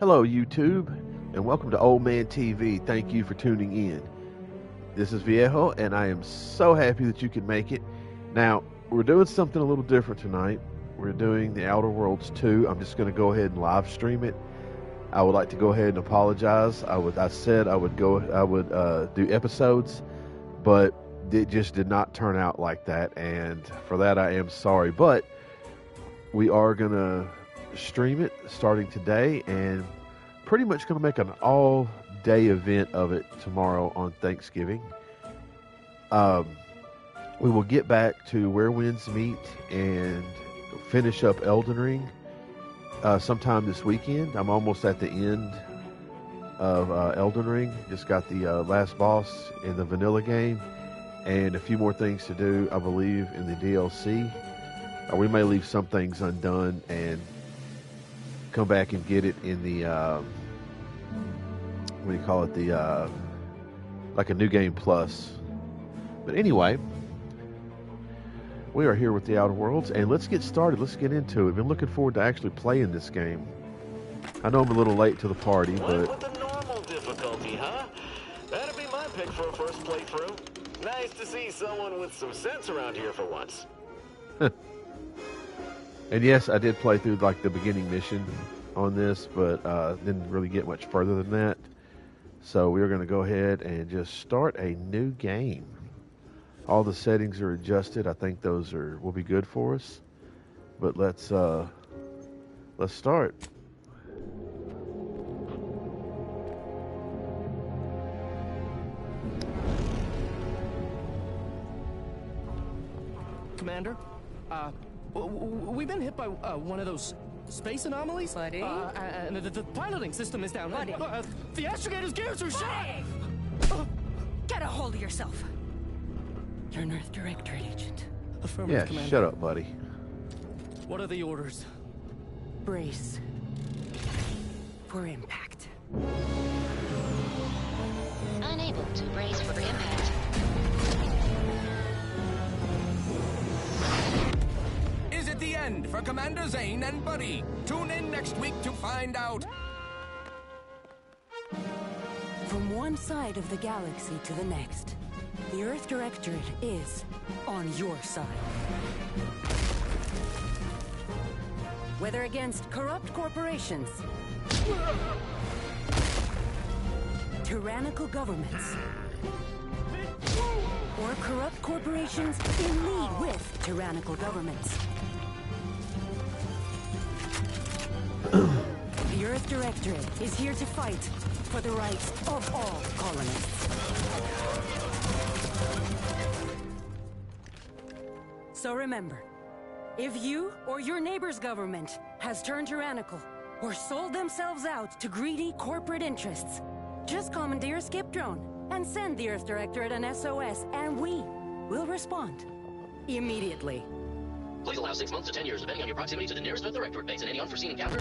Hello, YouTube, and welcome to Old Man TV. Thank you for tuning in. This is Viejo, and I am so happy that you could make it. Now, we're doing something a little different tonight. We're doing The Outer Worlds 2. I'm just going to go ahead and live stream it. I would like to go ahead and apologize. I said I would do episodes, but it just did not turn out like that, and for that I am sorry. But we are going to stream it starting today, and pretty much going to make an all-day event of it tomorrow on Thanksgiving. We will get back to Where Winds Meet and finish up Elden Ring sometime this weekend. I'm almost at the end of Elden Ring. Just got the last boss in the vanilla game and a few more things to do, I believe, in the DLC. We may leave some things undone and come back and get it in the what do you call it, the like a new game plus. But anyway, we are here with The Outer Worlds, and let's get started. Let's get into it. Been looking forward to actually playing this game. I know I'm a little late to the party, but with the normal difficulty, huh? That'd be my pick for a first playthrough. Nice to see someone with some sense around here for once. And yes, I did play through like the beginning mission on this, but didn't really get much further than that. So we're going to go ahead and just start a new game. All the settings are adjusted. I think those will be good for us. But let's start. Commander, we've been hit by one of those space anomalies. Buddy? And the piloting system is down. Buddy? The astrogator's gears are shot! Get a hold of yourself. You're an Earth Directorate agent. Affirmative, Yeah, Commander. shut up, buddy. What are the orders? Brace for impact. Unable to brace for impact. Is it the end for Commander Zane and Buddy? Tune in next week to find out. From one side of the galaxy to the next, the Earth Directorate is on your side. Whether against corrupt corporations, tyrannical governments, or corrupt corporations in league with tyrannical governments, the Earth Directorate is here to fight for the rights of all colonists. So remember, if you or your neighbor's government has turned tyrannical or sold themselves out to greedy corporate interests, just commandeer a skip drone and send the Earth Directorate an SOS, and we will respond immediately. Please allow 6 months to 10 years, depending on your proximity to the nearest Earth Directorate base and any unforeseen encounter.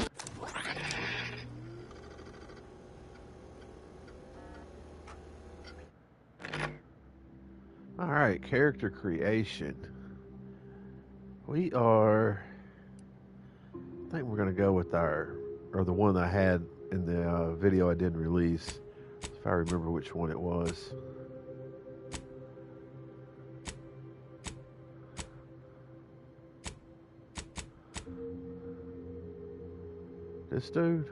All right, character creation. We are, I think we're going to go with the one I had in the video I didn't release, if I remember which one it was. This dude?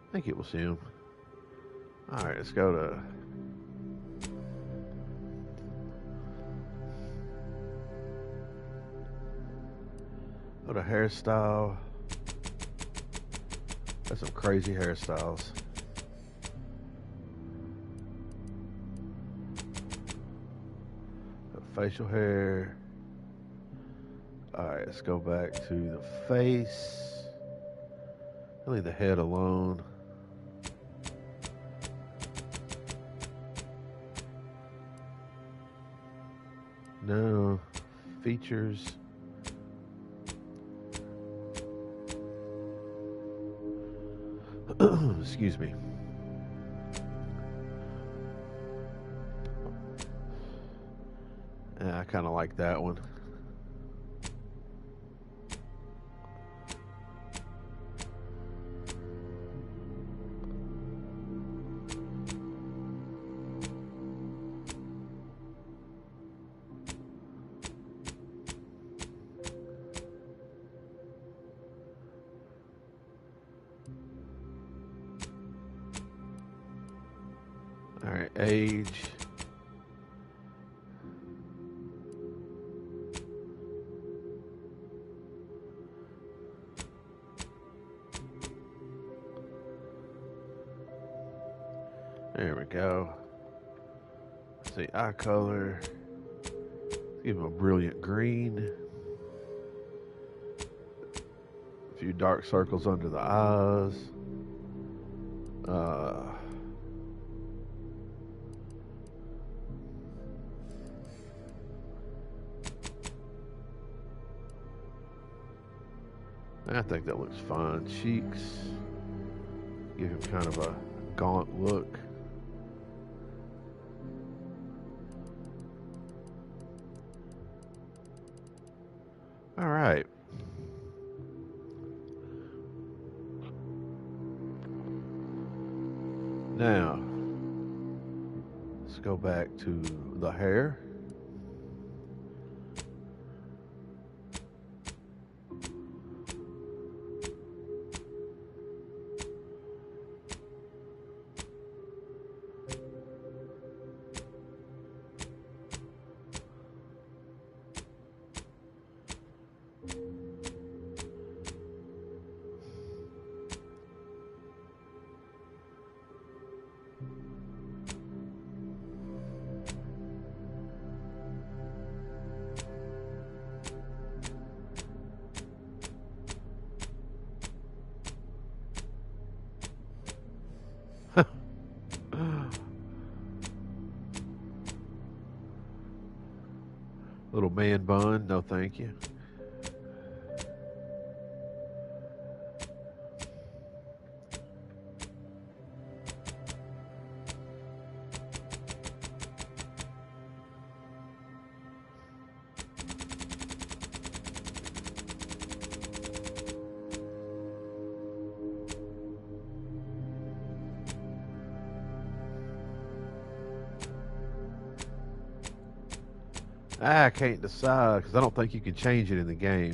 I think it was him. All right, let's go to... What a hairstyle. That's some crazy hairstyles. Facial hair. Alright, let's go back to the face. I'll leave the head alone. No. Features. Excuse me. I kind of like that one. Age. There we go. Let's see, eye color. Let's give him a brilliant green. A few dark circles under the eyes. I think that looks fine. Cheeks. Give him kind of a gaunt look. All right. Now, let's go back to the hair. Little man bun, no thank you. I can't decide because I don't think you can change it in the game.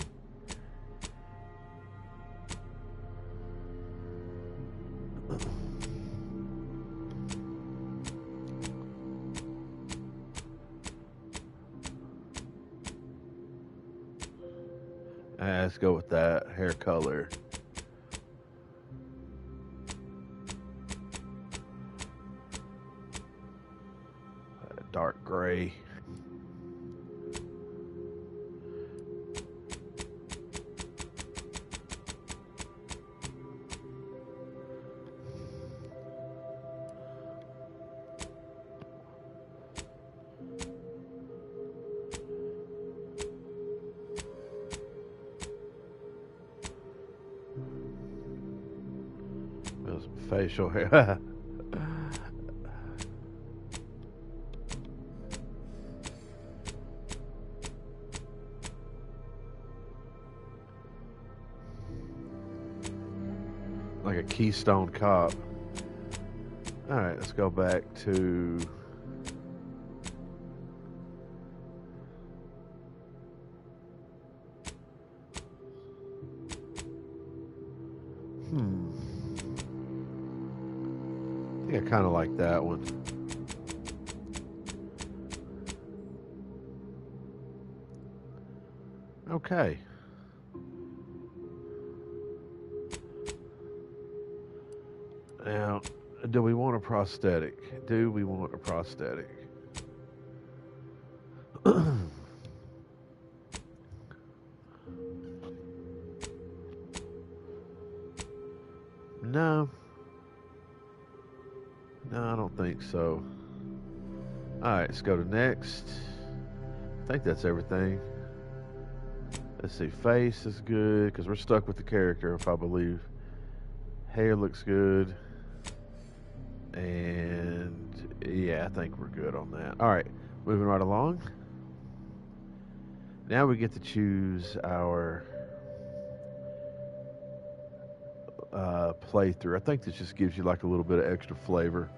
Let's go with that hair color. Dark gray. Facial hair. Like a Keystone Cop. All right, let's go back to I kind of like that one. Okay. Now, do we want a prosthetic? Do we want a prosthetic? No. No, I don't think so. Alright, let's go to next. I think that's everything. Let's see, face is good, because we're stuck with the character, if I believe. Hair looks good. And, yeah, I think we're good on that. Alright, moving right along. Now we get to choose our playthrough. I think this just gives you like a little bit of extra flavor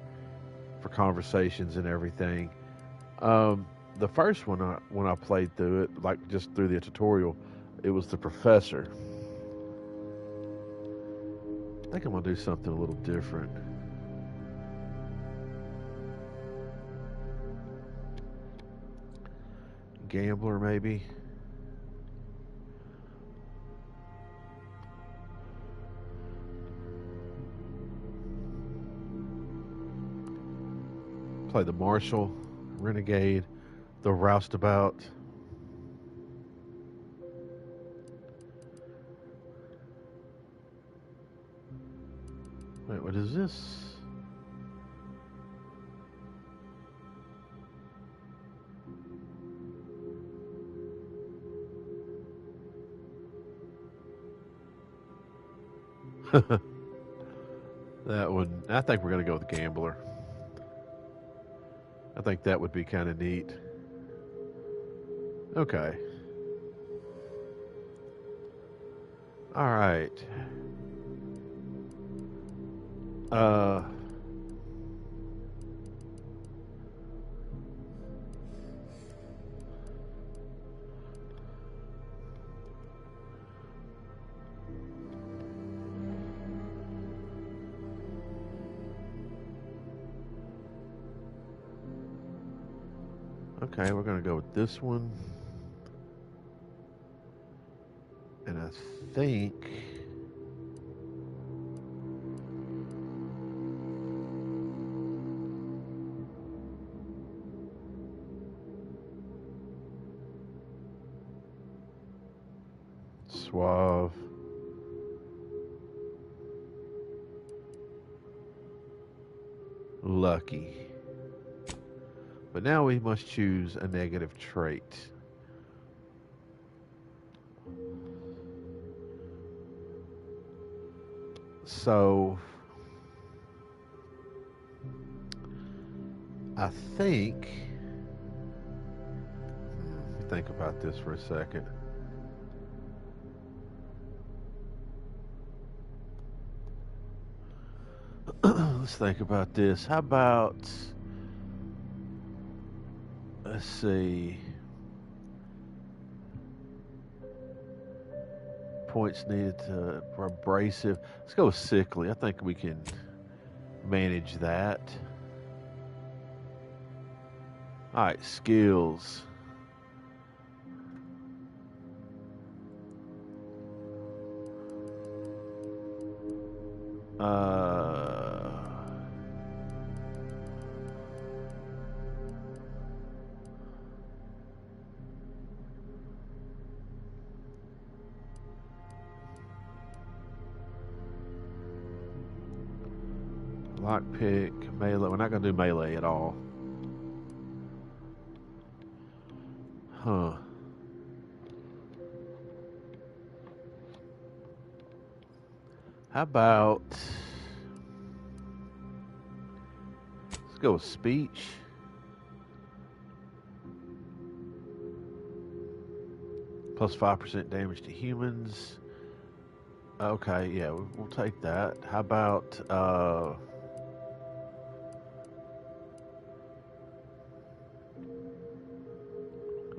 for conversations and everything. The first one, when I played through it, like just through the tutorial, it was the professor. I think I'm gonna do something a little different. gambler, maybe. Play the Marshal, Renegade, the Roustabout. Wait, what is this? That one, I think we're going to go with Gambler. I think that would be kind of neat. Okay. All right. Okay, we're going to go with this one. And I think... Suave. Lucky. But now we must choose a negative trait. So I think, let me think about this for a second. Let's think about this. How about, let's see, points needed for abrasive. Let's go with sickly. I think we can manage that. All right, skills. Lockpick, melee. We're not going to do melee at all. Huh. How about, let's go with speech. Plus 5% damage to humans. Okay, yeah, we'll take that. How about,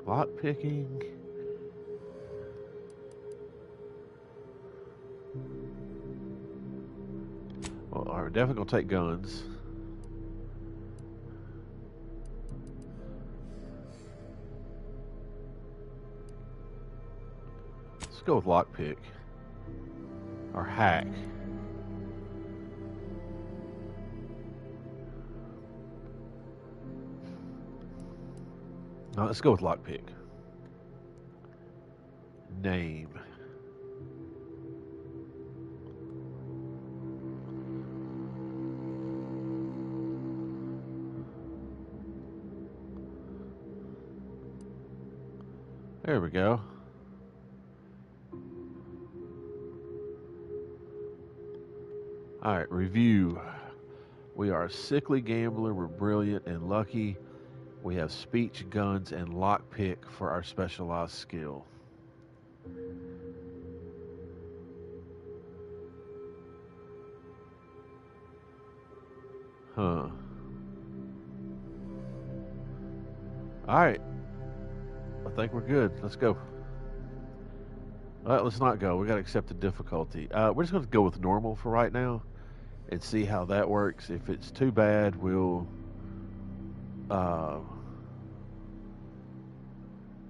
lock picking. Well, we're definitely gonna take guns. Let's go with lockpick or hack. No, let's go with lockpick. Name. There we go. All right, review. We are a sickly gambler. We're brilliant and lucky. We have speech, guns, and lockpick for our specialized skill. Huh. All right. I think we're good. Let's go. All right, let's not go. We got to accept the difficulty. We're just going to go with normal for right now and see how that works. If it's too bad, we'll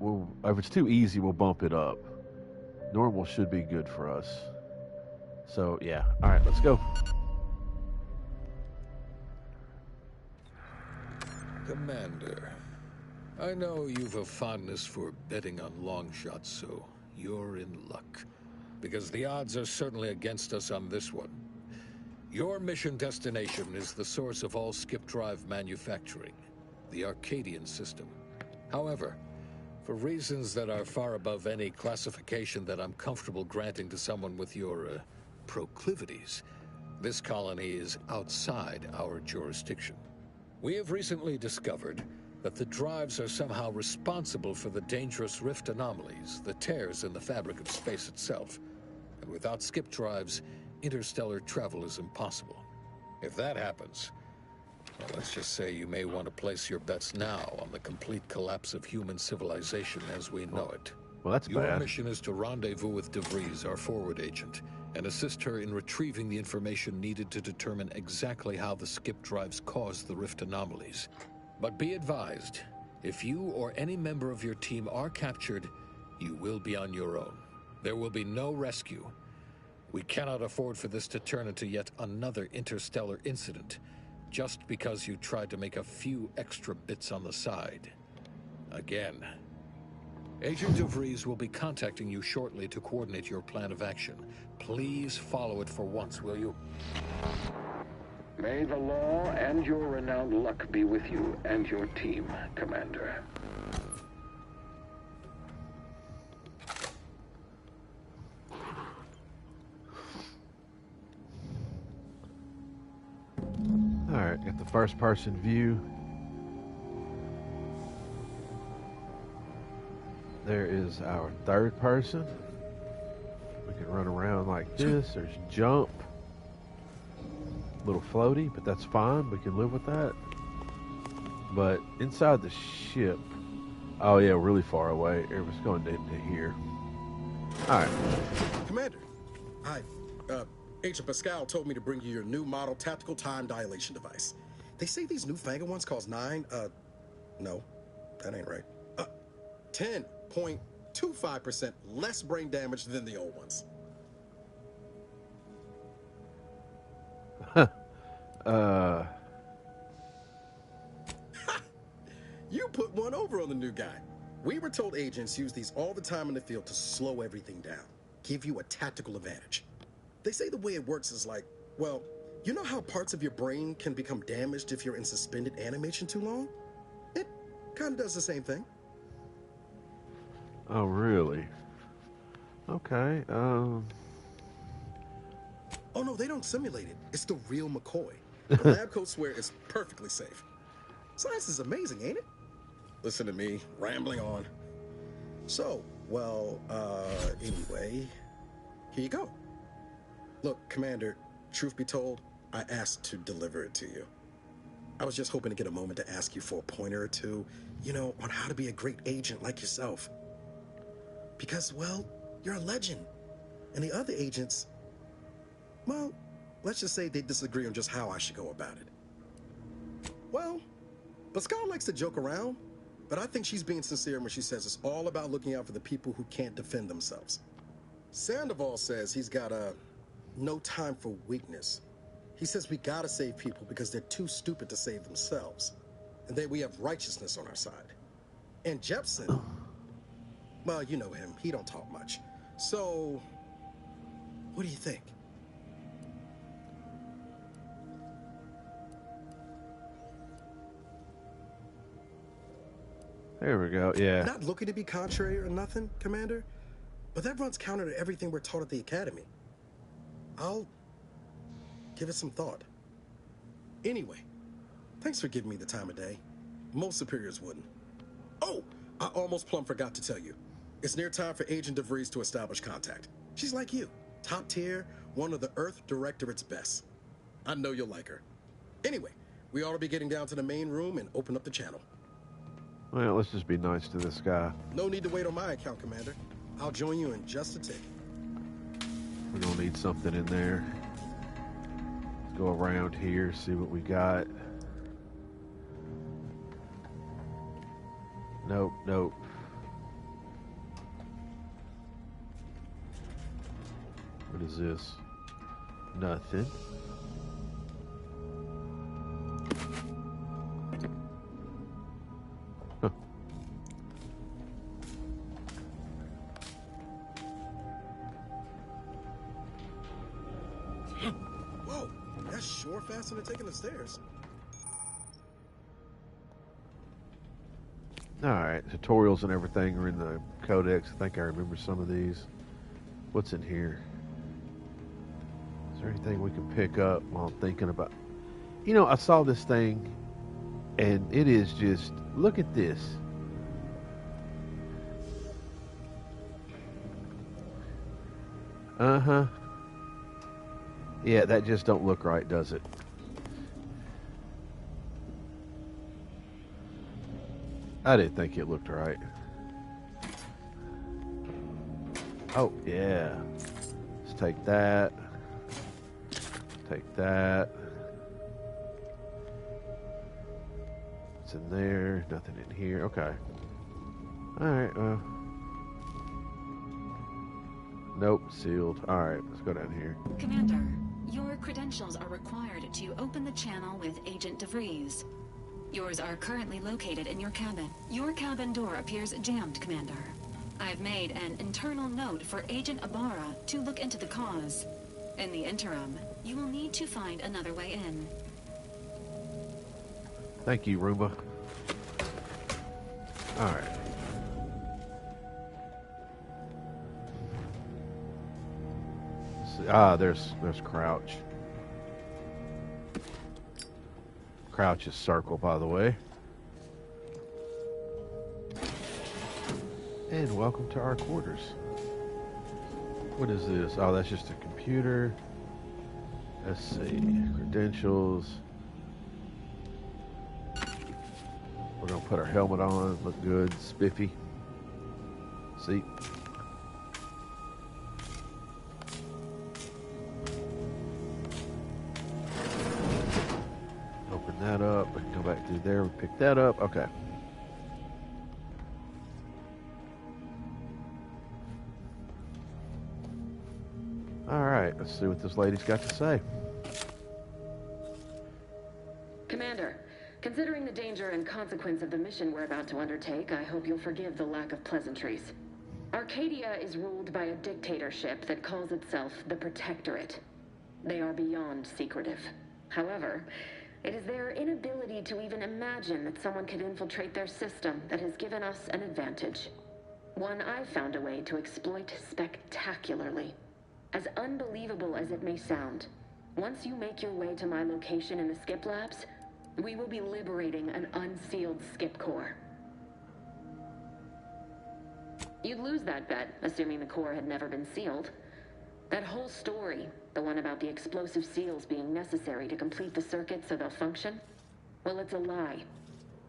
if it's too easy, we'll bump it up. Normal should be good for us. So yeah, all right, let's go. Commander, I know you've a fondness for betting on long shots, so you're in luck. Because the odds are certainly against us on this one. Your mission destination is the source of all skip drive manufacturing, the Arcadian system. However, for reasons that are far above any classification that I'm comfortable granting to someone with your proclivities, this colony is outside our jurisdiction. We have recently discovered that the drives are somehow responsible for the dangerous rift anomalies, the tears in the fabric of space itself. And without skip drives, interstellar travel is impossible. If that happens, well, let's just say you may want to place your bets now on the complete collapse of human civilization as we know it. Well, that's Your bad. mission is to rendezvous with DeVries, our forward agent, and assist her in retrieving the information needed to determine exactly how the skip drives caused the rift anomalies. But be advised, if you or any member of your team are captured, you will be on your own. There will be no rescue. We cannot afford for this to turn into yet another interstellar incident, just because you tried to make a few extra bits on the side. Again. Agent DeVries will be contacting you shortly to coordinate your plan of action. Please follow it for once, will you? May the law and your renowned luck be with you and your team, Commander. Alright, got the first person view. There is our third person. We can run around like this. There's jump. Little floaty, but that's fine. We can live with that. But inside the ship, oh yeah, really far away. It was going to here. All right. Commander, hi. Agent Pascal told me to bring you your new model tactical time dilation device. They say these newfangled ones cause no, that ain't right. 10.25% less brain damage than the old ones. You put one over on the new guy. We were told agents use these all the time in the field to slow everything down, give you a tactical advantage. They say the way it works is like, well, you know how parts of your brain can become damaged if you're in suspended animation too long? It kind of does the same thing. Oh, really? Okay. Oh no, they don't simulate it. It's the real McCoy. The lab coats swear it's perfectly safe. Science is amazing, ain't it? Listen to me, rambling on. So, well, anyway, here you go. Look, Commander, truth be told, I asked to deliver it to you. I was just hoping to get a moment to ask you for a pointer or two, you know, on how to be a great agent like yourself. Because, well, you're a legend. And the other agents, well, let's just say they disagree on just how I should go about it. Well, Pascal likes to joke around, but I think she's being sincere when she says it's all about looking out for the people who can't defend themselves. Sandoval says he's got no time for weakness. He says we gotta save people because they're too stupid to save themselves. And then we have righteousness on our side. And Jepson, well, you know him, he don't talk much. So, what do you think? There we go, yeah. Not looking to be contrary or nothing, Commander, but that runs counter to everything we're taught at the Academy. I'll give it some thought. Anyway, thanks for giving me the time of day. Most superiors wouldn't. Oh, I almost plumb forgot to tell you. It's near time for Agent DeVries to establish contact. She's like you, top tier, one of the Earth Directorate's best. I know you'll like her. Anyway, we ought to be getting down to the main room and open up the channel. Well, let's just be nice to this guy. No need to wait on my account, Commander. I'll join you in just a tick. We're gonna need something in there. Let's go around here, see what we got. Nope, nope. What is this? Nothing. Huh. Whoa, that's sure faster than taking the stairs. Alright, tutorials and everything are in the codex. I think I remember some of these. What's in here? Is there anything we can pick up while I'm thinking about... You know, I saw this thing, and it is just... Look at this. Uh-huh. Yeah, that just don't look right, does it? I didn't think it looked right. Oh, yeah. Let's take that. Take that. What's in there? Nothing in here. Okay. Alright, well. Nope, sealed. Alright, let's go down here. Commander, your credentials are required to open the channel with Agent DeVries. Yours are currently located in your cabin. Your cabin door appears jammed, Commander. I've made an internal note for Agent Ibarra to look into the cause. In the interim, you will need to find another way in. Thank you, Roomba. Alright. Ah, there's Crouch. Crouch is circle, by the way. And welcome to our quarters. What is this? Oh, that's just a computer. Let's see. Credentials. We're going to put our helmet on. Look good. Spiffy. See? Open that up. We can go back through there. We pick that up. Okay. Alright, let's see what this lady's got to say. Commander, considering the danger and consequence of the mission we're about to undertake, I hope you'll forgive the lack of pleasantries. Arcadia is ruled by a dictatorship that calls itself the Protectorate. They are beyond secretive. However, it is their inability to even imagine that someone could infiltrate their system that has given us an advantage. One I've found a way to exploit spectacularly. As unbelievable as it may sound, once you make your way to my location in the Skip Labs, we will be liberating an unsealed Skip core. You'd lose that bet, assuming the core had never been sealed. That whole story, the one about the explosive seals being necessary to complete the circuit so they'll function, well, it's a lie.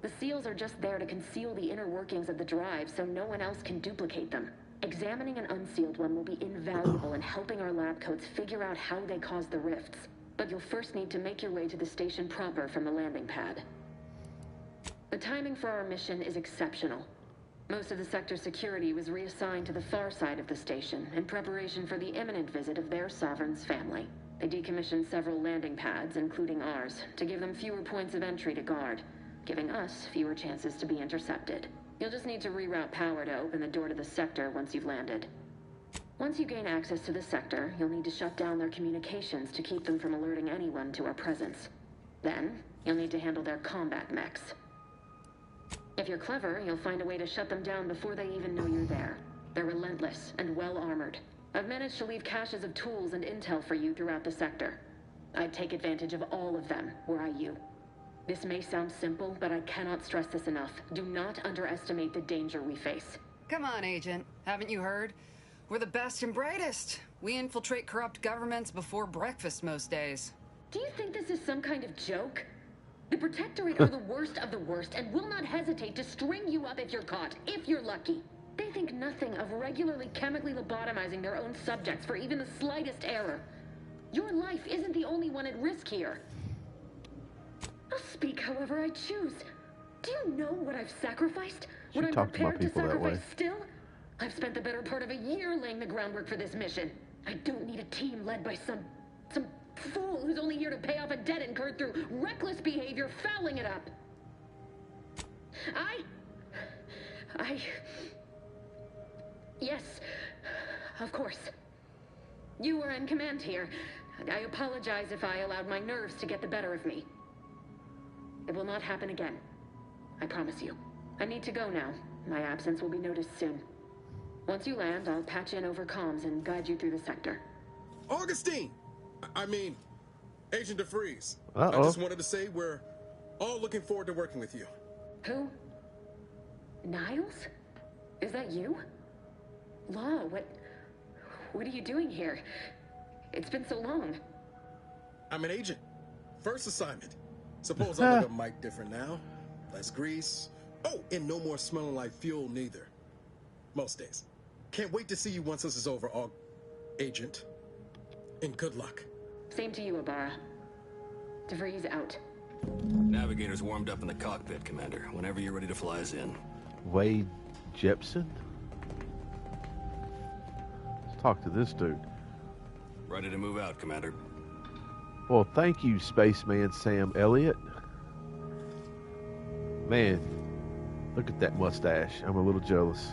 The seals are just there to conceal the inner workings of the drive so no one else can duplicate them. Examining an unsealed one will be invaluable in helping our lab coats figure out how they caused the rifts. But you'll first need to make your way to the station proper from the landing pad. The timing for our mission is exceptional. Most of the sector's security was reassigned to the far side of the station in preparation for the imminent visit of their sovereign's family. They decommissioned several landing pads, including ours, to give them fewer points of entry to guard, giving us fewer chances to be intercepted. You'll just need to reroute power to open the door to the sector once you've landed. Once you gain access to the sector, you'll need to shut down their communications to keep them from alerting anyone to our presence. Then, you'll need to handle their combat mechs. If you're clever, you'll find a way to shut them down before they even know you're there. They're relentless and well-armored. I've managed to leave caches of tools and intel for you throughout the sector. I'd take advantage of all of them, were I you. This may sound simple, but I cannot stress this enough. Do not underestimate the danger we face. Come on, Agent. Haven't you heard? We're the best and brightest. We infiltrate corrupt governments before breakfast most days. Do you think this is some kind of joke? The Protectorate are the worst of the worst and will not hesitate to string you up if you're caught, if you're lucky. They think nothing of regularly chemically lobotomizing their own subjects for even the slightest error. Your life isn't the only one at risk here. I'll speak however I choose. Do you know what I've sacrificed? What I'm prepared to sacrifice still? I've spent the better part of a year laying the groundwork for this mission. I don't need a team led by some fool who's only here to pay off a debt incurred through reckless behavior, fouling it up. Yes, of course. You were in command here. I apologize if I allowed my nerves to get the better of me. It will not happen again. I promise you. I need to go now. My absence will be noticed soon. Once you land, I'll patch in over comms and guide you through the sector. Augustine! I mean, Agent DeVries. Uh-oh. I just wanted to say we're all looking forward to working with you. Who? Niles? Is that you? Law, what are you doing here? It's been so long. I'm an agent. First assignment. Suppose I look a mite different now. Less grease. Oh, and no more smelling like fuel neither. Most days. Can't wait to see you once this is over, Agent. And good luck. Same to you, Ibarra. DeVries out. Navigator's warmed up in the cockpit, Commander. Whenever you're ready to fly us in. Wade Jepson? Let's talk to this dude. Ready to move out, Commander. Well, thank you, Spaceman Sam Elliott. Man, look at that mustache. I'm a little jealous.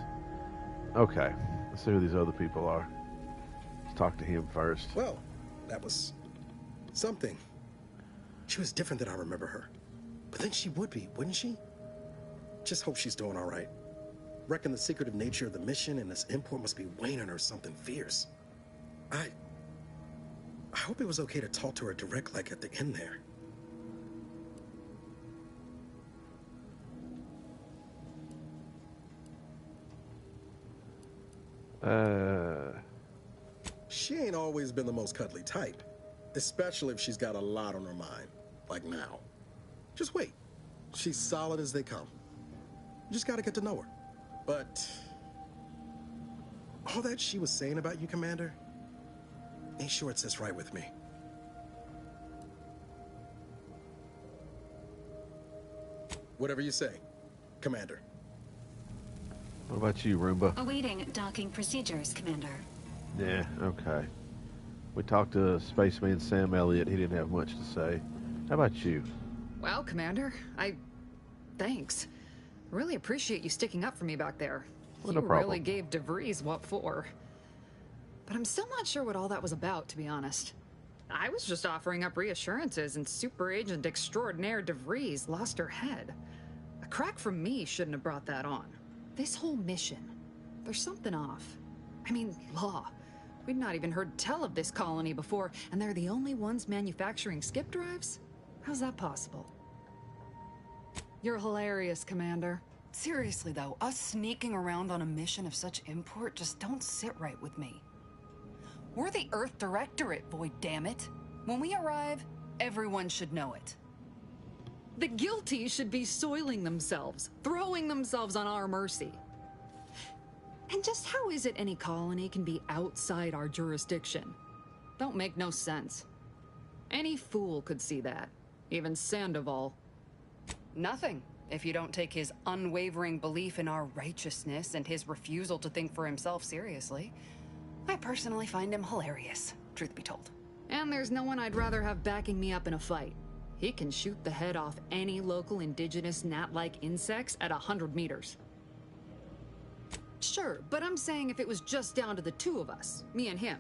Okay, let's see who these other people are. Let's talk to him first. Well, that was something. She was different than I remember her. But then she would be, wouldn't she? Just hope she's doing all right. Reckon the secretive nature of the mission and this import must be weighing on her something fierce. I hope it was okay to talk to her direct like at the end there. She ain't always been the most cuddly type, especially if she's got a lot on her mind, like now. Just wait. She's solid as they come. You just gotta get to know her. But all that she was saying about you, Commander, ain't sure it sits right with me. Whatever you say, Commander. What about you, Roomba? Awaiting docking procedures, Commander. Yeah, okay. We talked to Spaceman Sam Elliott. He didn't have much to say. How about you? Well, Commander, thanks. Really appreciate you sticking up for me back there. Well, you no problem. really gave DeVries what for. But I'm still not sure what all that was about, to be honest. I was just offering up reassurances, and Super Agent Extraordinaire DeVries lost her head. A crack from me shouldn't have brought that on. This whole mission, there's something off. I mean, Law. We'd not even heard tell of this colony before, and they're the only ones manufacturing skip drives? How's that possible? You're hilarious, Commander. Seriously, though, us sneaking around on a mission of such import just don't sit right with me. We're the Earth Directorate, Void, damn it. When we arrive, everyone should know it. The guilty should be soiling themselves, throwing themselves on our mercy. And just how is it any colony can be outside our jurisdiction? Don't make no sense. Any fool could see that, even Sandoval. Nothing, if you don't take his unwavering belief in our righteousness and his refusal to think for himself seriously. I personally find him hilarious, truth be told. And there's no one I'd rather have backing me up in a fight. He can shoot the head off any local indigenous gnat-like insects at 100 meters. Sure, but I'm saying if it was just down to the two of us, me and him.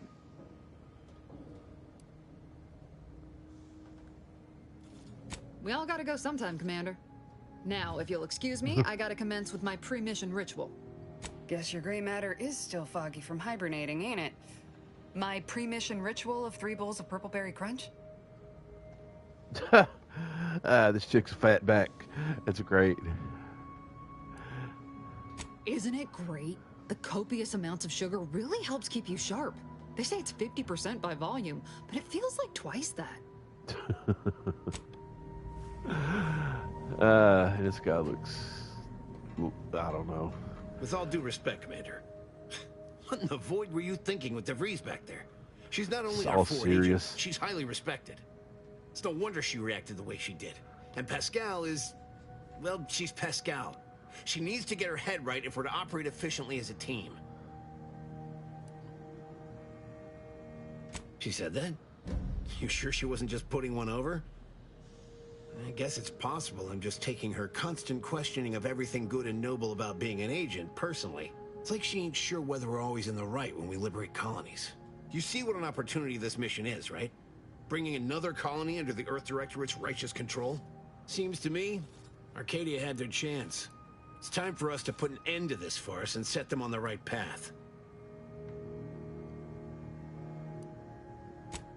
We all gotta go sometime, Commander. Now, if you'll excuse me, I gotta commence with my pre-mission ritual. Guess your gray matter is still foggy from hibernating, ain't it? My pre-mission ritual of 3 bowls of Purple Berry Crunch? This chick's a fat back. That's great. Isn't it great? The copious amounts of sugar really helps keep you sharp. They say it's 50% by volume, but it feels like twice that. This guy looks... I don't know. With all due respect, Commander, what in the void were you thinking with DeVries back there? She's not only our forward agent, she's highly respected. It's no wonder she reacted the way she did. And Pascal is... well, she's Pascal. She needs to get her head right if we're to operate efficiently as a team. She said that? You sure she wasn't just putting one over? I guess it's possible I'm just taking her constant questioning of everything good and noble about being an agent personally. It's like she ain't sure whether we're always in the right when we liberate colonies. You see what an opportunity this mission is, right? Bringing another colony under the Earth Directorate's righteous control? Seems to me, Arcadia had their chance. It's time for us to put an end to this farce and set them on the right path.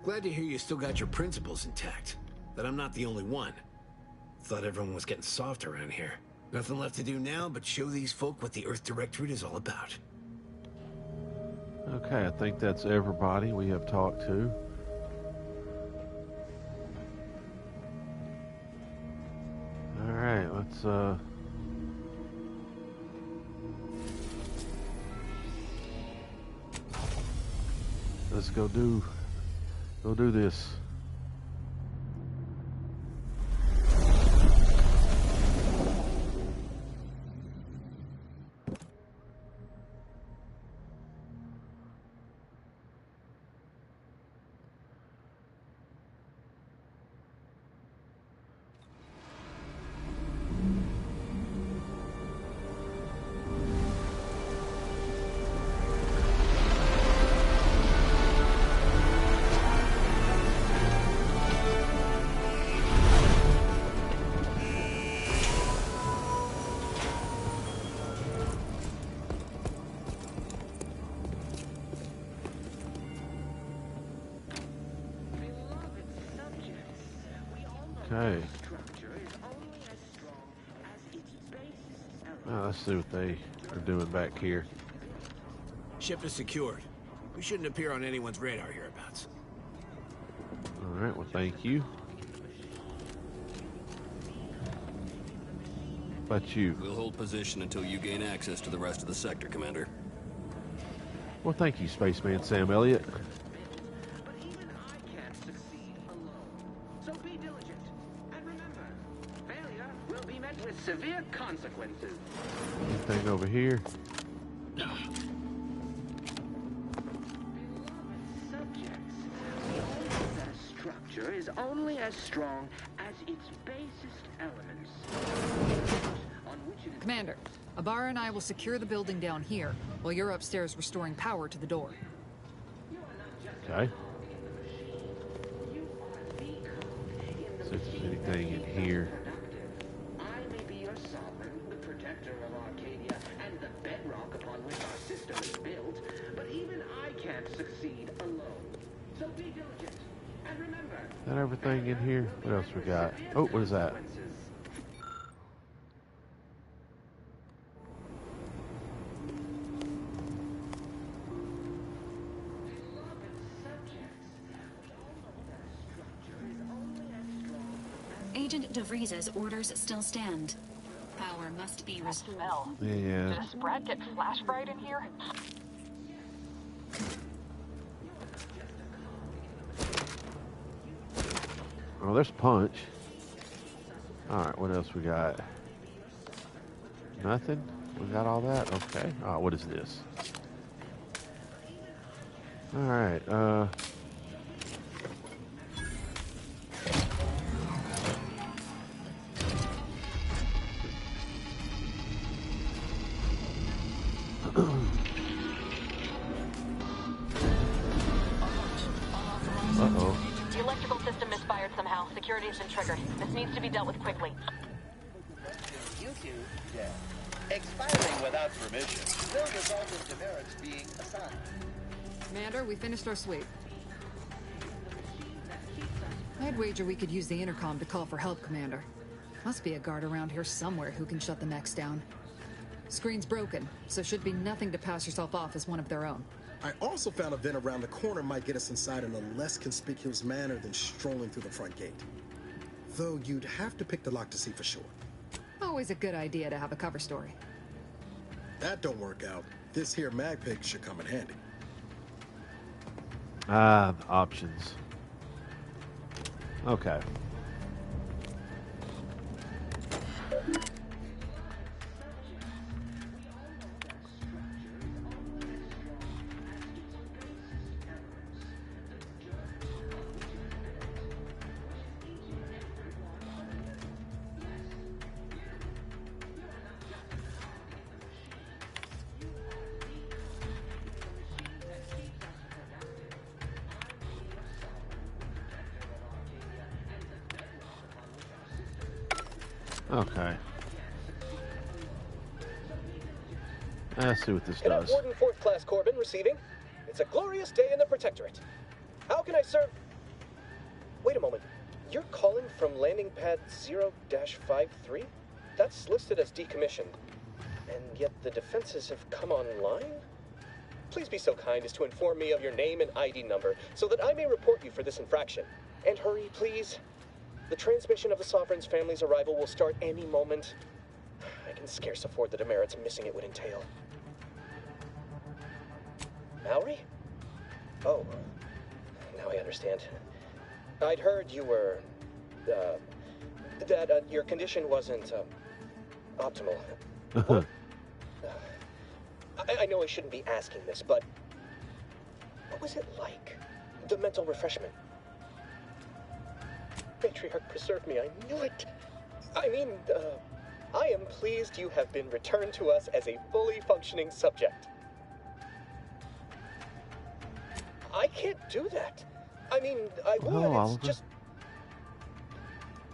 Glad to hear you still got your principles intact. That I'm not the only one. Thought everyone was getting soft around here. Nothing left to do now but show these folk what the Earth Directorate is all about. Okay, I think that's everybody we have talked to. Alright, let's go do this. Okay. Now let's see what they are doing back here. Ship is secured. We shouldn't appear on anyone's radar hereabouts. Alright, well thank you. But you. We'll hold position until you gain access to the rest of the sector, Commander. Well thank you, Spaceman Sam Elliott. Severe consequences. Anything over here? Subjects, the structure is only as strong as its basest elements. Commander, Abara and I will secure the building down here, while you're upstairs restoring power to the door. Okay. See if there's anything in here. Is that everything in here? What else we got? Oh, what is that? Agent DeVries's orders still stand. Power must be restored. Yeah. Did Sprat get flash fried in here? Oh, there's Punch. Alright, what else we got? Nothing? We got all that? Okay. Alright, what is this? Alright, uh-oh. The electrical system misfired somehow. Security has been triggered. This needs to be dealt with quickly. You two, dead. Expiring without permission will result in demerits being assigned. Commander, we finished our sweep. I'd wager we could use the intercom to call for help, Commander. Must be a guard around here somewhere who can shut the mechs down. Screen's broken, so should be nothing to pass yourself off as one of their own. I also found a vent around the corner might get us inside in a less conspicuous manner than strolling through the front gate. Though you'd have to pick the lock to see for sure. Always a good idea to have a cover story. That don't work out. This here mag pick should come in handy. Ah, options. Okay. Okay. Let's see what this Cadet does. Warden 4th Class Corbin receiving. It's a glorious day in the Protectorate. How can I serve? Wait a moment. You're calling from landing pad 0-53? That's listed as decommissioned. And yet the defenses have come online? Please be so kind as to inform me of your name and ID number so that I may report you for this infraction. And hurry, please. The transmission of the Sovereign's family's arrival will start any moment. I can scarce afford the demerits missing it would entail. Mallory? Oh, now I understand. I'd heard you were, that your condition wasn't, optimal. What? I know I shouldn't be asking this, but what was it like? The mental refreshment? Matriarch preserve me, I knew it. I mean, I am pleased you have been returned to us as a fully functioning subject. I can't do that. I mean, I would, it's just...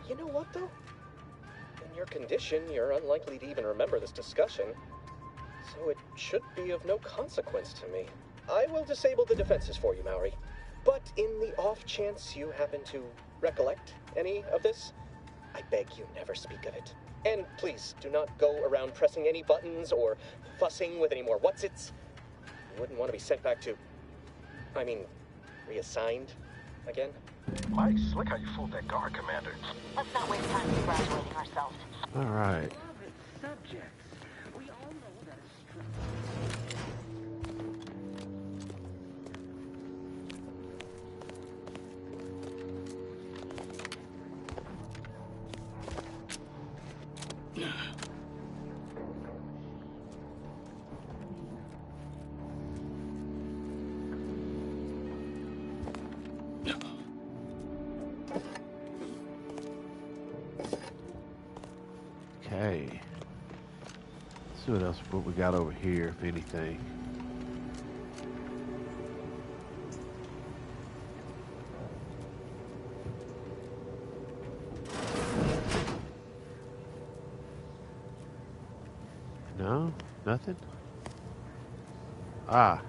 You know what, though? In your condition, you're unlikely to even remember this discussion, so it should be of no consequence to me. I will disable the defenses for you, Maori. But in the off chance you happen to recollect any of this, I beg you never speak of it. And please, do not go around pressing any buttons or fussing with any more whatsits. You wouldn't want to be sent back to... I mean, reassigned again? Mike, slick how you fooled that guard, Commander. Let's not waste time congratulating ourselves. All right. Subjects. We all know that Okay. Let's see what we got over here, if anything. No? Nothing? Ah.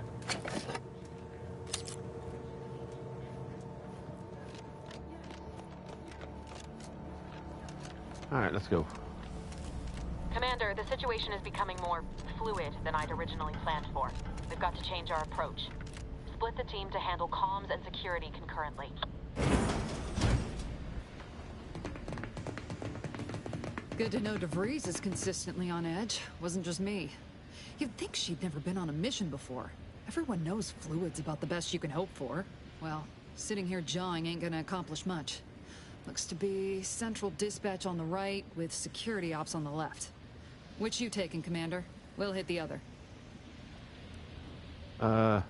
Alright, let's go. Commander, the situation is becoming more fluid than I'd originally planned for. We've got to change our approach. Split the team to handle comms and security concurrently. Good to know DeVries is consistently on edge. Wasn't just me. You'd think she'd never been on a mission before. Everyone knows fluid's about the best you can hope for. Well, sitting here jawing ain't gonna accomplish much. Looks to be central dispatch on the right with security ops on the left. Which you taking, Commander? We'll hit the other. I'm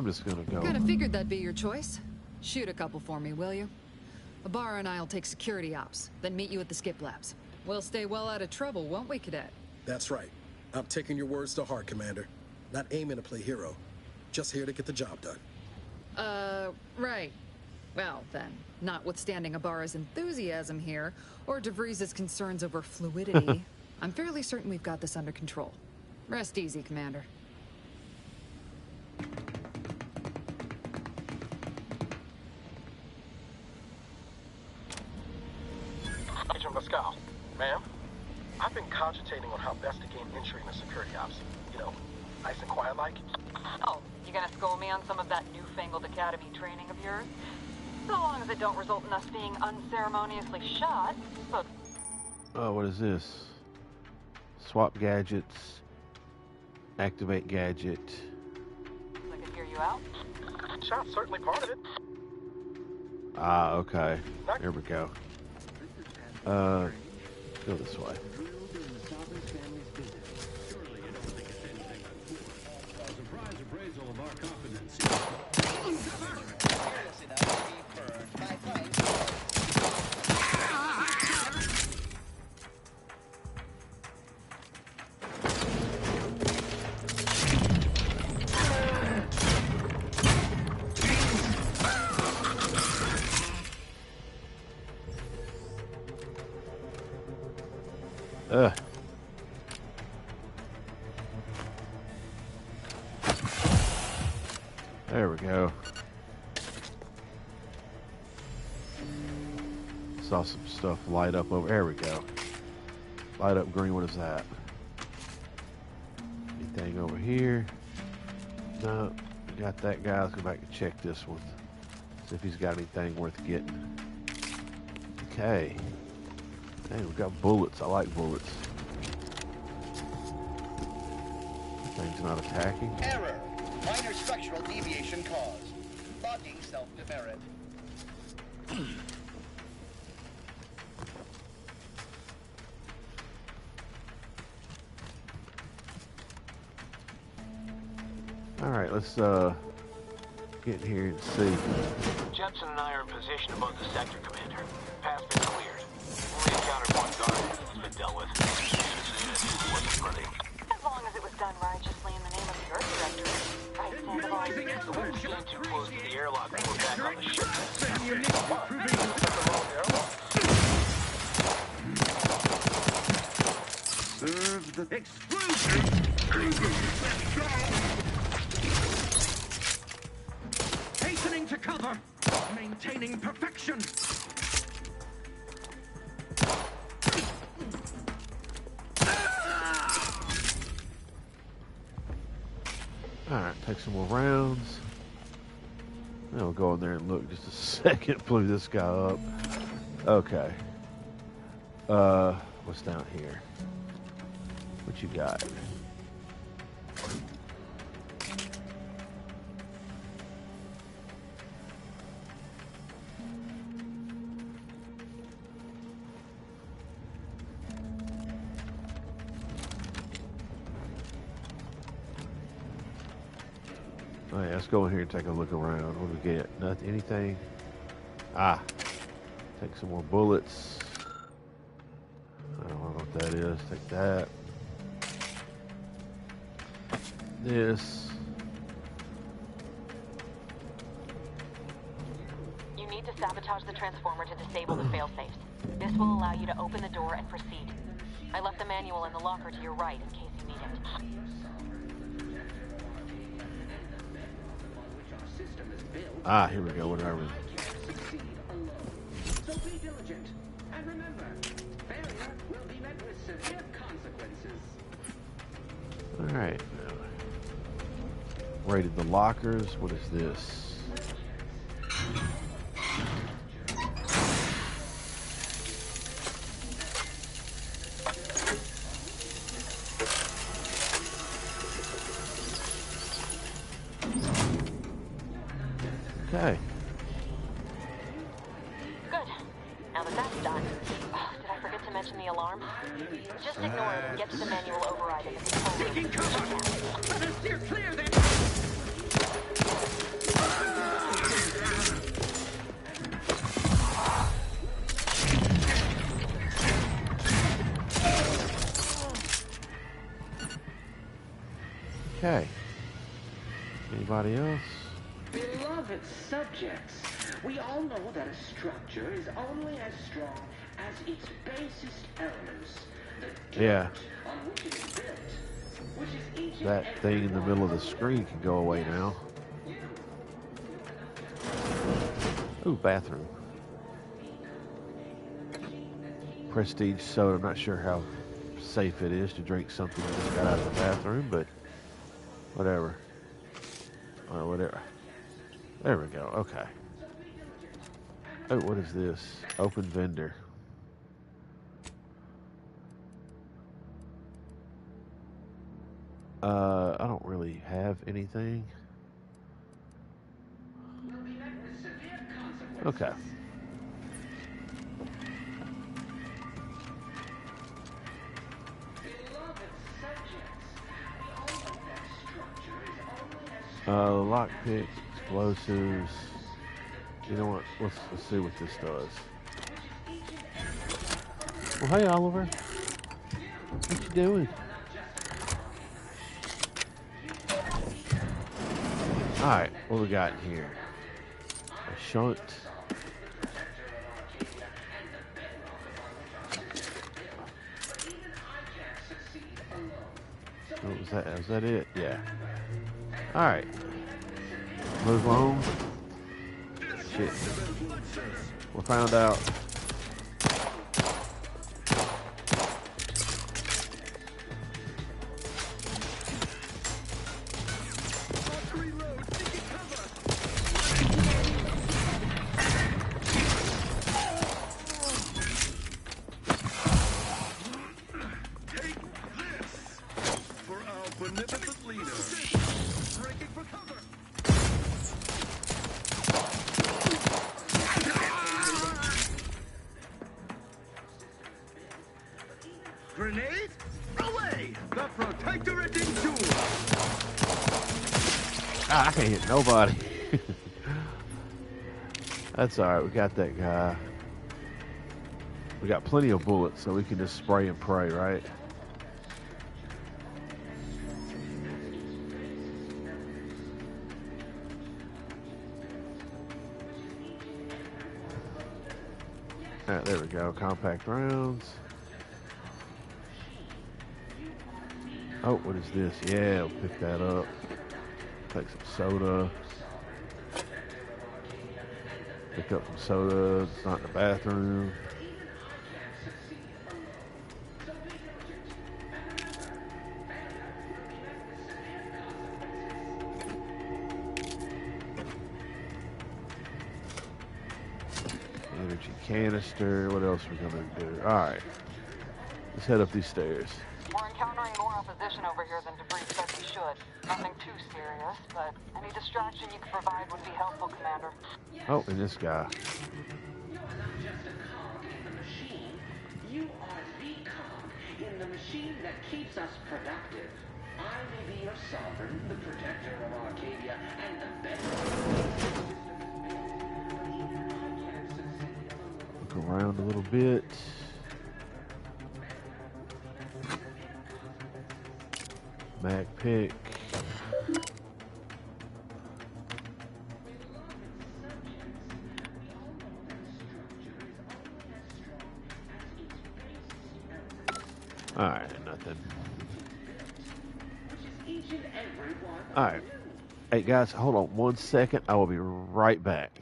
just gonna go. Kinda figured that'd be your choice. Shoot a couple for me, will you? Ibarra and I'll take security ops, then meet you at the skip labs. We'll stay well out of trouble, won't we, Cadet? That's right. I'm taking your words to heart, Commander. Not aiming to play hero. Just here to get the job done. Right. Well, then, notwithstanding Ibarra's enthusiasm here, or DeVries' concerns over fluidity, I'm fairly certain we've got this under control. Rest easy, Commander. Agent Pascal, ma'am, I've been cogitating on how best to gain entry in the security ops. You know, nice and quiet like. Oh, you gonna school me on some of that newfangled academy training of yours? So long as it don't result in us being unceremoniously shot, but... Oh, what is this? Swap gadgets. Activate gadget. I could hear you out. Shot's certainly part of it. Ah, okay. There we go. Go this way. Surprise appraisal of our competency. There we go. Saw some stuff light up over. There we go. Light up green. What is that? Anything over here? No. Got that guy. Let's go back and check this one. See if he's got anything worth getting. Okay. Dang, we got bullets. I like bullets. Thing's not attacking. Error. Minor structural deviation caused. Locking self-demerit. Alright, let's get in here and see. Jepson and I are in position above the sector, Commander. Path's been cleared. Only encountered one guard that's been dealt with. Wasn't pretty. As long as it was done righteously in the name of the Earth Directorate. Right, Sandoval? We were getting too close to the airlock when we're back on the ship. Serve the explosion! Hastening to cover! Maintaining perfection! Alright, take some more rounds. Then we'll go in there and look just a second. Blew this guy up. Okay. What's down here? What you got? Oh yeah, let's go in here and take a look around. What do we get? Nothing, anything? Ah, take some more bullets. I don't know what that is. Take that. This. You need to sabotage the transformer to disable the failsafes. This will allow you to open the door and proceed. I left the manual in the locker to your right in case you need it. Ah, here we go. What did I read? So be diligent. And remember, failure will be met with severe consequences. Alright. Raided the lockers. What is this? Okay. Good. Now that that's done. Oh, did I forget to mention the alarm? Just ignore it and get to the manual override in the control room. Taking cover! Let us steer clear then! Okay. Anybody else? Beloved subjects, we all know that a structure is only as strong as its basest elements. Yeah. On which it is built, which is each That thing in the middle of the screen can go away now. Ooh, bathroom. Prestige soda. I'm not sure how safe it is to drink something that just got out of the bathroom, but whatever. Or whatever. There we go. Okay. Oh, what is this? Open vendor. I don't really have anything. Okay. Lockpicks, explosives. You know what? Let's see what this does. Well, hey, Oliver. What you doing? Alright, what we got in here? A shunt. What was that? Was that it? Yeah. Alright. Move along. Shit. We found out. Grenade? Away! The Protectorate endures! Ah, I can't hit nobody. That's alright, we got that guy. We got plenty of bullets, so we can just spray and pray, right? Alright, there we go. Compact rounds. Oh, what is this? Yeah, we'll pick that up. Take some soda. Pick up some soda. It's not in the bathroom. Energy canister. What else are we gonna do? All right, let's head up these stairs. We're encountering more opposition over here than DeVries said we should. Nothing too serious, but any distraction you could provide would be helpful, Commander. Oh, and this guy. You're not just a cog in the machine. You are the cog in the machine that keeps us productive. I may be your sovereign, the protector of Arcadia, and the bedrock. Look around a little bit. Mag pick. Alright, nothing. Alright. Hey guys, hold on 1 second. I will be right back.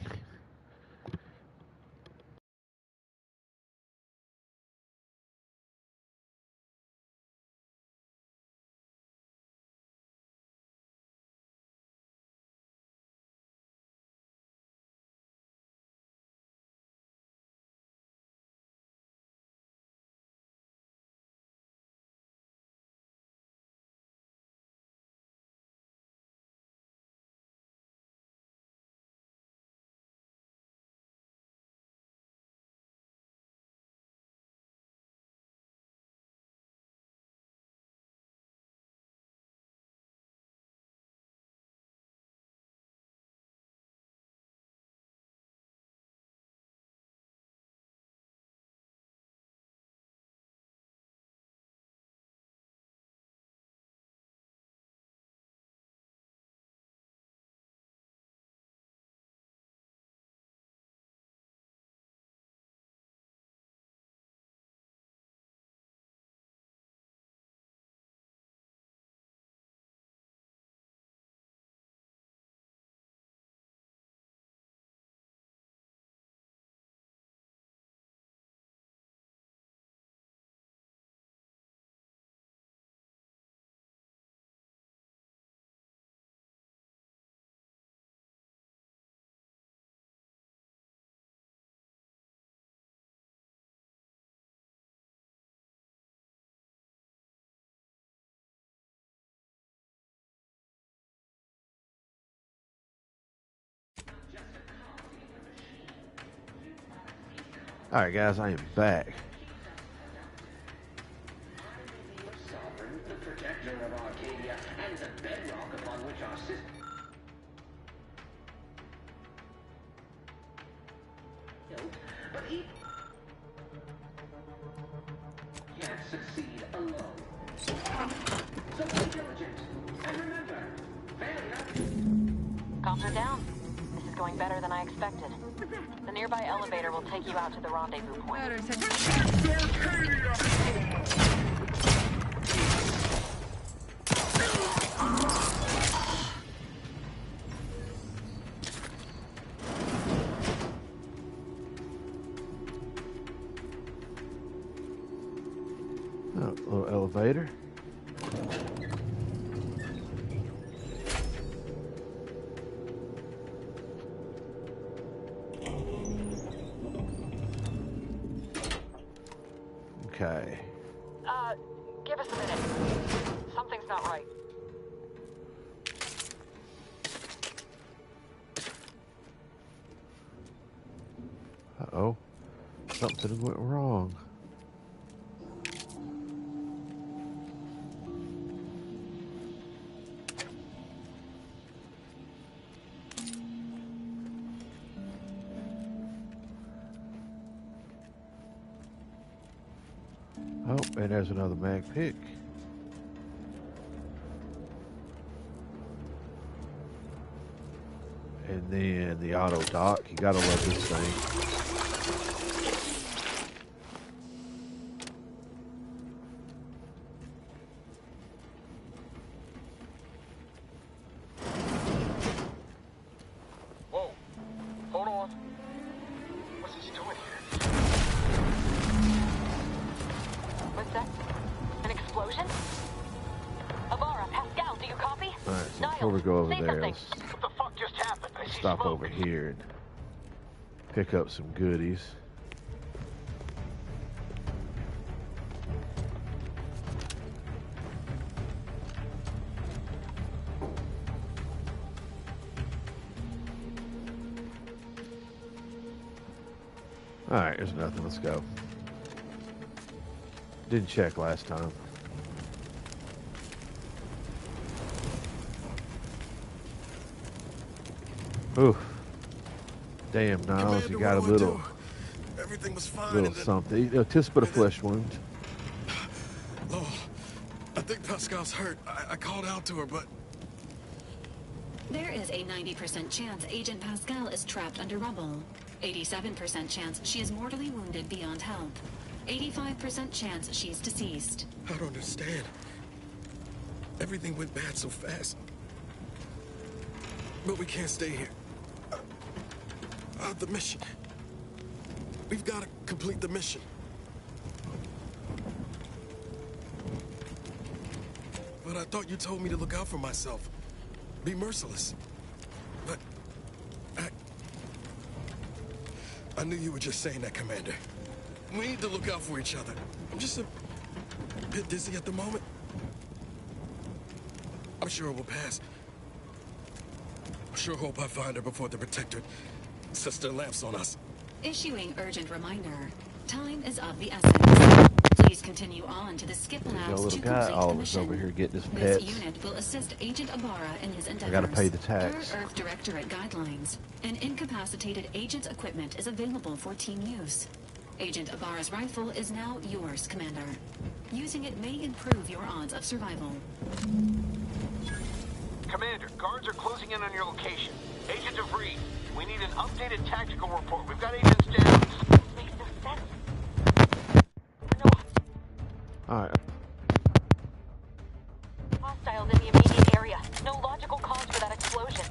All right, guys, I am back. The protector of Arcadia and the bedrock upon which our system built, but he can't succeed alone. So be diligent, and remember, failure. Comms are down. This is going better than I expected. The nearby elevator will take you out to the rendezvous point. little elevator. Okay. Give us a minute. Something's not right. Uh-oh. Something went wrong. Oh, and there's another mag pick. And then the auto dock. You gotta love this thing. Whoa. Hold on. What's this doing here? What's that? An explosion? Avara, Pascal, do you copy? Alright, so before we go over there, let's What the fuck just happened? I see stop smoke. over here and pick up some goodies. Alright, there's nothing. Let's go. Didn't check last time. Oof. Damn, Niles, you got a little, Everything was fine. little something. You know, just but a flesh wound. Oh, I think Pascal's hurt. I called out to her, but There is a 90% chance Agent Pascal is trapped under rubble. 87% chance she is mortally wounded beyond help. 85% chance she's deceased. I don't understand. Everything went bad so fast. But we can't stay here. The mission. We've got to complete the mission. But I thought you told me to look out for myself. Be merciless. But I knew you were just saying that, Commander. We need to look out for each other. I'm just a bit dizzy at the moment. I'm sure it will pass. I sure hope I find her before the Protector sets their lamps on us. Issuing urgent reminder. Time is of the essence. Please continue on to the skip There you go, labs little to guy. complete the Oliver's mission. over here getting his This pets. unit will assist Agent Ibarra in his endeavors. I gotta pay the tax. Per Earth Directorate guidelines, an incapacitated agent's equipment is available for team use. Agent Ibarra's rifle is now yours, Commander. Using it may improve your odds of survival. Commander, guards are closing in on your location. Agent DeVries, we need an updated tactical report. We've got agents down. Makes no sense. Alright. Hostiles in the immediate area. No logical cause for that explosion.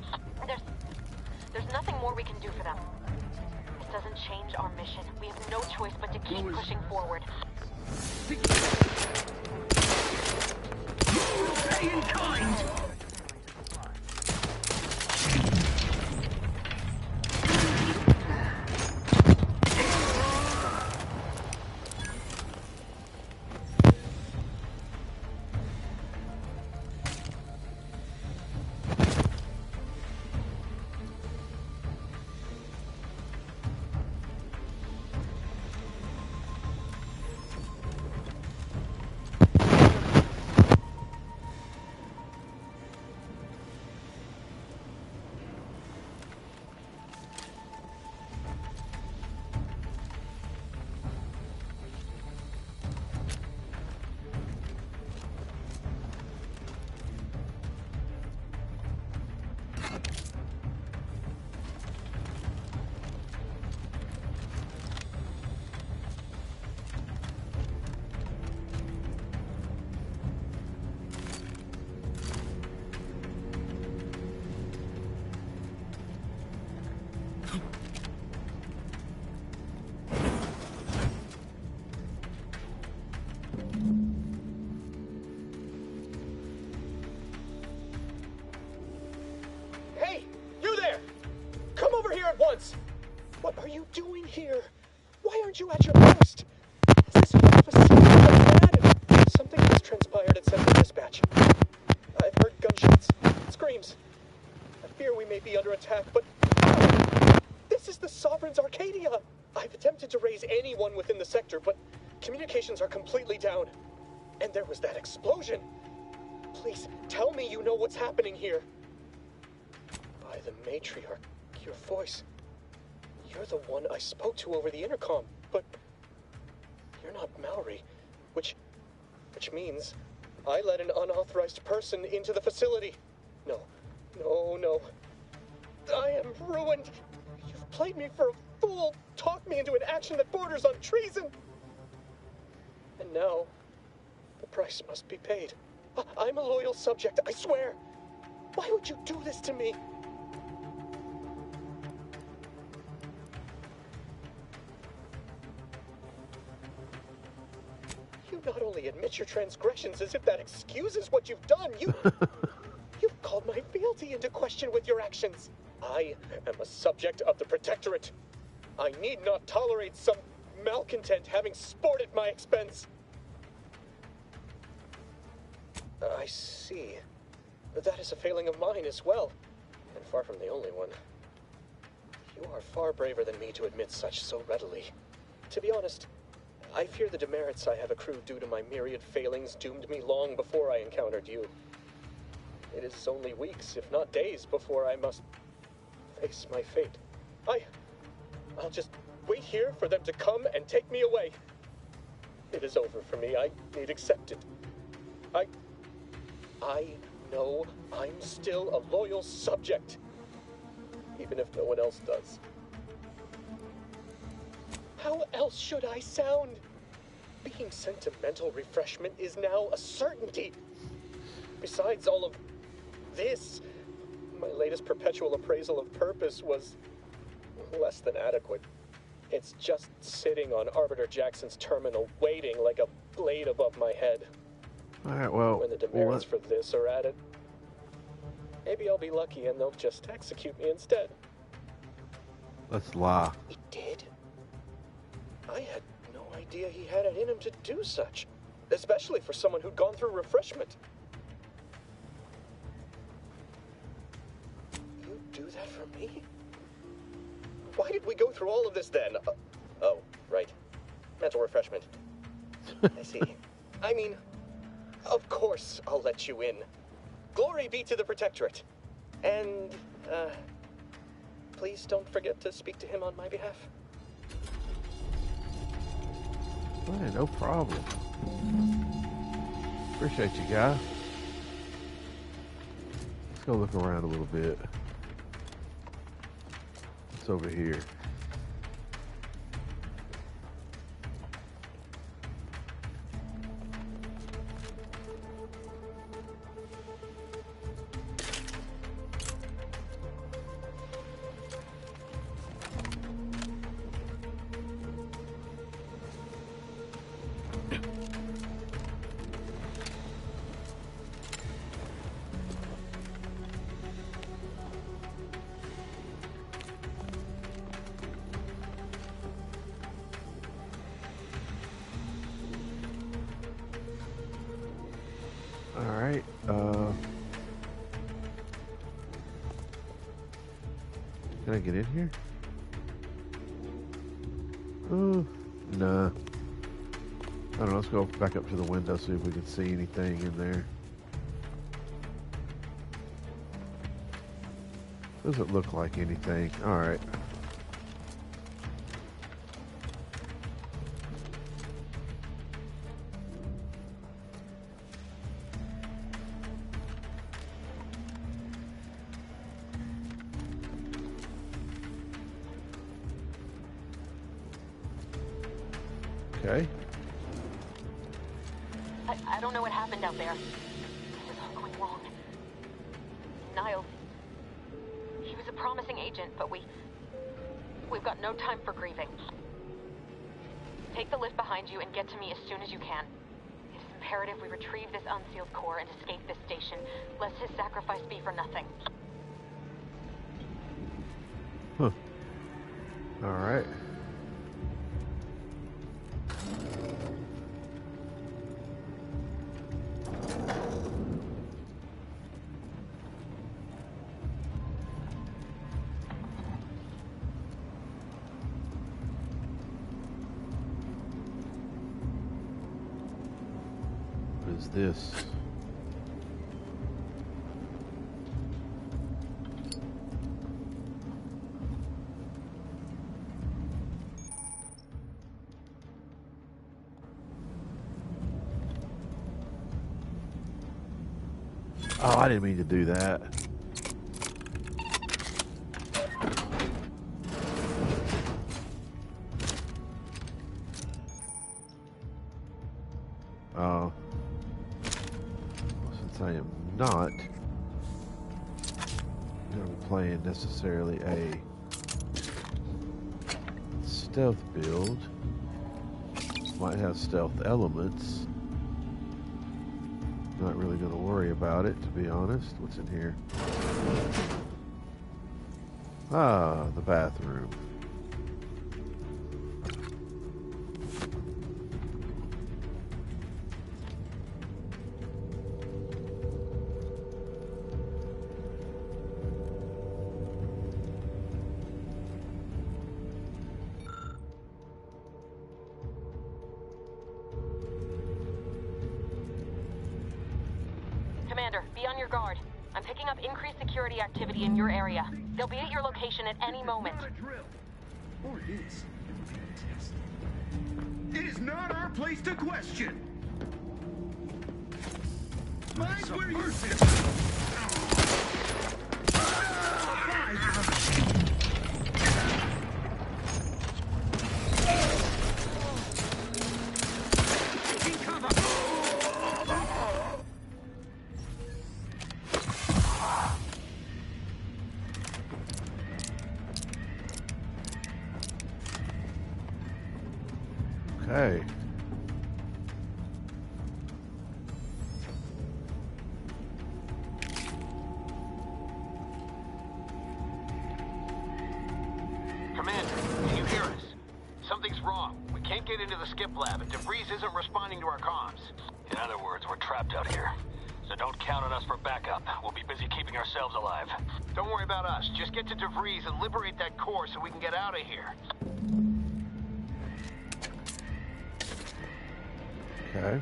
There's nothing more we can do for them. It doesn't change our mission. We have no choice but to keep pushing forward. Stay in kind! once! What are you doing here? Why aren't you at your post? Is this whole facility bad? Something has transpired at Central Dispatch. I've heard gunshots, screams. I fear we may be under attack, but... This is the Sovereign's Arcadia! I've attempted to raise anyone within the sector, but communications are completely down. And there was that explosion! Please, tell me you know what's happening here. By the matriarch, your voice. You're the one I spoke to over the intercom, but you're not Mallory, which means I let an unauthorized person into the facility. No. I am ruined. You've played me for a fool, talked me into an action that borders on treason. And now, the price must be paid. I'm a loyal subject, I swear. Why would you do this to me? You not only admit your transgressions as if that excuses what you've done, you've called my fealty into question with your actions. I am a subject of the Protectorate. I need not tolerate some malcontent having sport at my expense. I see. That is a failing of mine as well, and far from the only one. You are far braver than me to admit such so readily. To be honest, I fear the demerits I have accrued due to my myriad failings doomed me long before I encountered you. It is only weeks, if not days, before I must face my fate. I'll just wait here for them to come and take me away. It is over for me. I need accept it. I know I'm still a loyal subject, even if no one else does. How else should I sound? Being sentimental refreshment is now a certainty. Besides all of this, my latest perpetual appraisal of purpose was less than adequate. It's just sitting on Arbiter Jackson's terminal, waiting like a blade above my head. All right, well, when the demerits for this are added, maybe I'll be lucky and they'll just execute me instead. Let's lie. He did? I had no idea he had it in him to do such, especially for someone who'd gone through refreshment. You do that for me? Why did we go through all of this then? Oh, right. Mental refreshment. I see. I mean, of course I'll let you in. Glory be to the Protectorate. And, please don't forget to speak to him on my behalf. Hey, no problem. Appreciate you, guys. Let's go look around a little bit. What's over here? Alright, can I get in here? Oh, nah. I don't know, let's go back up to the window, see if we can see anything in there. Doesn't look like anything. Alright. Okay. I don't know what happened out there. This is all going wrong. Niles, he was a promising agent, but we've got no time for grieving. Take the lift behind you and get to me as soon as you can. It's imperative we retrieve this unsealed core and escape this station, lest his sacrifice be for nothing. Huh. All right. What is this? Oh, I didn't mean to do that. Since I am not playing necessarily a stealth build, might have stealth elements. Not really going to worry about it, to be honest. What's in here? Ah, the bathroom. Commander, be on your guard. I'm picking up increased security activity in your area. They'll be at your location at any moment. Or it is. It is not our place to question. Mind where you sit. Okay. Commander, can you hear us? Something's wrong. We can't get into the skip lab, and DeVries isn't responding to our comms. In other words, we're trapped out here. So don't count on us for backup. We'll be busy keeping ourselves alive. Don't worry about us. Just get to DeVries and liberate that core so we can get out of here. Okay.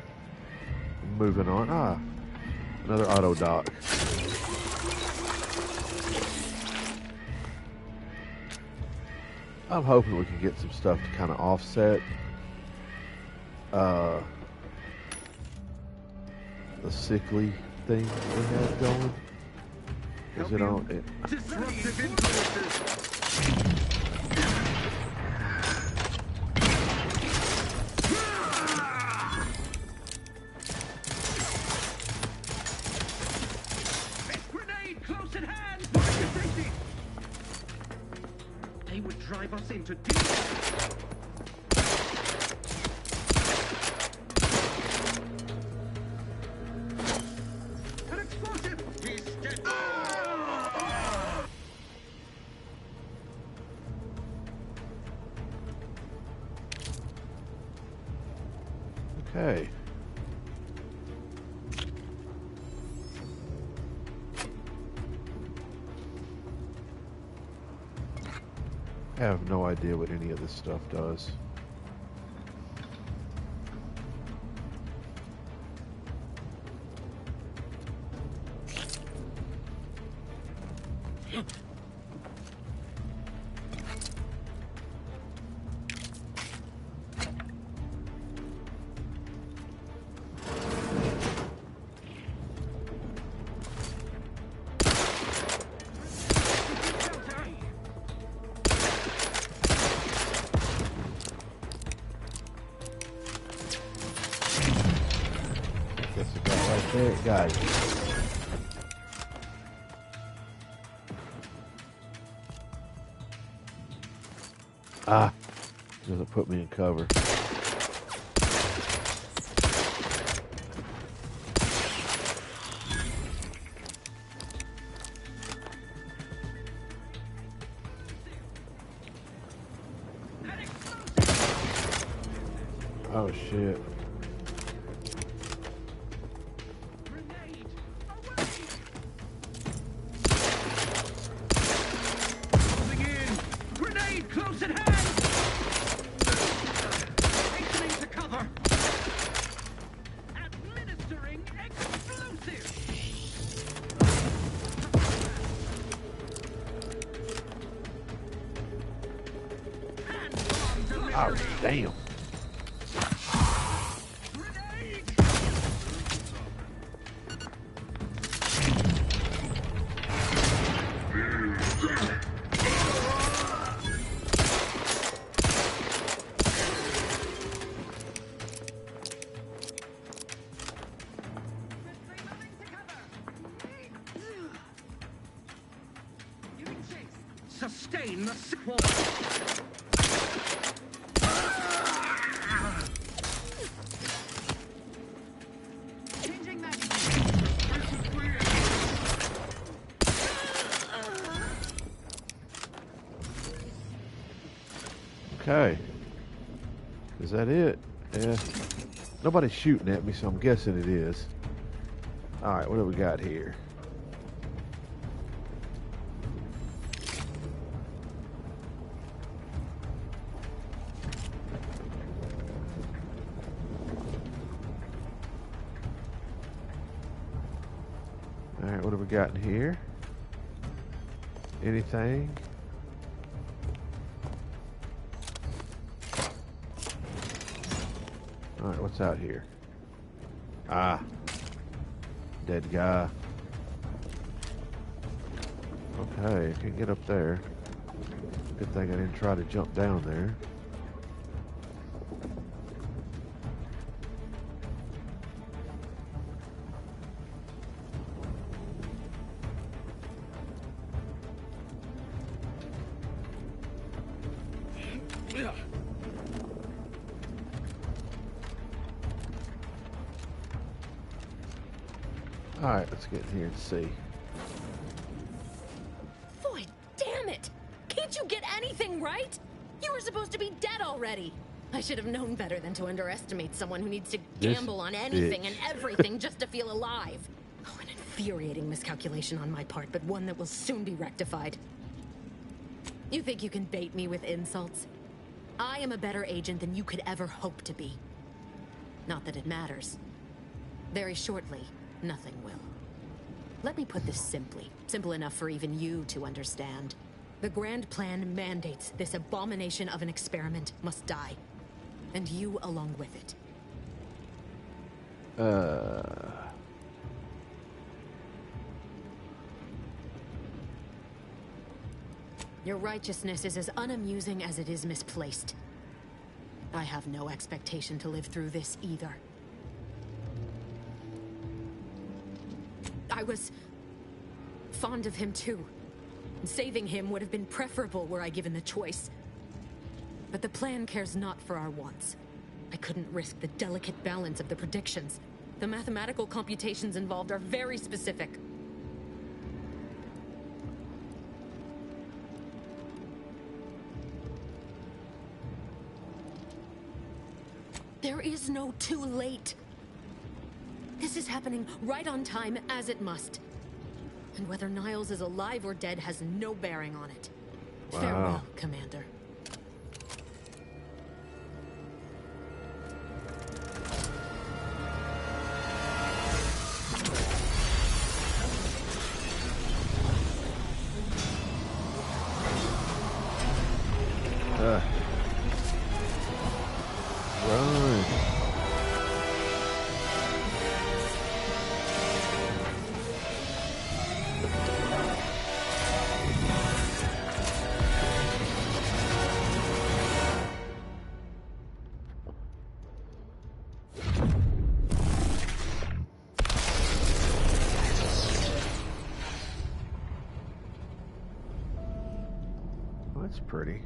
Moving on. Ah, another auto dock. I'm hoping we can get some stuff to kind of offset the sickly thing we have going. Is it on it? Disruptive influences. Drive us into deep. An explosive! He's dead. Okay. I have no idea what any of this stuff does. There it goes. Ah, doesn't put me in cover. Oh shit. Moving in. Grenade close at hand. Hastening to cover. Administering explosive. Oh damn. Sustain the sequel. Changing magazine. Okay. Is that it? Yeah. Nobody's shooting at me, so I'm guessing it is. Alright, what do we got here? Alright, what have we got in here? Anything? Alright, what's out here? Ah. Dead guy. Okay, I can't get up there. Good thing I didn't try to jump down there. Alright, let's get in here and see. Boy, damn it! Can't you get anything right? You were supposed to be dead already. I should have known better than to underestimate someone who needs to gamble on anything and everything just to feel alive. Oh, an infuriating miscalculation on my part, but one that will soon be rectified. You think you can bait me with insults? I am a better agent than you could ever hope to be. Not that it matters. Very shortly, nothing will. Let me put this simply. Simple enough for even you to understand. The Grand Plan mandates this abomination of an experiment must die. And you along with it. Your righteousness is as unamusing as it is misplaced. I have no expectation to live through this either. I was fond of him too. Saving him would have been preferable were I given the choice. But the plan cares not for our wants. I couldn't risk the delicate balance of the predictions. The mathematical computations involved are very specific. There is no too late. This is happening right on time, as it must. And whether Niles is alive or dead has no bearing on it. Wow. Farewell, Commander. Run. Well, that's pretty.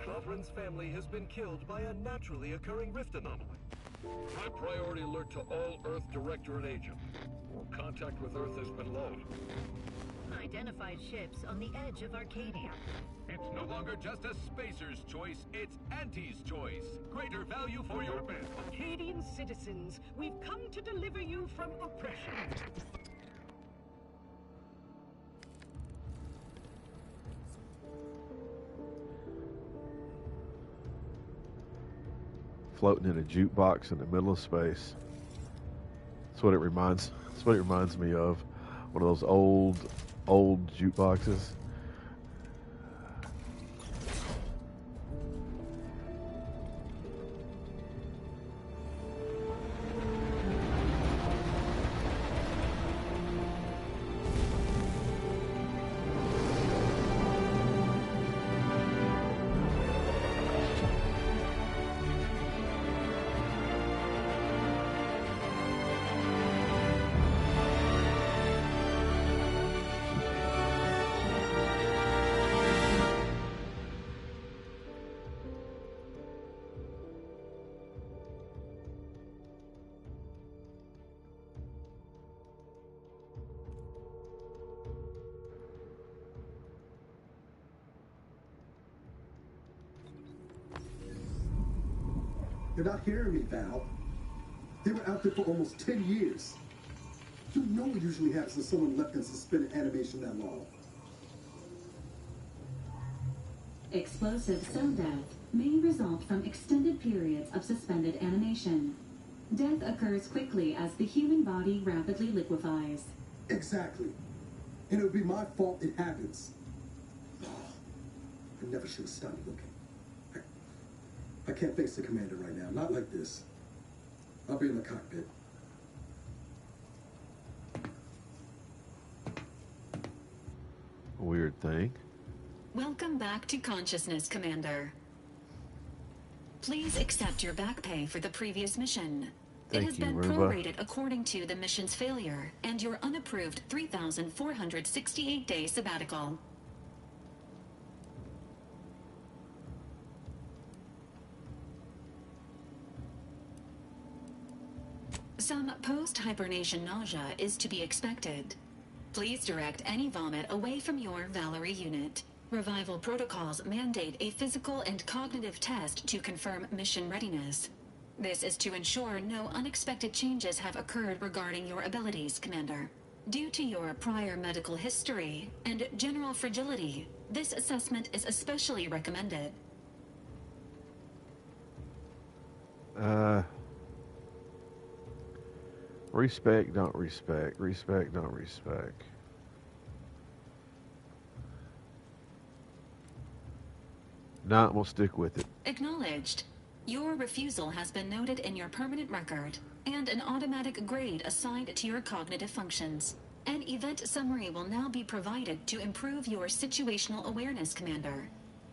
Sovereign's family has been killed by a naturally occurring rift anomaly. High priority alert to all Earth Directorate agents. Contact with Earth has been low. Identified ships on the edge of Arcadia. It's no longer just a spacer's choice, it's Auntie's choice. Greater value for your bid. Arcadian citizens, we've come to deliver you from oppression. Floating in a jukebox in the middle of space. That's what it reminds me of. One of those old jukeboxes. You're not hearing me, Val. They were out there for almost 10 years. You know what usually happens when someone left in suspended animation that long. Explosive cell death may result from extended periods of suspended animation. Death occurs quickly as the human body rapidly liquefies. Exactly. And it would be my fault it happens. I never should have started looking. I can't face the commander right now. Not like this. I'll be in the cockpit. Weird thing. Welcome back to consciousness, Commander. Please accept your back pay for the previous mission. It has been prorated according to the mission's failure and your unapproved 3,468-day sabbatical. Some post-hibernation nausea is to be expected. Please direct any vomit away from your Valerie unit. Revival protocols mandate a physical and cognitive test to confirm mission readiness. This is to ensure no unexpected changes have occurred regarding your abilities, Commander. Due to your prior medical history and general fragility, this assessment is especially recommended. Respect, don't respect. Respect, don't respect. Nah, we'll stick with it. Acknowledged. Your refusal has been noted in your permanent record, and an automatic grade assigned to your cognitive functions. An event summary will now be provided to improve your situational awareness, Commander.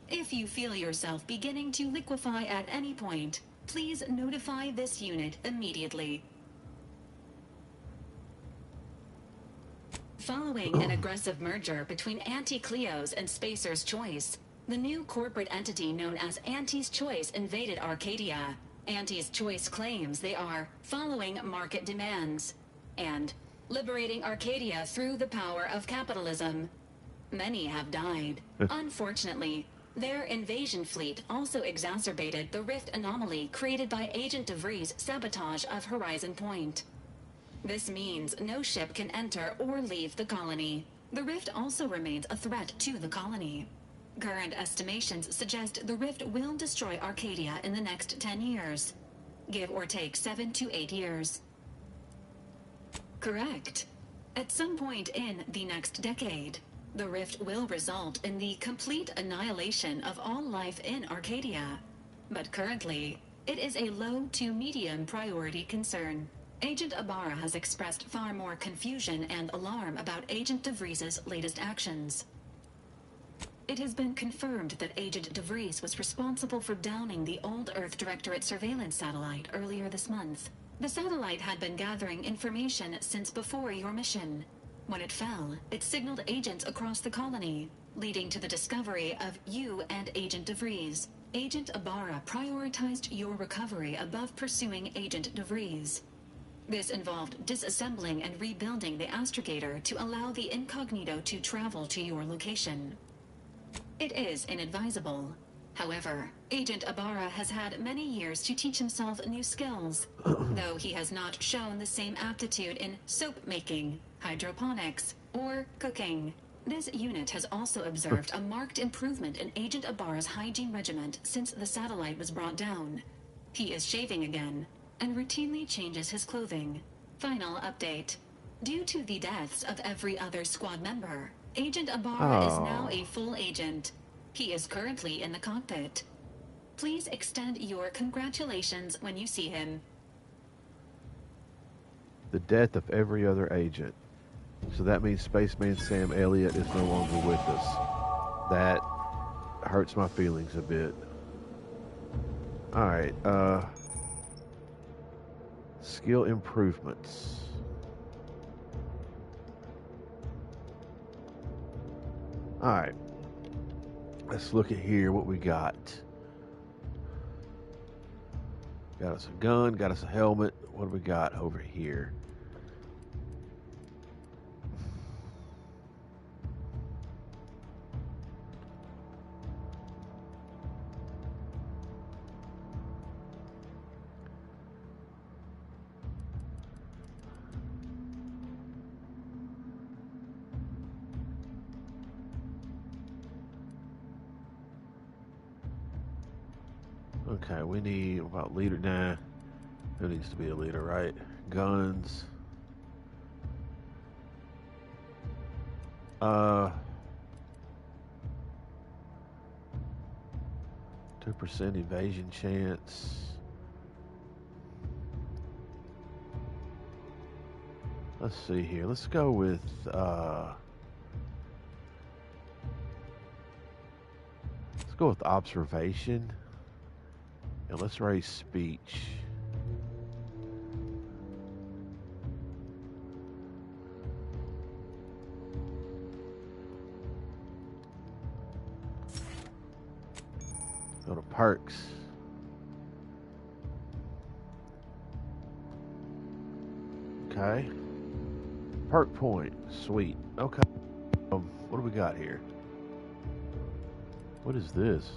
If you feel yourself beginning to liquefy at any point, please notify this unit immediately. Following an aggressive merger between Anti-Cleos and Spacer's Choice, the new corporate entity known as Auntie's Choice invaded Arcadia. Auntie's Choice claims they are following market demands and liberating Arcadia through the power of capitalism. Many have died. Unfortunately, their invasion fleet also exacerbated the rift anomaly created by Agent DeVries' sabotage of Horizon Point. This means no ship can enter or leave the colony. The rift also remains a threat to the colony. Current estimations suggest the rift will destroy Arcadia in the next 10 years. Give or take 7 to 8 years. Correct. At some point in the next decade, the rift will result in the complete annihilation of all life in Arcadia. But currently, it is a low to medium priority concern. Agent Ibarra has expressed far more confusion and alarm about Agent DeVries' latest actions. It has been confirmed that Agent DeVries was responsible for downing the old Earth Directorate surveillance satellite earlier this month. The satellite had been gathering information since before your mission. When it fell, it signaled agents across the colony, leading to the discovery of you and Agent DeVries. Agent Ibarra prioritized your recovery above pursuing Agent DeVries. This involved disassembling and rebuilding the astrogator to allow the incognito to travel to your location. It is inadvisable. However, Agent Ibarra has had many years to teach himself new skills, though he has not shown the same aptitude in soap making, hydroponics, or cooking. This unit has also observed a marked improvement in Agent Ibarra's hygiene regimen since the satellite was brought down. He is shaving again, and routinely changes his clothing. Final update. Due to the deaths of every other squad member, Agent Ibarra is now a full agent. He is currently in the cockpit. Please extend your congratulations when you see him. The death of every other agent. So that means Spaceman Sam Elliott is no longer with us. That hurts my feelings a bit. Alright, skill improvements. Alright. Let's look at here what we got. Got us a gun, got us a helmet. What do we got over here? Okay, we need about leader. Nah, who needs to be a leader, right? Guns. 2% evasion chance. Let's see here. Let's go with let's go with observation. And let's raise speech. Go to perks. Okay. Perk point. Sweet. Okay. What do we got here? What is this?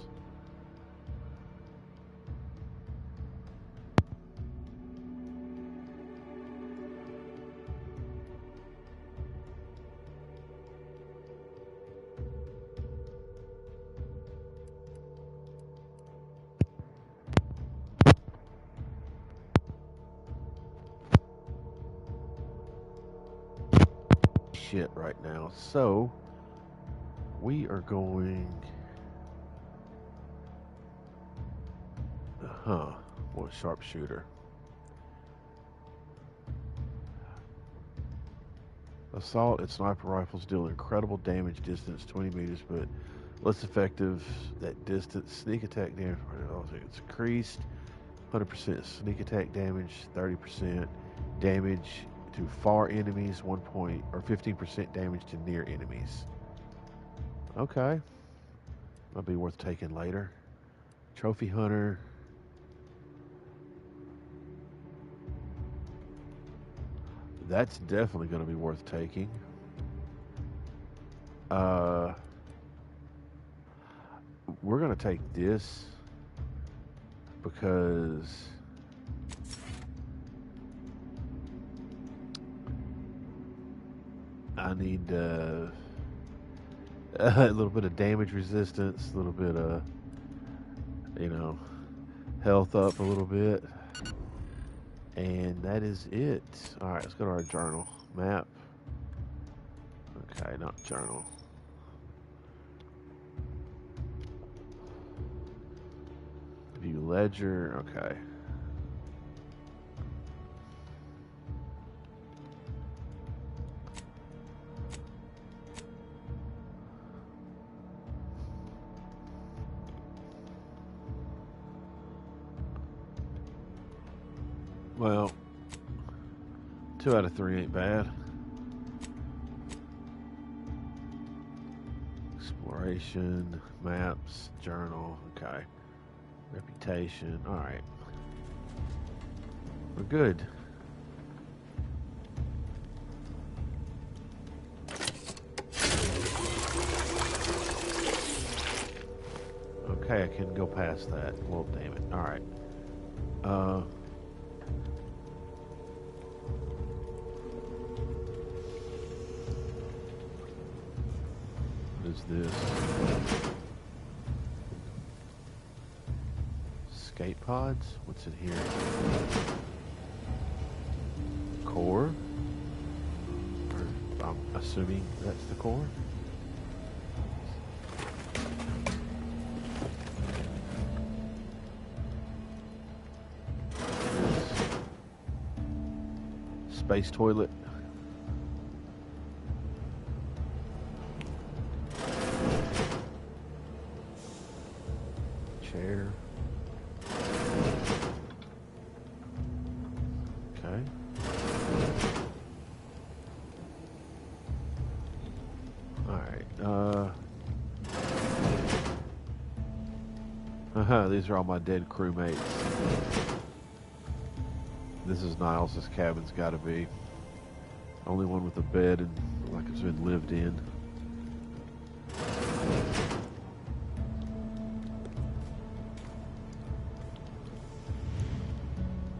Shit right now. So we are going what sharpshooter. Assault and sniper rifles deal incredible damage distance 20 meters, but less effective at distance. Sneak attack damage, it's increased. 100% sneak attack damage, 30% damage to far enemies, 15% damage to near enemies. Okay. That'll be worth taking later. Trophy hunter. That's definitely going to be worth taking. We're going to take this because I need a little bit of damage resistance, a little bit of, health up a little bit. And that is it. Alright, let's go to our journal. Map. Okay, not journal. View ledger. Okay. Well, 2 out of 3 ain't bad. Explore Operation, maps, journal, okay. Reputation, alright. We're good. Okay, I couldn't go past that. Well, damn it. Alright. What is this? Skate pods? What's in here? Core? Or, I'm assuming that's the core. Space toilet. Chair. Okay. Alright, these are all my dead crewmates. This is Niles' cabin's gotta be. Only one with a bed and like it's been lived in.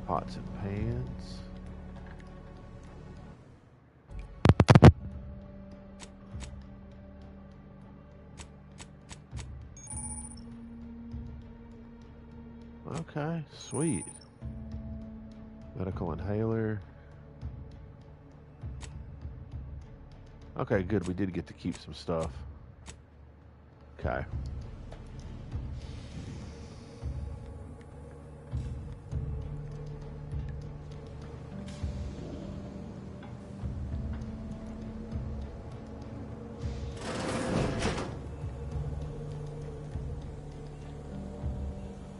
Pots and pans. Okay, sweet. Medical inhaler. Okay, good. We did get to keep some stuff. Okay.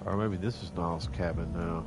Or maybe this is Niles' cabin now.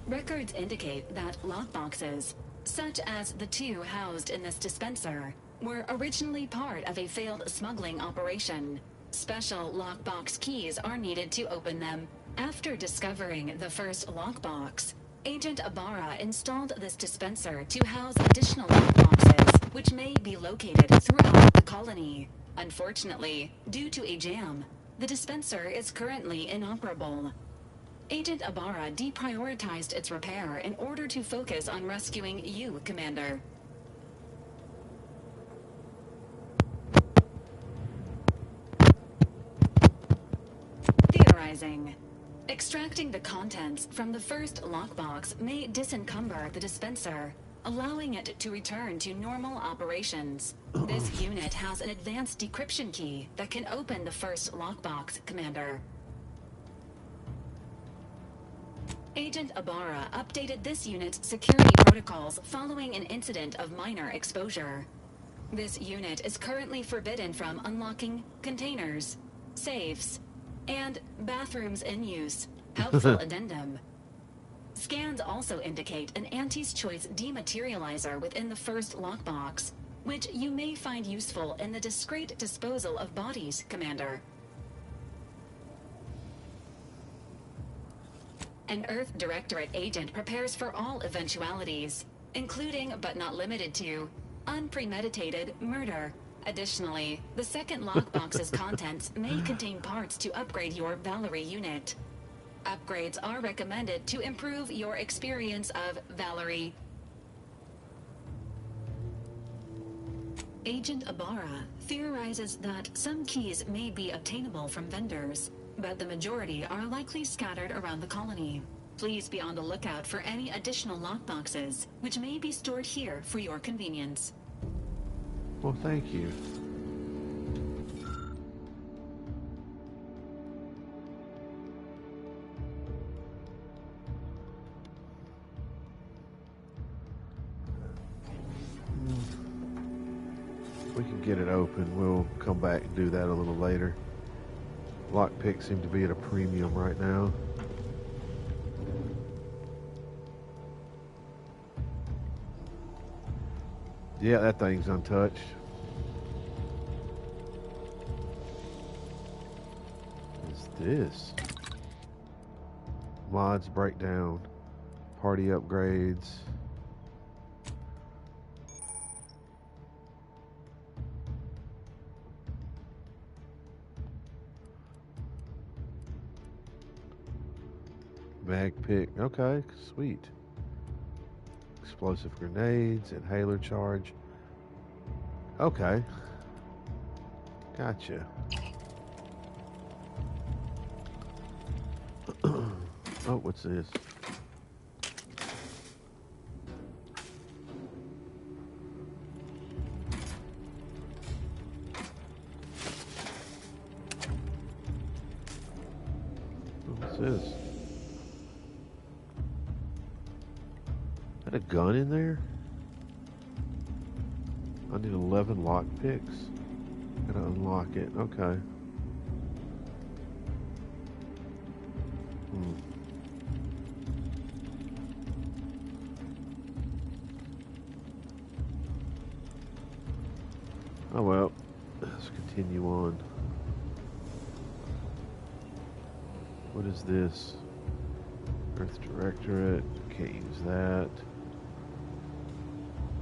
Records indicate that lockboxes, such as the two housed in this dispenser, were originally part of a failed smuggling operation. Special lockbox keys are needed to open them. After discovering the first lockbox, Agent Ibarra installed this dispenser to house additional lockboxes, which may be located throughout the colony. Unfortunately, due to a jam, the dispenser is currently inoperable. Agent Ibarra deprioritized its repair in order to focus on rescuing you, Commander. Theorizing. Extracting the contents from the first lockbox may disencumber the dispenser, allowing it to return to normal operations. This unit has an advanced decryption key that can open the first lockbox, Commander. Agent Ibarra updated this unit's security protocols following an incident of minor exposure. This unit is currently forbidden from unlocking containers, safes, and bathrooms in use. Helpful addendum. Scans also indicate an Auntie's Choice dematerializer within the first lockbox, which you may find useful in the discreet disposal of bodies, Commander. An Earth Directorate agent prepares for all eventualities, including but not limited to unpremeditated murder. Additionally, the second lockbox's contents may contain parts to upgrade your Valerie unit. Upgrades are recommended to improve your experience of Valerie. Agent Ibarra theorizes that some keys may be obtainable from vendors, but the majority are likely scattered around the colony. Please be on the lookout for any additional lockboxes, which may be stored here for your convenience. Well, thank you. get it open. We'll come back and do that a little later. Lockpicks seem to be at a premium right now. Yeah, that thing's untouched. What's this? Mods breakdown. Party upgrades. Mag pick. Okay, sweet. Explosive grenades, inhaler charge. Okay. Gotcha. Oh, what's this? What's this? Is that a gun in there? I need 11 lockpicks. Gotta unlock it. Okay. Oh well, let's continue on. What is this? Earth Directorate. Can't use that.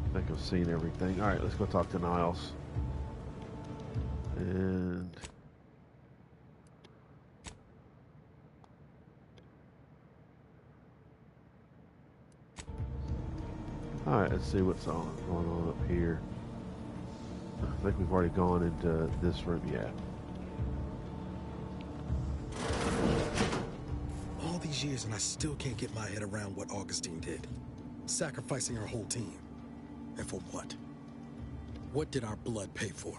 I think I've seen everything. Alright, let's go talk to Niles. And alright, let's see what's going on up here. I think we've already gone into this room yet. All these years and I still can't get my head around what Augustine did. Sacrificing her whole team. And for what? What did our blood pay for?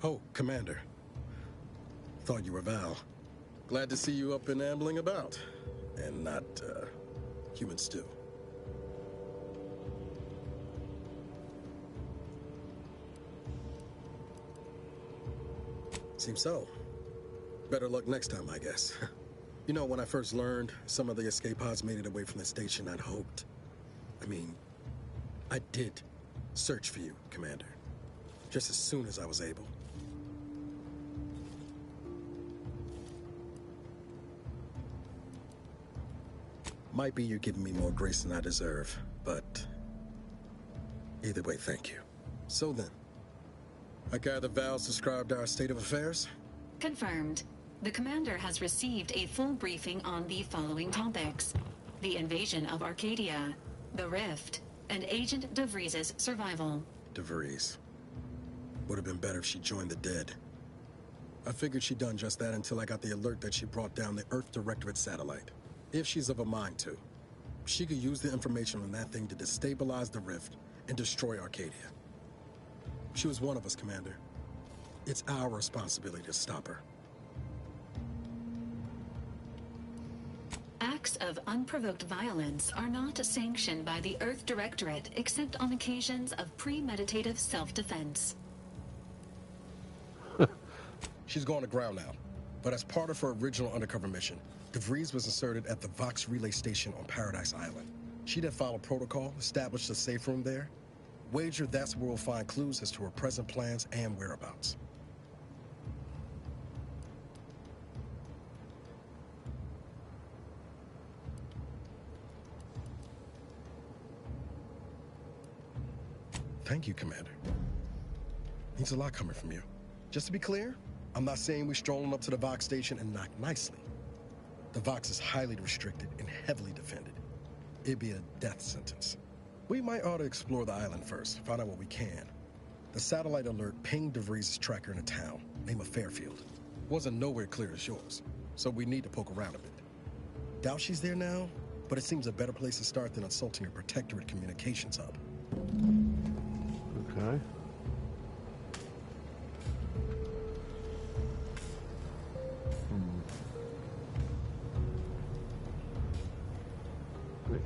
Oh, Commander. Thought you were Val. Glad to see you up and ambling about. And not, human stew. Seems so. Better luck next time, I guess. You know, when I first learned some of the escape pods made it away from the station, I'd hoped. I did search for you, Commander. Just as soon as I was able. Might be you're giving me more grace than I deserve, but either way, thank you. So then, I gather Val's described our state of affairs? Confirmed. The commander has received a full briefing on the following topics: the invasion of Arcadia, the Rift, and Agent DeVries' survival. DeVries. Would have been better if she joined the dead. I figured she'd done just that until I got the alert that she brought down the Earth Directorate satellite. If she's of a mind to, she could use the information from that thing to destabilize the Rift and destroy Arcadia. She was one of us, Commander. It's our responsibility to stop her. Acts of unprovoked violence are not sanctioned by the Earth Directorate except on occasions of premeditative self-defense. She's going to ground now, but as part of her original undercover mission, DeVries was inserted at the Vox Relay Station on Paradise Island. She'd have followed protocol, established a safe room there. Wager that's where we'll find clues as to her present plans and whereabouts. Thank you, Commander. Means a lot coming from you. Just to be clear, I'm not saying we stroll on up to the Vox station and knock nicely. The Vox is highly restricted and heavily defended. It'd be a death sentence. We might ought to explore the island first, find out what we can. The satellite alert pinged DeVries' tracker in a town, name of Fairfield. Wasn't nowhere clear as yours, so we need to poke around a bit. Doubt she's there now, but it seems a better place to start than assaulting her Protectorate communications hub. Okay.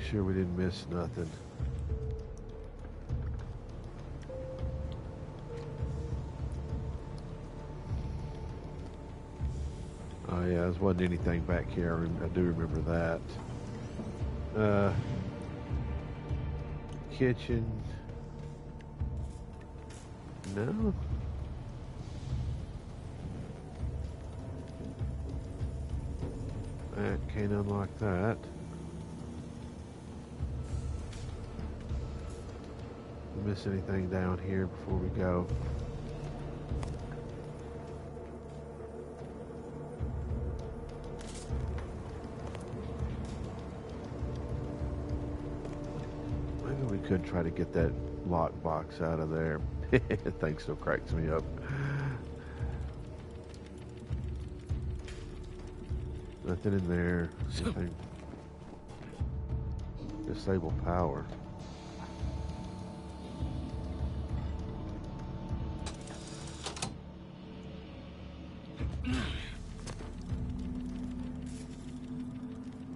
sure we didn't miss nothing. Oh yeah, there wasn't anything back here. I do remember that. Kitchen. No. That can't unlock that. Miss anything down here before we go? Maybe we could try to get that lockbox out of there. That thing still cracks me up. Nothing in there. Nothing. Disable power.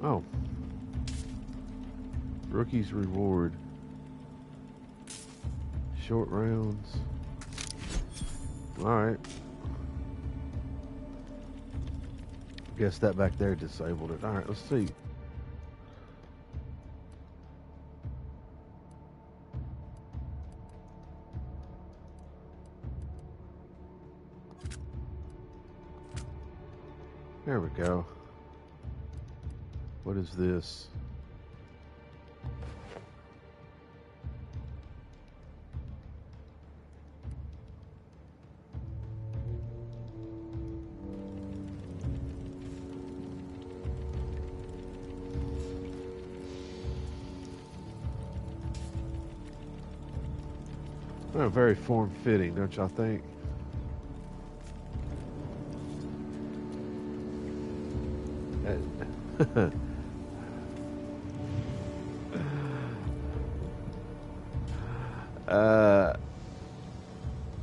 Oh. Rookie's reward. Short rounds. Alright. Guess that back there disabled it. Alright, let's see. There we go. What is this? Oh, very form-fitting, don't y'all think?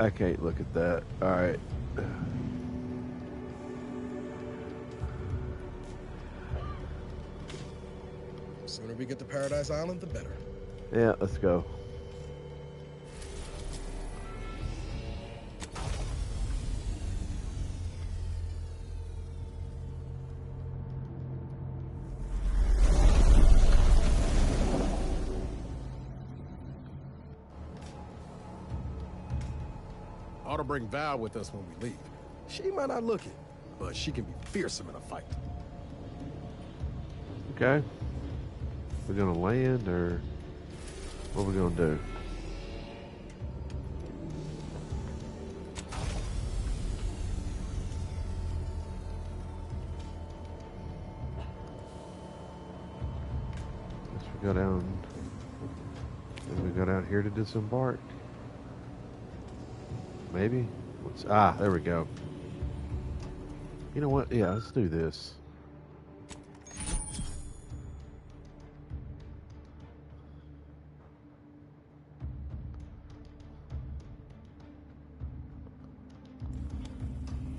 I can't look at that. All right. The sooner we get to Paradise Island, the better. Yeah, let's go. Ought to bring Val with us when we leave. She might not look it, but she can be fearsome in a fight. Okay. We're gonna land, or what are we gonna do? Guess we go down. And we go down here to disembark. Maybe? There we go. You know what? Yeah, let's do this.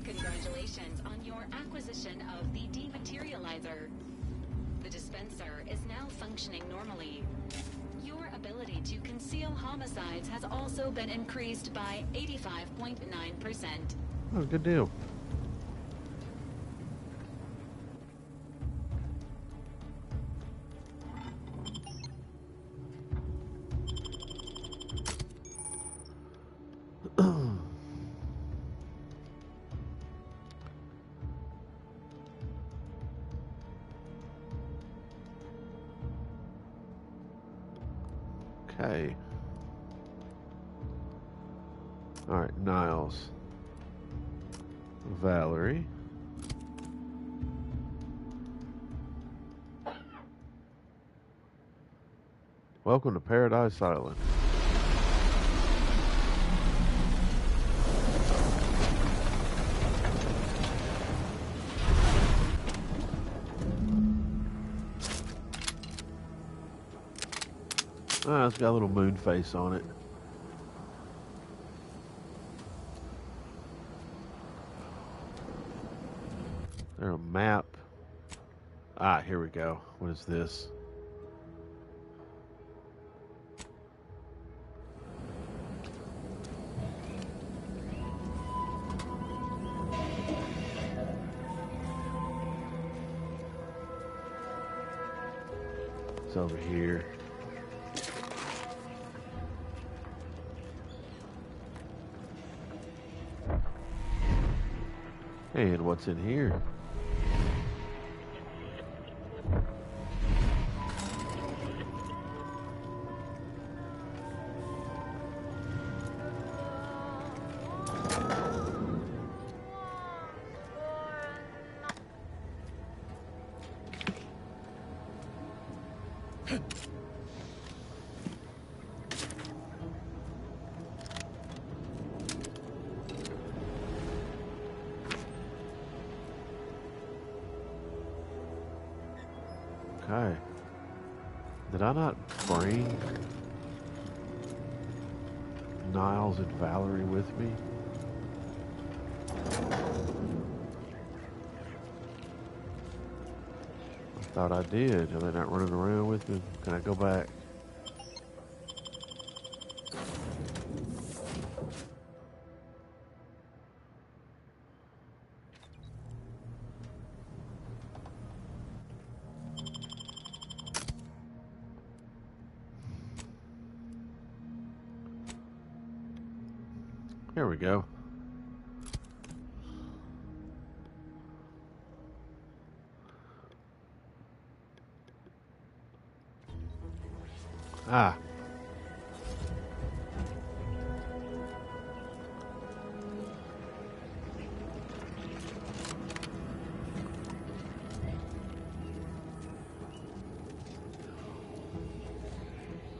Congratulations on your acquisition of the dematerializer. The dispenser is now functioning normally. Your ability to conceal homicides has also been increased by 85.9%. Oh, good deal. Okay. All right, Niles. Valerie. Welcome to Paradise Island. It's got a little moon face on it. There's a map. Here we go. What is this? It's over here. And what's in here? Okay. Did I not bring Niles and Valerie with me? I thought I did. Are they not running around with me? Can I go back? There we go. Ah.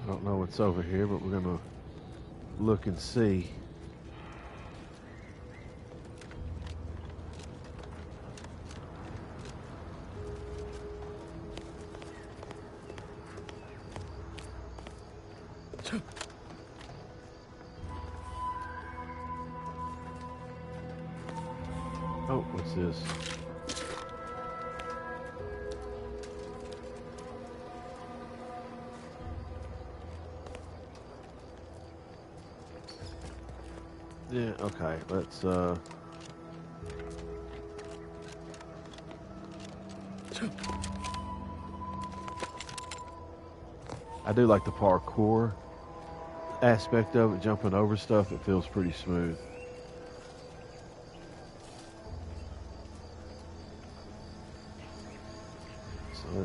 I don't know what's over here, but we're gonna look and see. Oh, what's this? Yeah, okay, let's I do like the parkour aspect of it, jumping over stuff. It feels pretty smooth.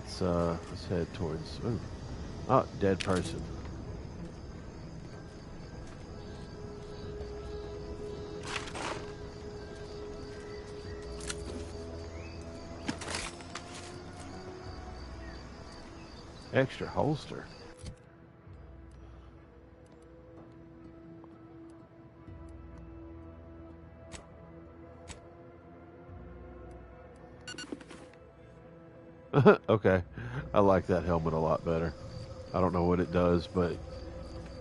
So let's head towards dead person. Extra holster. Okay, I like that helmet a lot better. I don't know what it does, but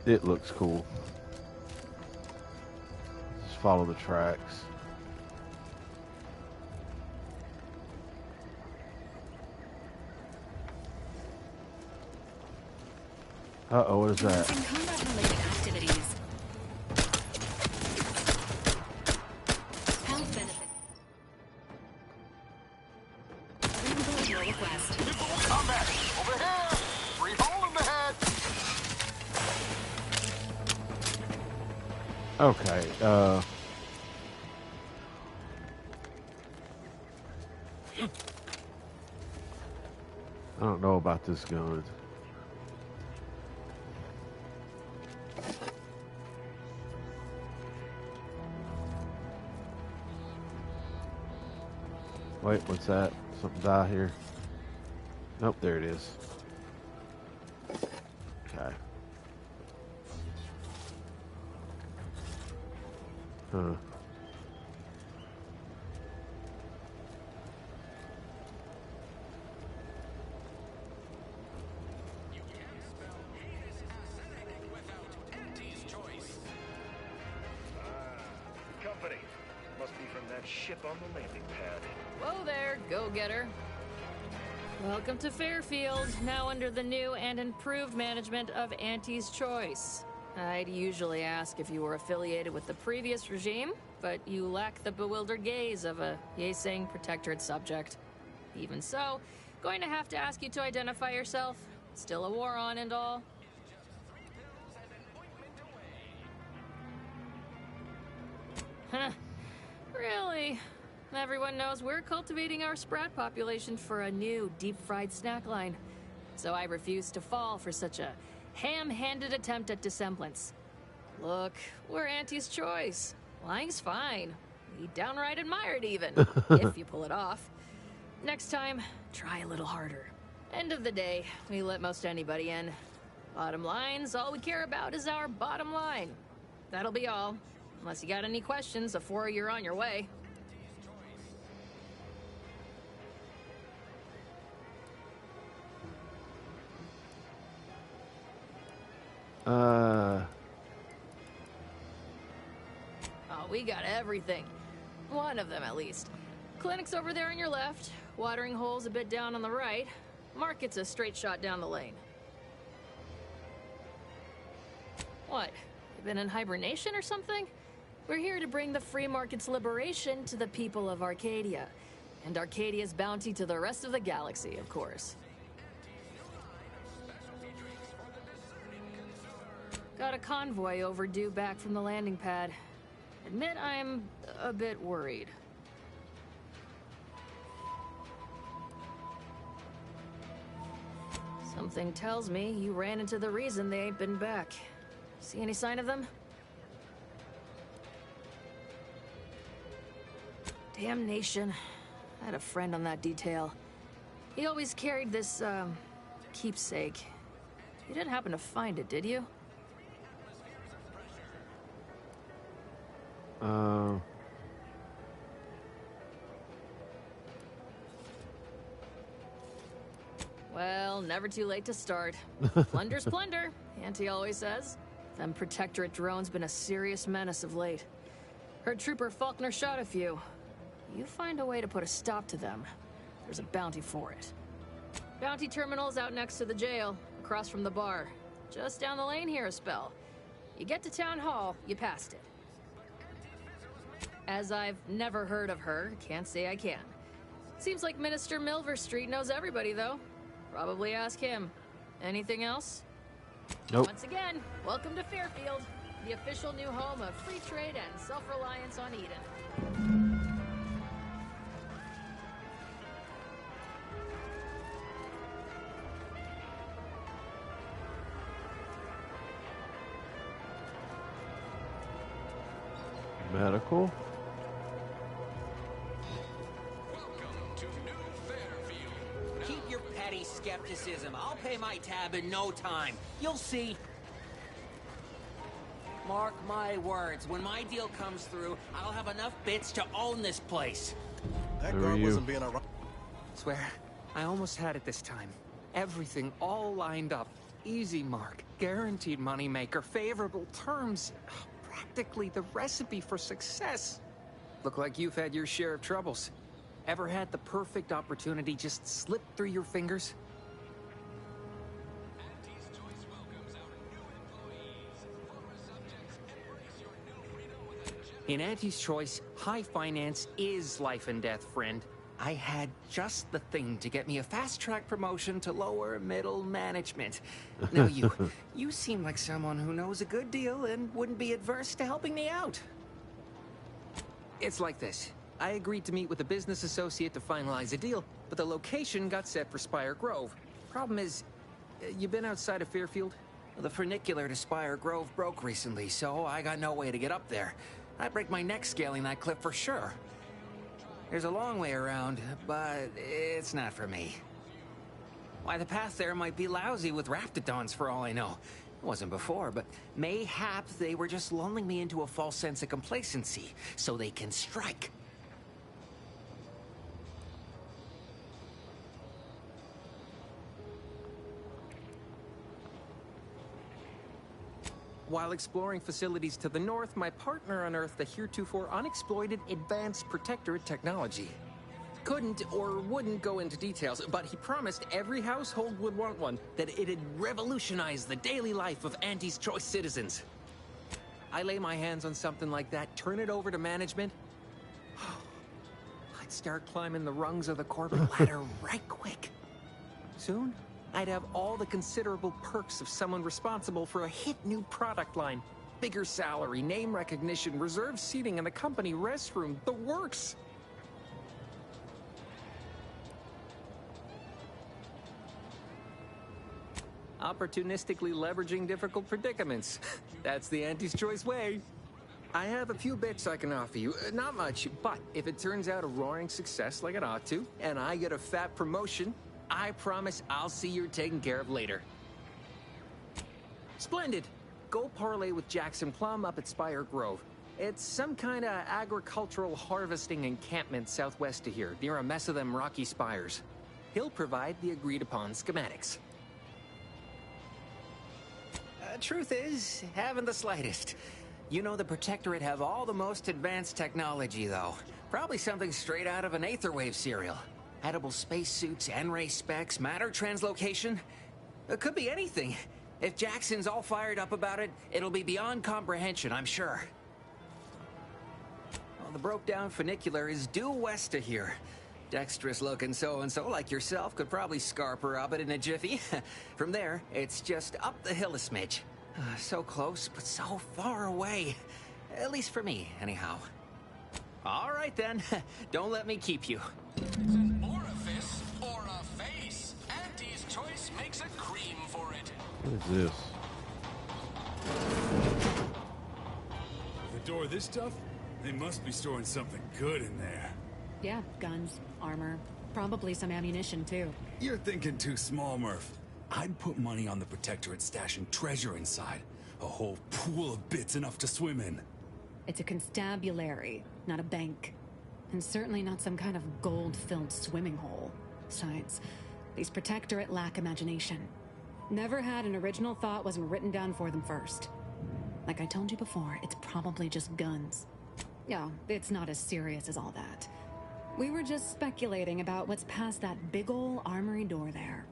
it looks cool. Just follow the tracks. Uh-oh, what is that? Combat-related activities. Health benefit. Revoke your request. Combat! Over here! Free hole in the head! Okay, I don't know about this gun. Wait, what's that? Something die here? Nope, there it is. Okay. Huh. Company. Must be from that ship on the landing pad. Whoa there, go-getter. Welcome to Fairfield, now under the new and improved management of Auntie's Choice. I'd usually ask if you were affiliated with the previous regime, but you lack the bewildered gaze of a Yeseng protectorate subject. Even so, going to have to ask you to identify yourself. Still a war on and all. Huh. Really? Everyone knows we're cultivating our sprat population for a new deep-fried snack line. So I refuse to fall for such a ham-handed attempt at dissemblance. Look, we're Auntie's choice. Lying's fine. We downright admire it even, if you pull it off. Next time, try a little harder. End of the day, we let most anybody in. Bottom line's all we care about is our bottom line. That'll be all. Unless you got any questions before you're on your way. Oh, we got everything. One of them, at least. Clinic's over there on your left. Watering hole's a bit down on the right. Market's a straight shot down the lane. What? You been in hibernation or something? We're here to bring the free market's liberation to the people of Arcadia. And Arcadia's bounty to the rest of the galaxy, of course. Got a convoy overdue back from the landing pad. Admit I'm a bit worried. Something tells me you ran into the reason they ain't been back. See any sign of them? Damnation. I had a friend on that detail. He always carried this, keepsake. You didn't happen to find it, did you? Well, never too late to start. Plunder's plunder, Auntie always says. Them Protectorate drones been a serious menace of late. Heard Trooper Faulkner shot a few. You find a way to put a stop to them, there's a bounty for it. Bounty terminal's out next to the jail, across from the bar. Just down the lane here a spell. You get to Town Hall, you passed it. As I've never heard of her, can't say I can. Seems like Minister Milver Street knows everybody, though. Probably ask him. Anything else? Nope. Once again, welcome to Fairfield, the official new home of free trade and self-reliance on Eden. Medical. Keep your petty skepticism. I'll pay my tab in no time. You'll see. Mark my words. When my deal comes through, I'll have enough bits to own this place. That guard wasn't being around. Swear, I almost had it this time. Everything all lined up. Easy mark. Guaranteed moneymaker. Favorable terms. Practically the recipe for success. Look like you've had your share of troubles. Ever had the perfect opportunity just slip through your fingers? In Auntie's Choice, high finance is life and death, friend. I had just the thing to get me a fast-track promotion to lower middle management. Now you seem like someone who knows a good deal and wouldn't be adverse to helping me out. It's like this. I agreed to meet with a business associate to finalize a deal, but the location got set for Spire Grove. Problem is, you been outside of Fairfield? The funicular to Spire Grove broke recently, so I got no way to get up there. I'd break my neck scaling that cliff for sure. There's a long way around, but it's not for me. Why, the path there might be lousy with Raptidons for all I know. It wasn't before, but mayhap they were just lulling me into a false sense of complacency, so they can strike. While exploring facilities to the north, my partner unearthed a heretofore unexploited advanced Protectorate technology. Couldn't or wouldn't go into details, but he promised every household would want one, that it'd revolutionize the daily life of Auntie's Choice citizens. I lay my hands on something like that, turn it over to management. I'd start climbing the rungs of the corporate ladder right quick. Soon, I'd have all the considerable perks of someone responsible for a hit new product line. Bigger salary, name recognition, reserved seating in the company restroom, the works. Opportunistically leveraging difficult predicaments. That's the Auntie's Choice way. I have a few bits I can offer you. Not much, but if it turns out a roaring success like it ought to, and I get a fat promotion, I promise I'll see you're taken care of later. Splendid. Go parlay with Jackson Plum up at Spire Grove. It's some kind of agricultural harvesting encampment southwest of here, near a mess of them rocky spires. He'll provide the agreed-upon schematics. Truth is, haven't the slightest. You know the Protectorate have all the most advanced technology, though. Probably something straight out of an Aetherwave serial. Edible spacesuits, N-ray specs, matter translocation. It could be anything. If Jackson's all fired up about it, it'll be beyond comprehension, I'm sure. Well, the broke-down funicular is due west of here. Dexterous-looking so-and-so like yourself could probably scarp her up it in a jiffy. From there, it's just up the hill a smidge. So close, but so far away. At least for me, anyhow. All right, then. Don't let me keep you. It's an orifice or a face. Auntie's Choice makes a cream for it. What is this? The door this tough? They must be storing something good in there. Yeah, guns, armor, probably some ammunition, too. You're thinking too small, Murph. I'd put money on the Protectorate stashing treasure inside. A whole pool of bits enough to swim in. It's a constabulary, not a bank. And certainly not some kind of gold-filled swimming hole. Besides, these Protectorate lack imagination. Never had an original thought wasn't written down for them first. Like I told you before, it's probably just guns. Yeah, it's not as serious as all that. We were just speculating about what's past that big ol' armory door there.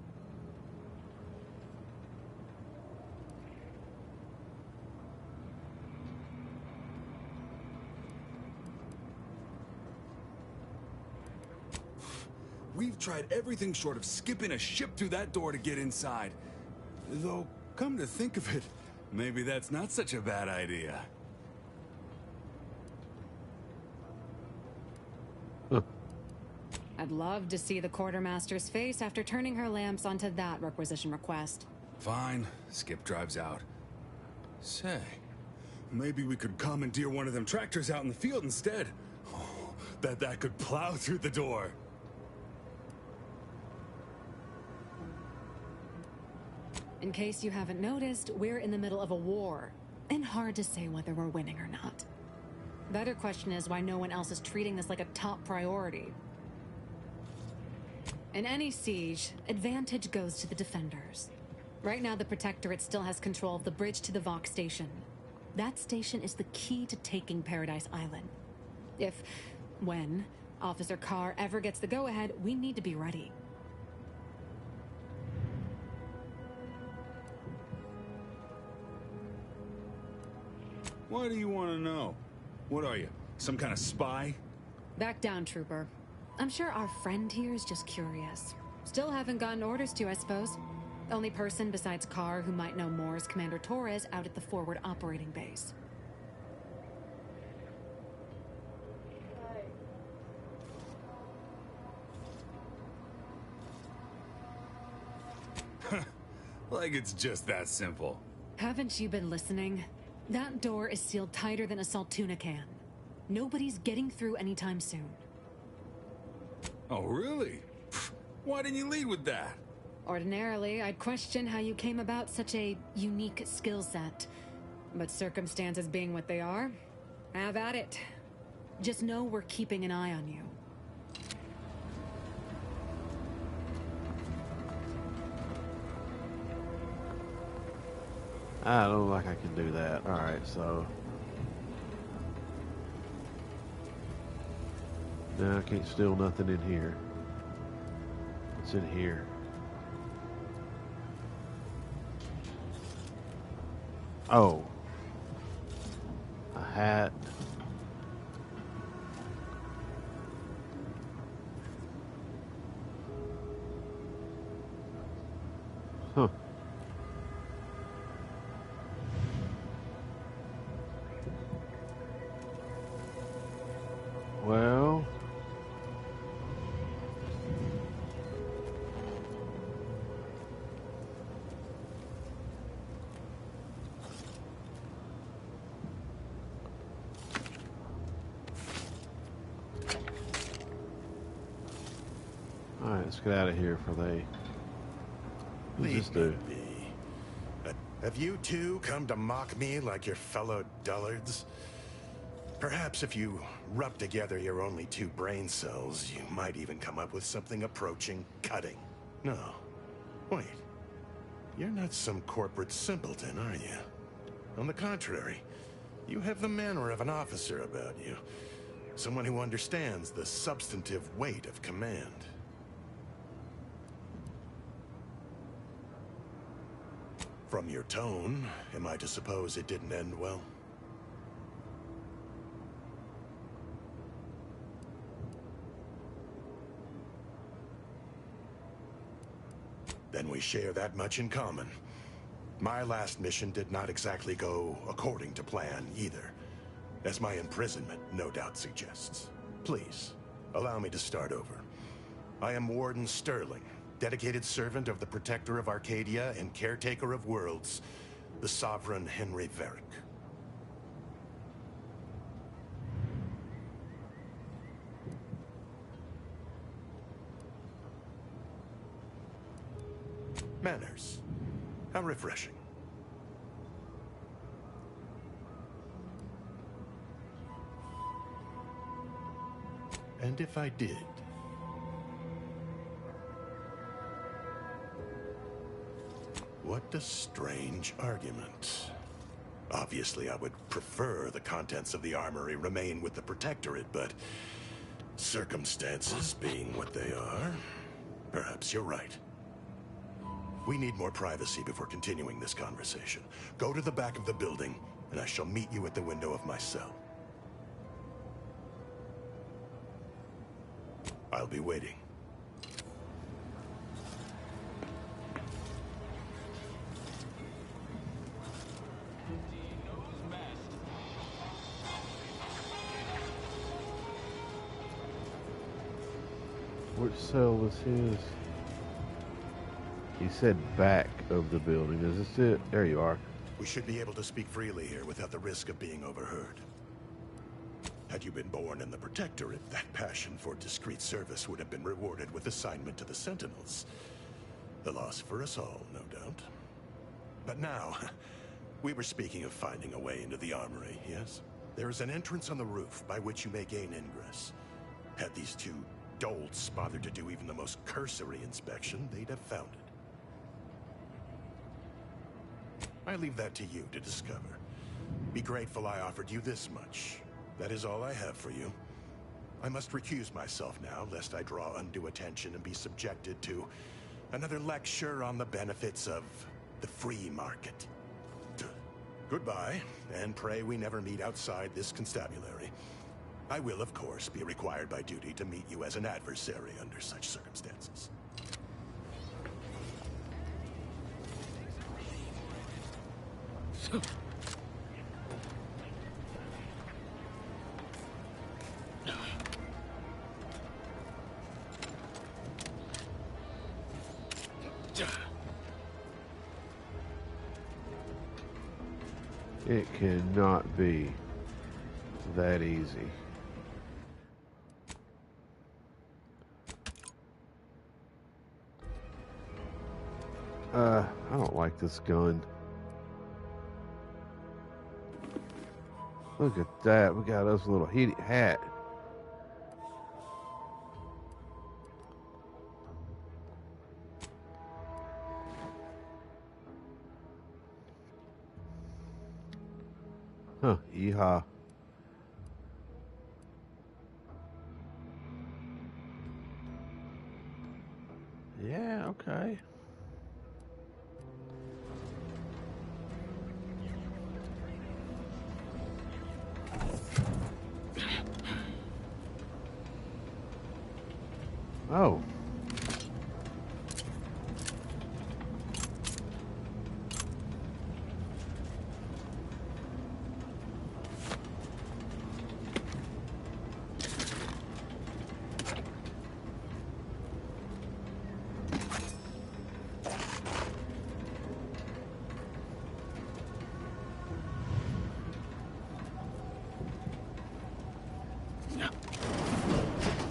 We've tried everything short of skipping a ship through that door to get inside. Though, come to think of it, maybe that's not such a bad idea. I'd love to see the quartermaster's face after turning her lamps onto that requisition request. Fine. Skip drives out. Say, maybe we could commandeer one of them tractors out in the field instead. Oh, that could plow through the door. In case you haven't noticed, we're in the middle of a war, and hard to say whether we're winning or not. Better question is why no one else is treating this like a top priority. In any siege, advantage goes to the defenders. Right now, the Protectorate still has control of the bridge to the Vox station. That station is the key to taking Paradise Island. When Officer Carr ever gets the go-ahead, we need to be ready. Why do you want to know? What are you, some kind of spy? Back down, Trooper. I'm sure our friend here is just curious. Still haven't gotten orders to, I suppose. Only person besides Carr who might know more is Commander Torres out at the forward operating base. Like it's just that simple. Haven't you been listening? That door is sealed tighter than a Saltuna can. Nobody's getting through anytime soon. Oh, really? Why didn't you lead with that? Ordinarily, I'd question how you came about such a unique skill set. But circumstances being what they are, have at it. Just know we're keeping an eye on you. I don't like I can do that. Alright, so... No, I can't steal nothing in here. What's in here? Oh. A hat. Huh. Well, all right, let's get out of here for they. Who's this dude? Have you two come to mock me like your fellow dullards? Perhaps if you rub together your only 2 brain cells, you might even come up with something approaching cutting. No. Wait. You're not some corporate simpleton, are you? On the contrary, you have the manner of an officer about you. Someone who understands the substantive weight of command. From your tone, am I to suppose it didn't end well? Then we share that much in common. My last mission did not exactly go according to plan either, as my imprisonment no doubt suggests. Please, allow me to start over. I am Warden Sterling, dedicated servant of the Protector of Arcadia and Caretaker of Worlds, the Sovereign Henry Varric. Manners. How refreshing. And if I did? What a strange argument. Obviously, I would prefer the contents of the armory remain with the Protectorate, but circumstances being what they are, perhaps you're right. We need more privacy before continuing this conversation. Go to the back of the building, and I shall meet you at the window of my cell. I'll be waiting. Which cell was his? He said back of the building. Is this it? There you are. We should be able to speak freely here without the risk of being overheard. Had you been born in the Protectorate, that passion for discreet service would have been rewarded with assignment to the Sentinels. The loss for us all, no doubt. But now, we were speaking of finding a way into the armory, yes? There is an entrance on the roof by which you may gain ingress. Had these 2 dolts bothered to do even the most cursory inspection, they'd have found it. I leave that to you to discover. Be grateful I offered you this much. That is all I have for you. I must recuse myself now, lest I draw undue attention and be subjected to another lecture on the benefits of the free market. Goodbye, and pray we never meet outside this constabulary. I will, of course, be required by duty to meet you as an adversary under such circumstances. It cannot be that easy. I don't like this gun. Look at that. We got us a little heated hat. Huh, yeehaw. Yeah, okay. Oh.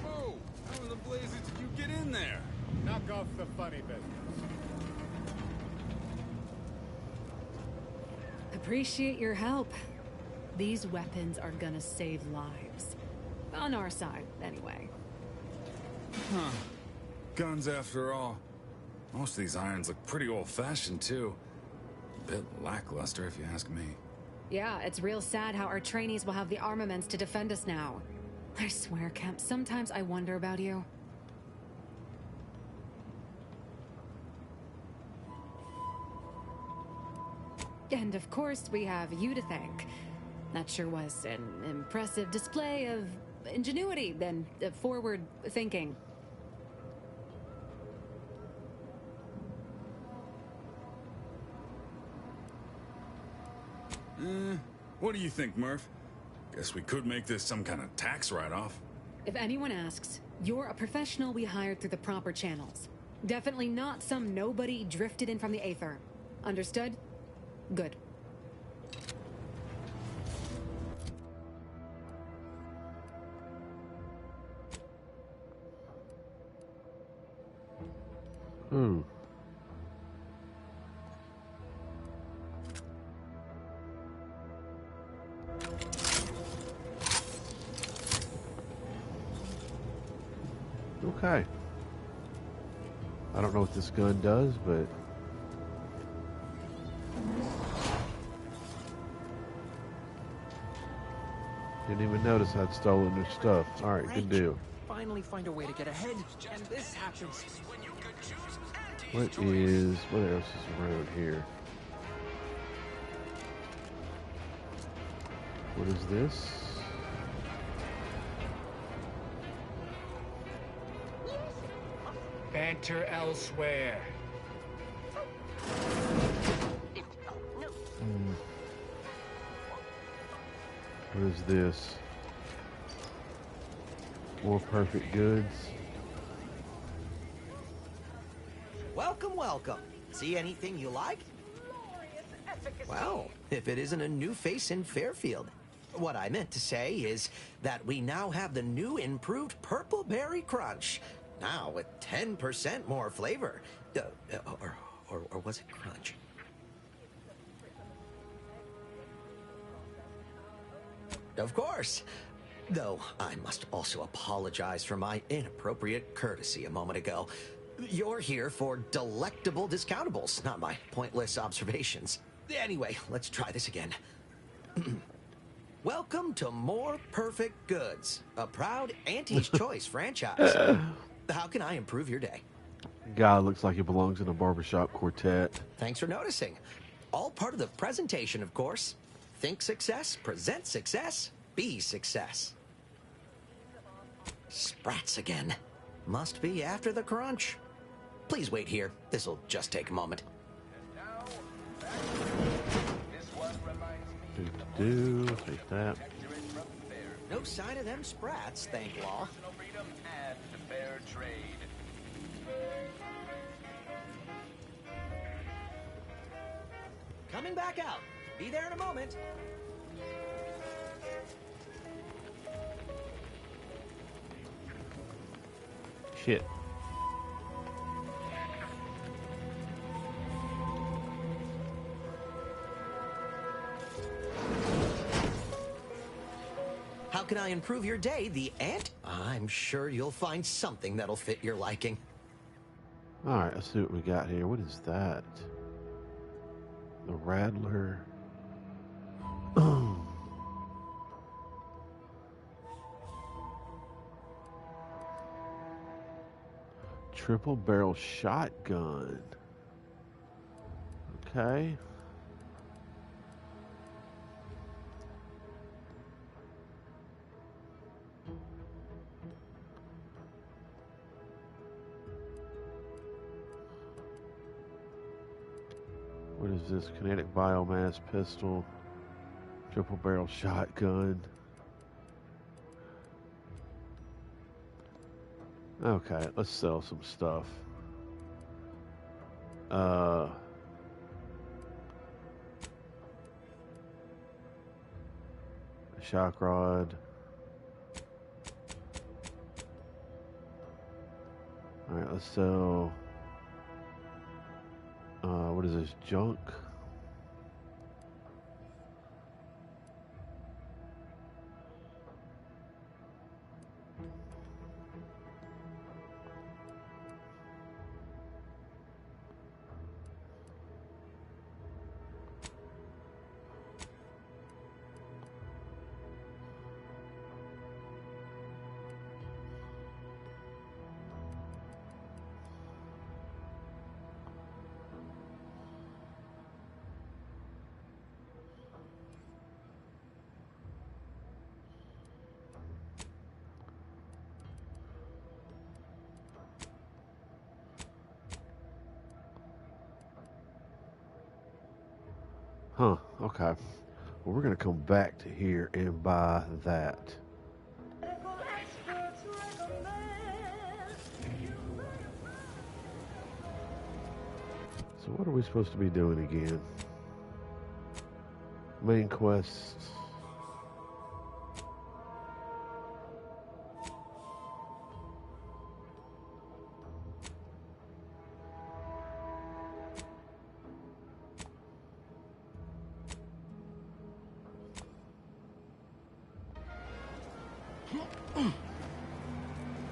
Whoa! How in the blazes did you get in there? Knock off the funny business. Appreciate your help. These weapons are gonna save lives. On our side, anyway. Huh. Guns after all. Most of these irons look pretty old-fashioned, too. A bit lackluster, if you ask me. Yeah, it's real sad how our trainees will have the armaments to defend us now. I swear, Kemp, sometimes I wonder about you. And of course, we have you to thank. That sure was an impressive display of ingenuity and forward thinking. What do you think, Murph? Guess we could make this some kind of tax write-off. If anyone asks, you're a professional we hired through the proper channels. Definitely not some nobody drifted in from the Aether. Understood? Good. Okay. I don't know what this gun does, but didn't even notice I'd stolen their stuff. All right, good deal. Finally find a way to get ahead, and this happens. What else is around here? What is this? Banter elsewhere. What is this? More perfect goods. Welcome, welcome. See anything you like? Well, if it isn't a new face in Fairfield. What I meant to say is that we now have the new improved Purple Berry Crunch. Now with 10% more flavor. Or was it crunch? Of course. Though I must also apologize for my inappropriate courtesy a moment ago. You're here for delectable discountables, not my pointless observations. Anyway, let's try this again. Welcome to More Perfect Goods, a proud Auntie's Choice franchise. How can I improve your day? Guy looks like he belongs in a barbershop quartet. Thanks for noticing. All part of the presentation, of course. Think success, present success, be success. Sprats again. Must be after the crunch. Please wait here. This'll just take a moment. Take that. No sign of them sprats, thank law. Coming back out. Be there in a moment. Shit. How can I improve your day, the ant? I'm sure you'll find something that'll fit your liking. All right, let's see what we got here. What is that? The Rattler. Triple barrel shotgun. Okay. What is this? Kinetic biomass pistol. Triple barrel shotgun. Okay, let's sell some stuff. Shock rod. Alright, let's sell... what is this? Junk? Huh, okay. Well, we're going to come back to here and buy that. So what are we supposed to be doing again? Main quests.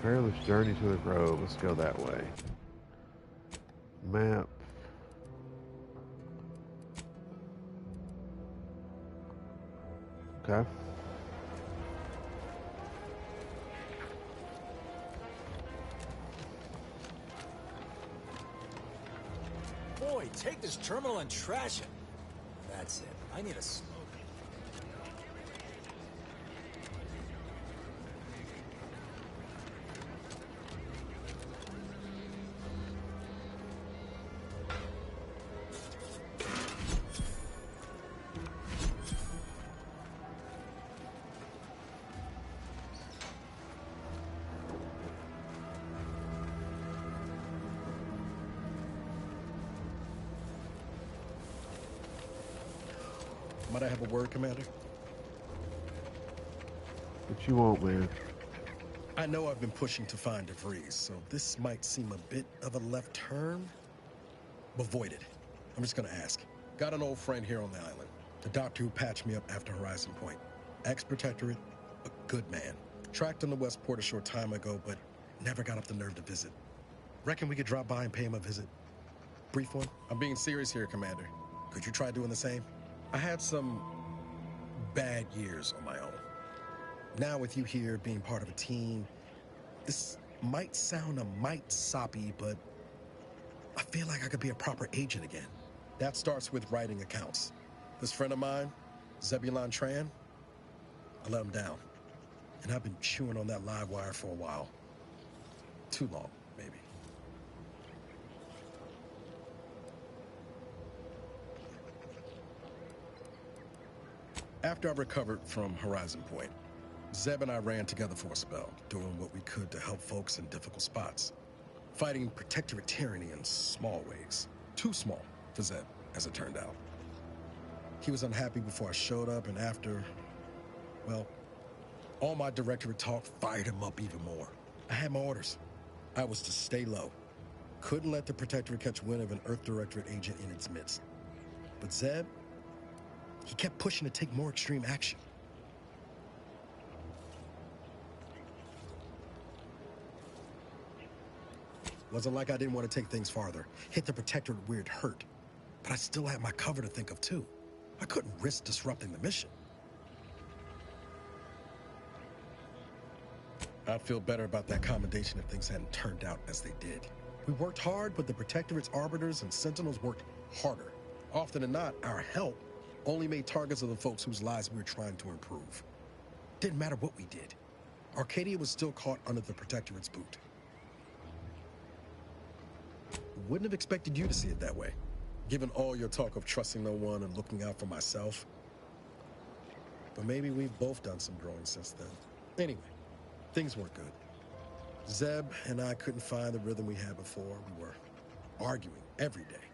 Perilous journey to the grove. Let's go that way. Map. Okay. Boy, take this terminal and trash it. That's it. I need a smoke. Might I have a word, Commander? What you want, man? I know I've been pushing to find DeVries, so this might seem a bit of a left turn, but void it. I'm just gonna ask. Got an old friend here on the island. The doctor who patched me up after Horizon Point. Ex-protectorate, a good man. Tracked in the Westport a short time ago, but never got up the nerve to visit. Reckon we could drop by and pay him a visit? Brief one? I'm being serious here, Commander. Could you try doing the same? I had some bad years on my own. Now with you here being part of a team, this might sound a mite soppy, but I feel like I could be a proper agent again. That starts with writing accounts. This friend of mine, Zebulon Tran, I let him down. And I've been chewing on that live wire for a while. Too long, maybe. After I recovered from Horizon Point, Zeb and I ran together for a spell, doing what we could to help folks in difficult spots. Fighting protectorate tyranny in small ways. Too small for Zeb, as it turned out. He was unhappy before I showed up, and after, well, all my directorate talk fired him up even more. I had my orders. I was to stay low. Couldn't let the protectorate catch wind of an Earth Directorate agent in its midst. But Zeb, he kept pushing to take more extreme action. Wasn't like I didn't want to take things farther. Hit the protectorate where it hurt. But I still had my cover to think of too. I couldn't risk disrupting the mission. I'd feel better about that commendation if things hadn't turned out as they did. We worked hard, but the protectorate's arbiters and sentinels worked harder. Often than not, our help only made targets of the folks whose lives we were trying to improve. Didn't matter what we did. Arcadia was still caught under the protectorate's boot. Wouldn't have expected you to see it that way, given all your talk of trusting no one and looking out for myself. But maybe we've both done some growing since then. Anyway, things weren't good. Zeb and I couldn't find the rhythm we had before. We were arguing every day.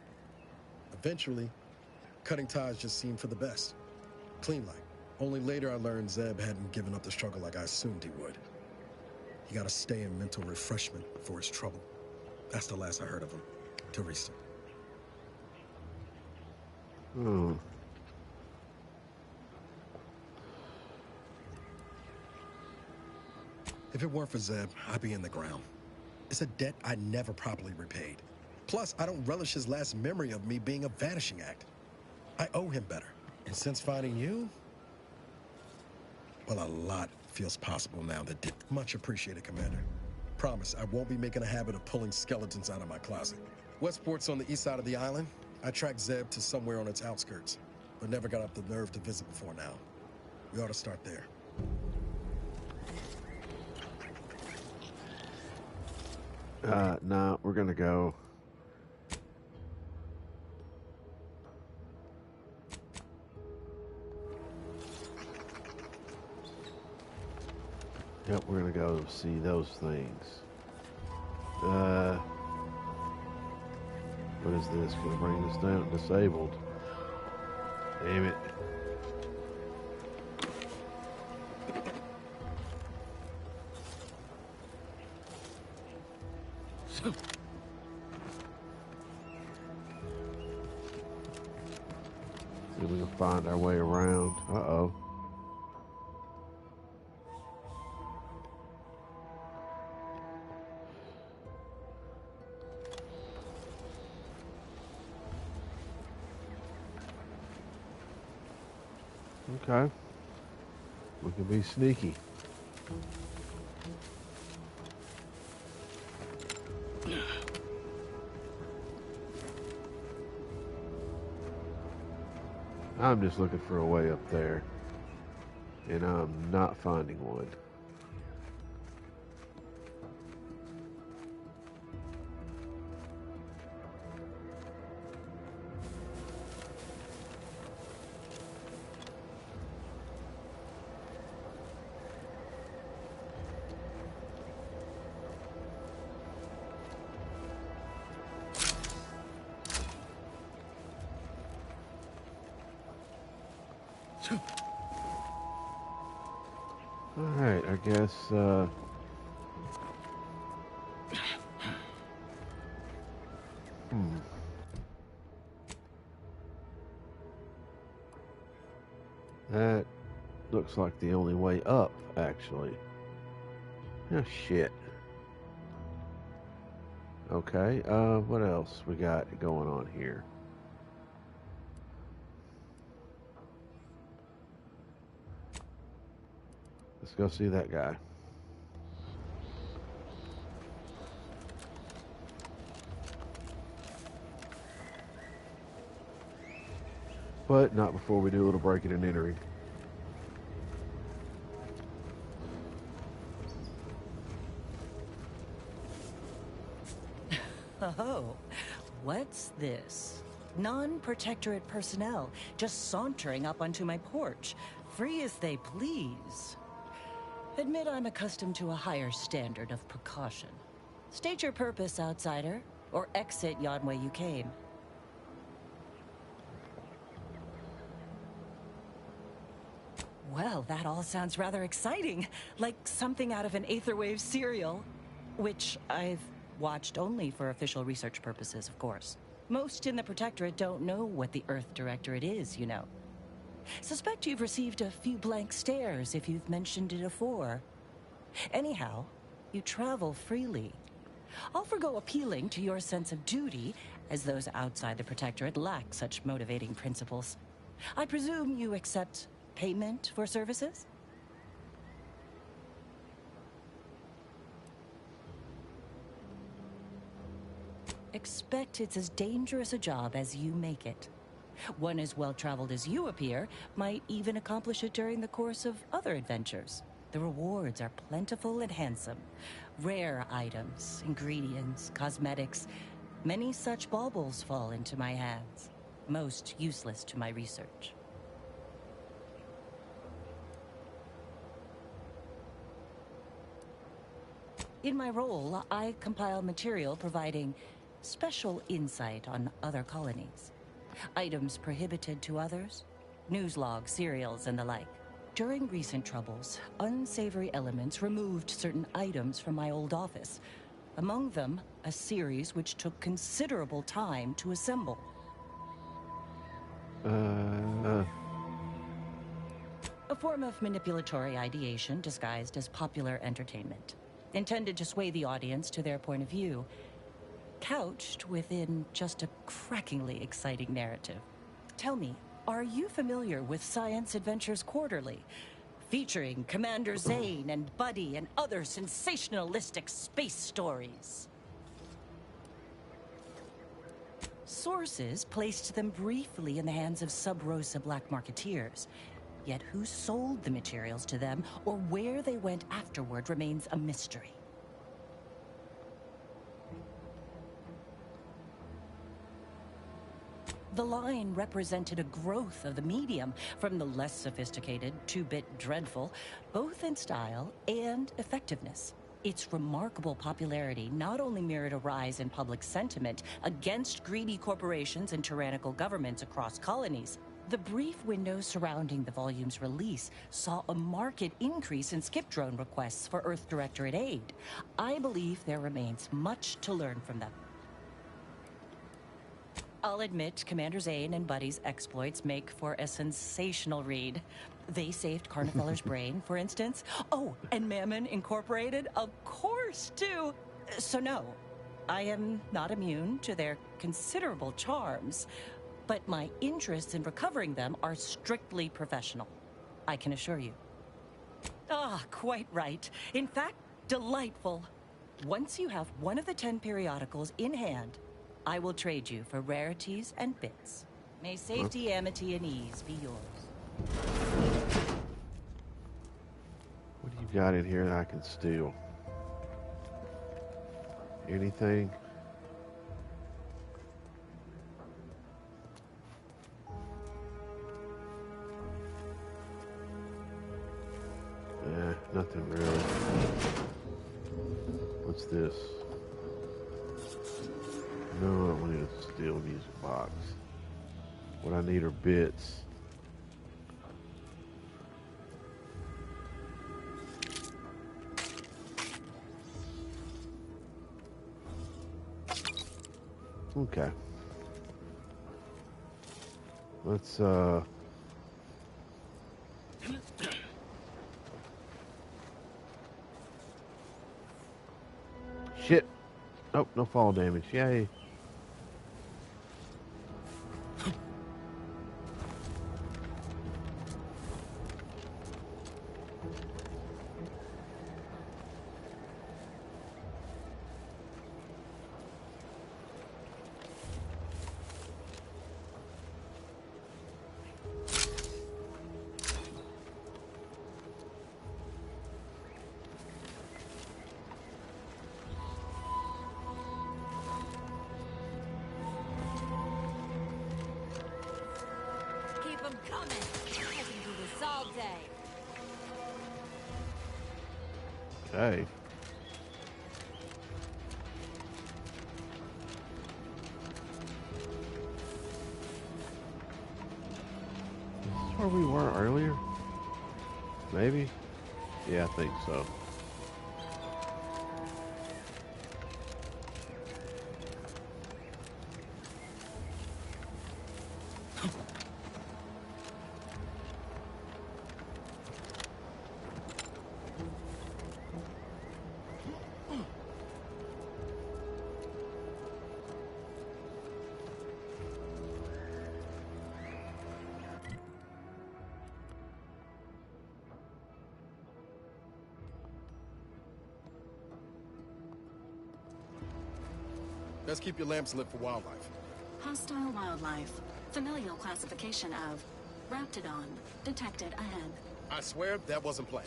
Eventually, cutting ties just seemed for the best. Clean like. Only later I learned Zeb hadn't given up the struggle like I assumed he would. He got to stay in mental refreshment for his trouble. That's the last I heard of him. Teresa. If it weren't for Zeb, I'd be in the ground. It's a debt I never properly repaid. Plus, I don't relish his last memory of me being a vanishing act. I owe him better. And since finding you, well, a lot feels possible now that did. Much appreciated, Commander. Promise, I won't be making a habit of pulling skeletons out of my closet. Westport's on the east side of the island. I tracked Zeb to somewhere on its outskirts, but never got up the nerve to visit before now. We ought to start there. No, we're gonna go. Yep, we're gonna go see those things. What is this? Gonna bring this down? Disabled. Damn it. See if we can find our way around. Uh-oh. Okay. We can be sneaky. I'm just looking for a way up there, and I'm not finding one. Alright, I guess, That looks like the only way up, actually. Oh, shit. Okay, what else we got going on here? Let's go see that guy. But not before we do a little breaking and entering. Oh, what's this? Non-protectorate personnel just sauntering up onto my porch, free as they please. Admit I'm accustomed to a higher standard of precaution. State your purpose, outsider, or exit yon way you came. Well, that all sounds rather exciting, like something out of an Aetherwave serial, which I've watched only for official research purposes, of course. Most in the Protectorate don't know what the Earth Directorate is, you know. Suspect you've received a few blank stares if you've mentioned it afore. Anyhow, you travel freely. I'll forgo appealing to your sense of duty, as those outside the Protectorate lack such motivating principles. I presume you accept payment for services? Expect it's as dangerous a job as you make it. One as well-traveled as you appear might even accomplish it during the course of other adventures. The rewards are plentiful and handsome. Rare items, ingredients, cosmetics. Many such baubles fall into my hands. Most useless to my research. In my role, I compile material providing special insight on other colonies. Items prohibited to others, news logs, serials, and the like. During recent troubles, unsavory elements removed certain items from my old office. Among them, a series which took considerable time to assemble. A form of manipulatory ideation disguised as popular entertainment, intended to sway the audience to their point of view, couched within just a crackingly exciting narrative. Tell me, are you familiar with Science Adventures Quarterly, featuring Commander Zane and Buddy and other sensationalistic space stories? Sources placed them briefly in the hands of Sub Rosa black marketeers. Yet who sold the materials to them or where they went afterward remains a mystery. The line represented a growth of the medium from the less sophisticated 2-bit dreadful, both in style and effectiveness. Its remarkable popularity not only mirrored a rise in public sentiment against greedy corporations and tyrannical governments across colonies. The brief window surrounding the volume's release saw a marked increase in skip drone requests for Earth Directorate aid. I believe there remains much to learn from them. I'll admit, Commander Zane and Buddy's exploits make for a sensational read. They saved Carnifeller's brain, for instance. Oh, and Mammon Incorporated, of course, too. So no, I am not immune to their considerable charms, but my interests in recovering them are strictly professional, I can assure you. Ah, quite right. In fact, delightful. Once you have one of the 10 periodicals in hand, I will trade you for rarities and bits. May safety, amity, and ease be yours. What do you got in here that I can steal? Anything? Nothing really. What's this? No, I don't need a steel music box. What I need are bits. Okay. Let's shit. Nope, no fall damage. Yay. Okay. Is this where we were earlier? Maybe? Yeah, I think so. Let's keep your lamps lit for wildlife. Hostile wildlife. Familial classification of Raptidon. Detected ahead. I swear that wasn't planned.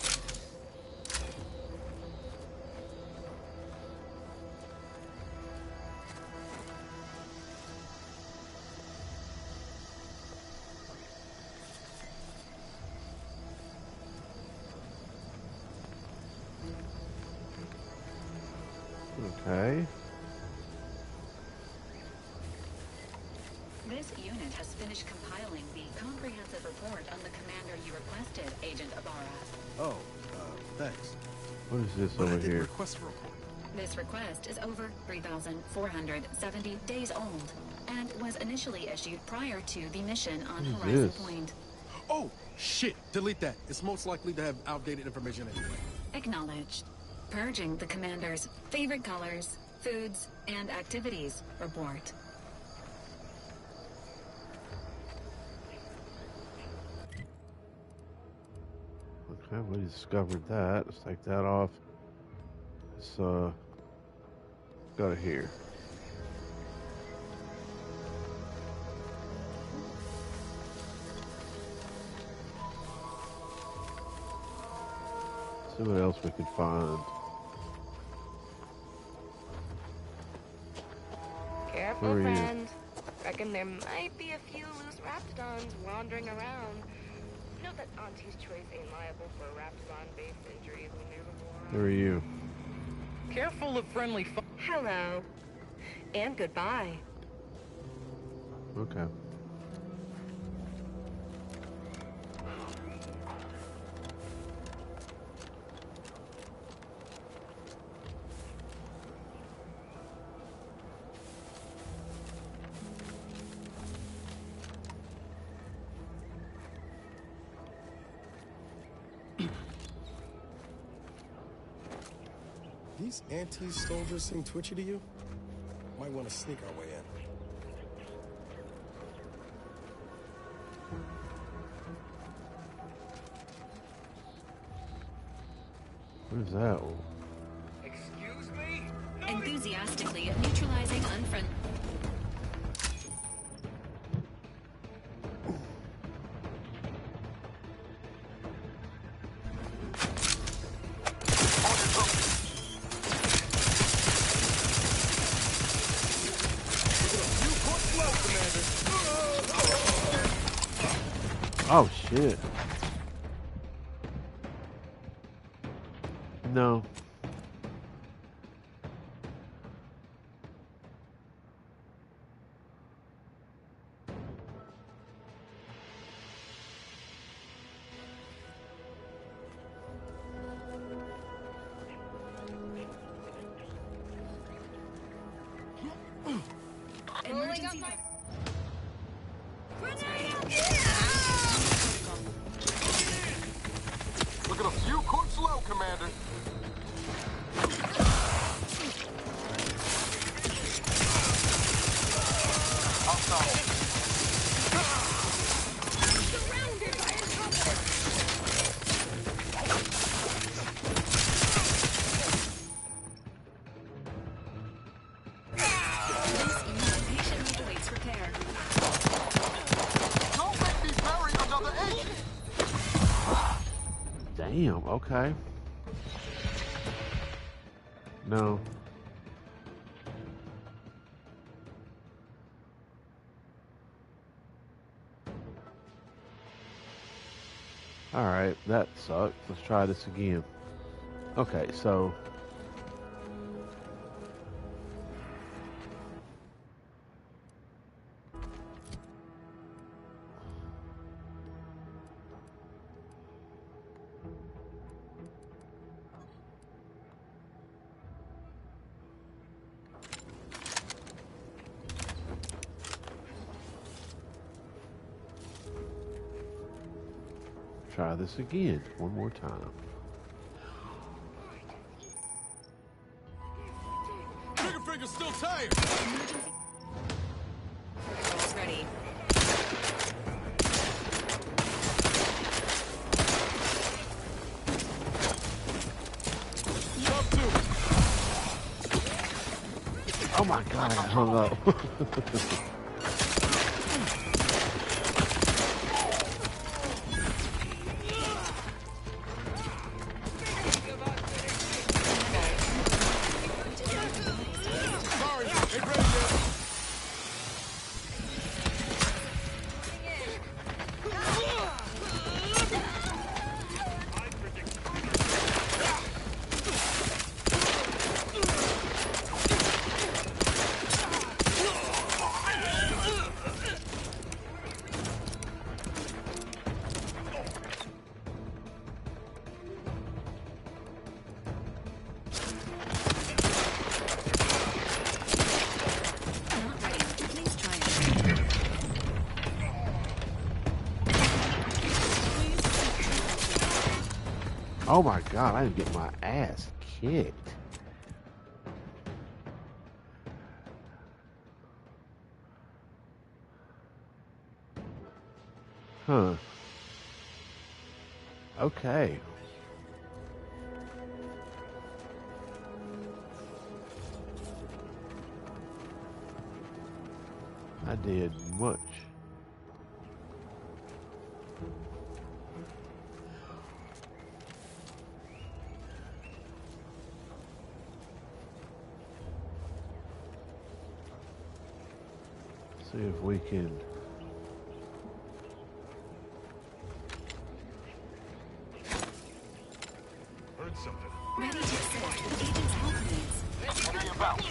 Okay. This unit has finished compiling the comprehensive report on the commander you requested, Agent Ibarra. Oh, thanks. What is this But over I didn't here? request a report. This request is over 3,470 days old and was initially issued prior to the mission on Horizon Point. Oh, shit! Delete that. It's most likely to have outdated information anyway. Acknowledged. Purging the commander's favorite colors, foods, and activities report. Okay, we discovered that. Let's take that off. Let's go to here. See what else we can find. Careful, friend. Reckon there might be a few loose raptidons wandering around. Note that Auntie's Choice ain't liable for raptidon-based injuries when there's a war. Who are you? Careful of friendly Hello. And goodbye. Okay. These anti-soldiers seem twitchy to you? Might want to sneak our way in. What is that? Excuse me? Enthusiastically neutralizing unfriendly. Oh shit. No. Emergency. Look at a few courts low, Commander. Surrounded by a couple. Patient awaits repair. Don't make me bury another agent. Damn, okay. No. Alright, that sucked. Let's try this again. Okay, so... try this again, one more time. Trigger finger's still tired. Controls ready. Oh my god, I hung up. Oh my god, I didn't get my ass kicked. Huh. Okay. I did much. See if we can. Heard something. Ready to assist with agent's help needs. What are you about?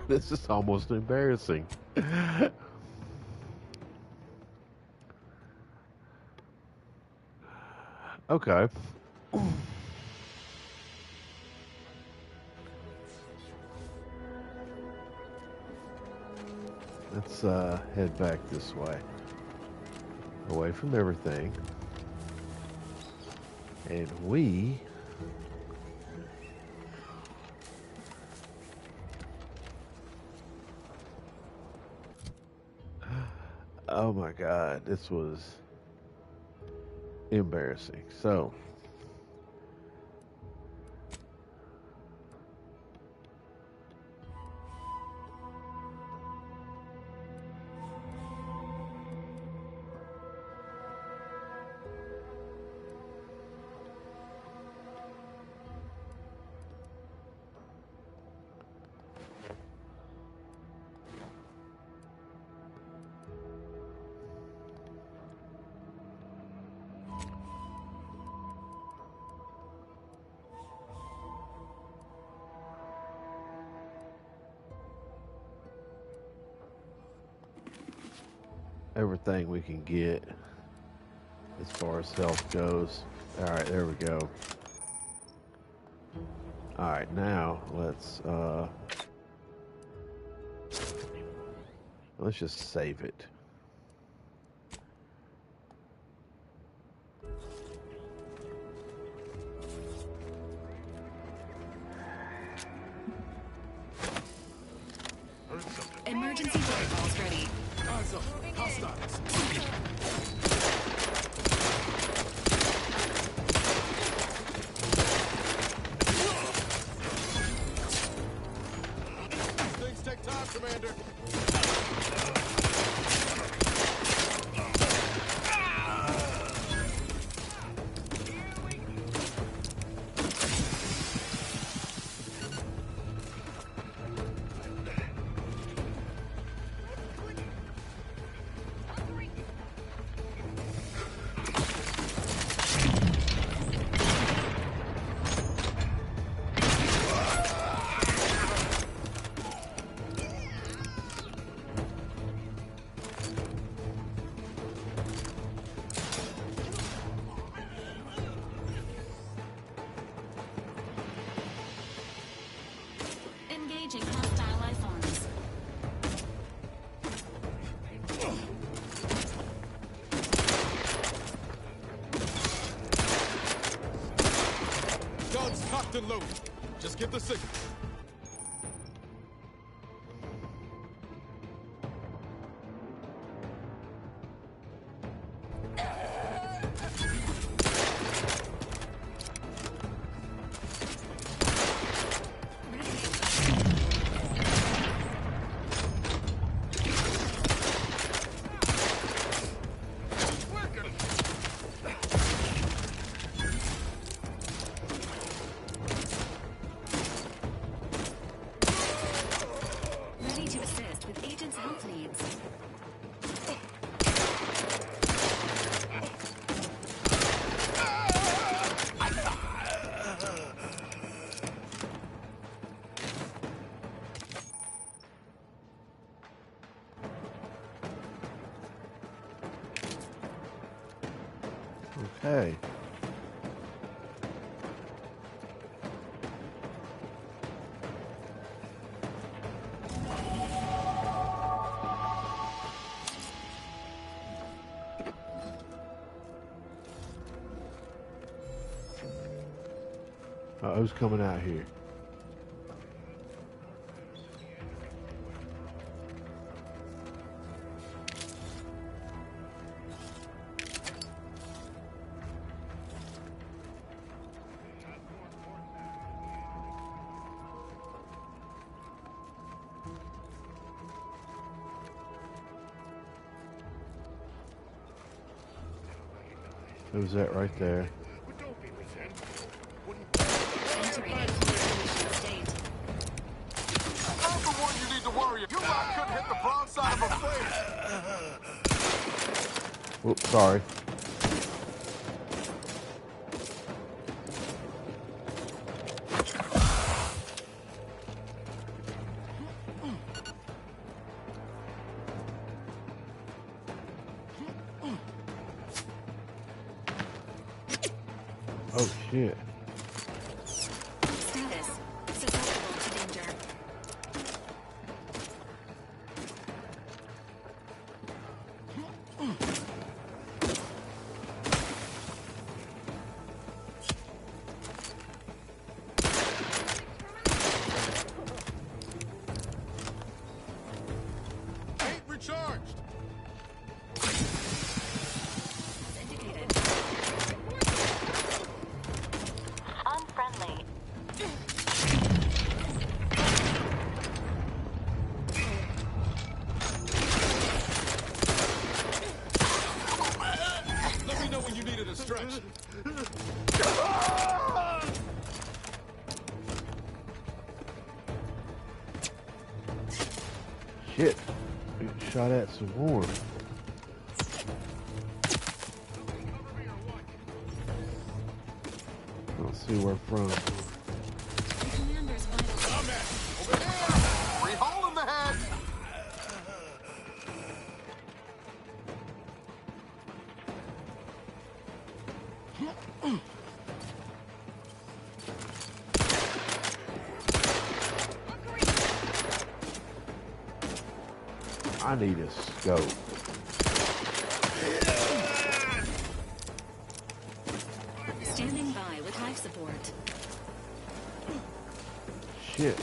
This is almost embarrassing. Okay. Let's head back this way. Away from everything. And we... Oh my God, this was embarrassing. So, everything we can get as far as health goes. All right, there we go. All right, now let's just save it. Emergency protocols ready. Eyes up. Hostiles. Things take time, Commander. Engaging hostile life forms. Guns cocked and loaded. Just get the signal. Okay. Who's coming out here? Who's that right there? Whoops, sorry. Oh shit. Status. Susceptible to danger. Ain't recharged. Unfriendly. Let me know when you needed a stretch. Shit. We shot at some more. Let's see where from. Commander's vital. Over there! Free hole in the head! I need a scope. Standing by with life support. Shit.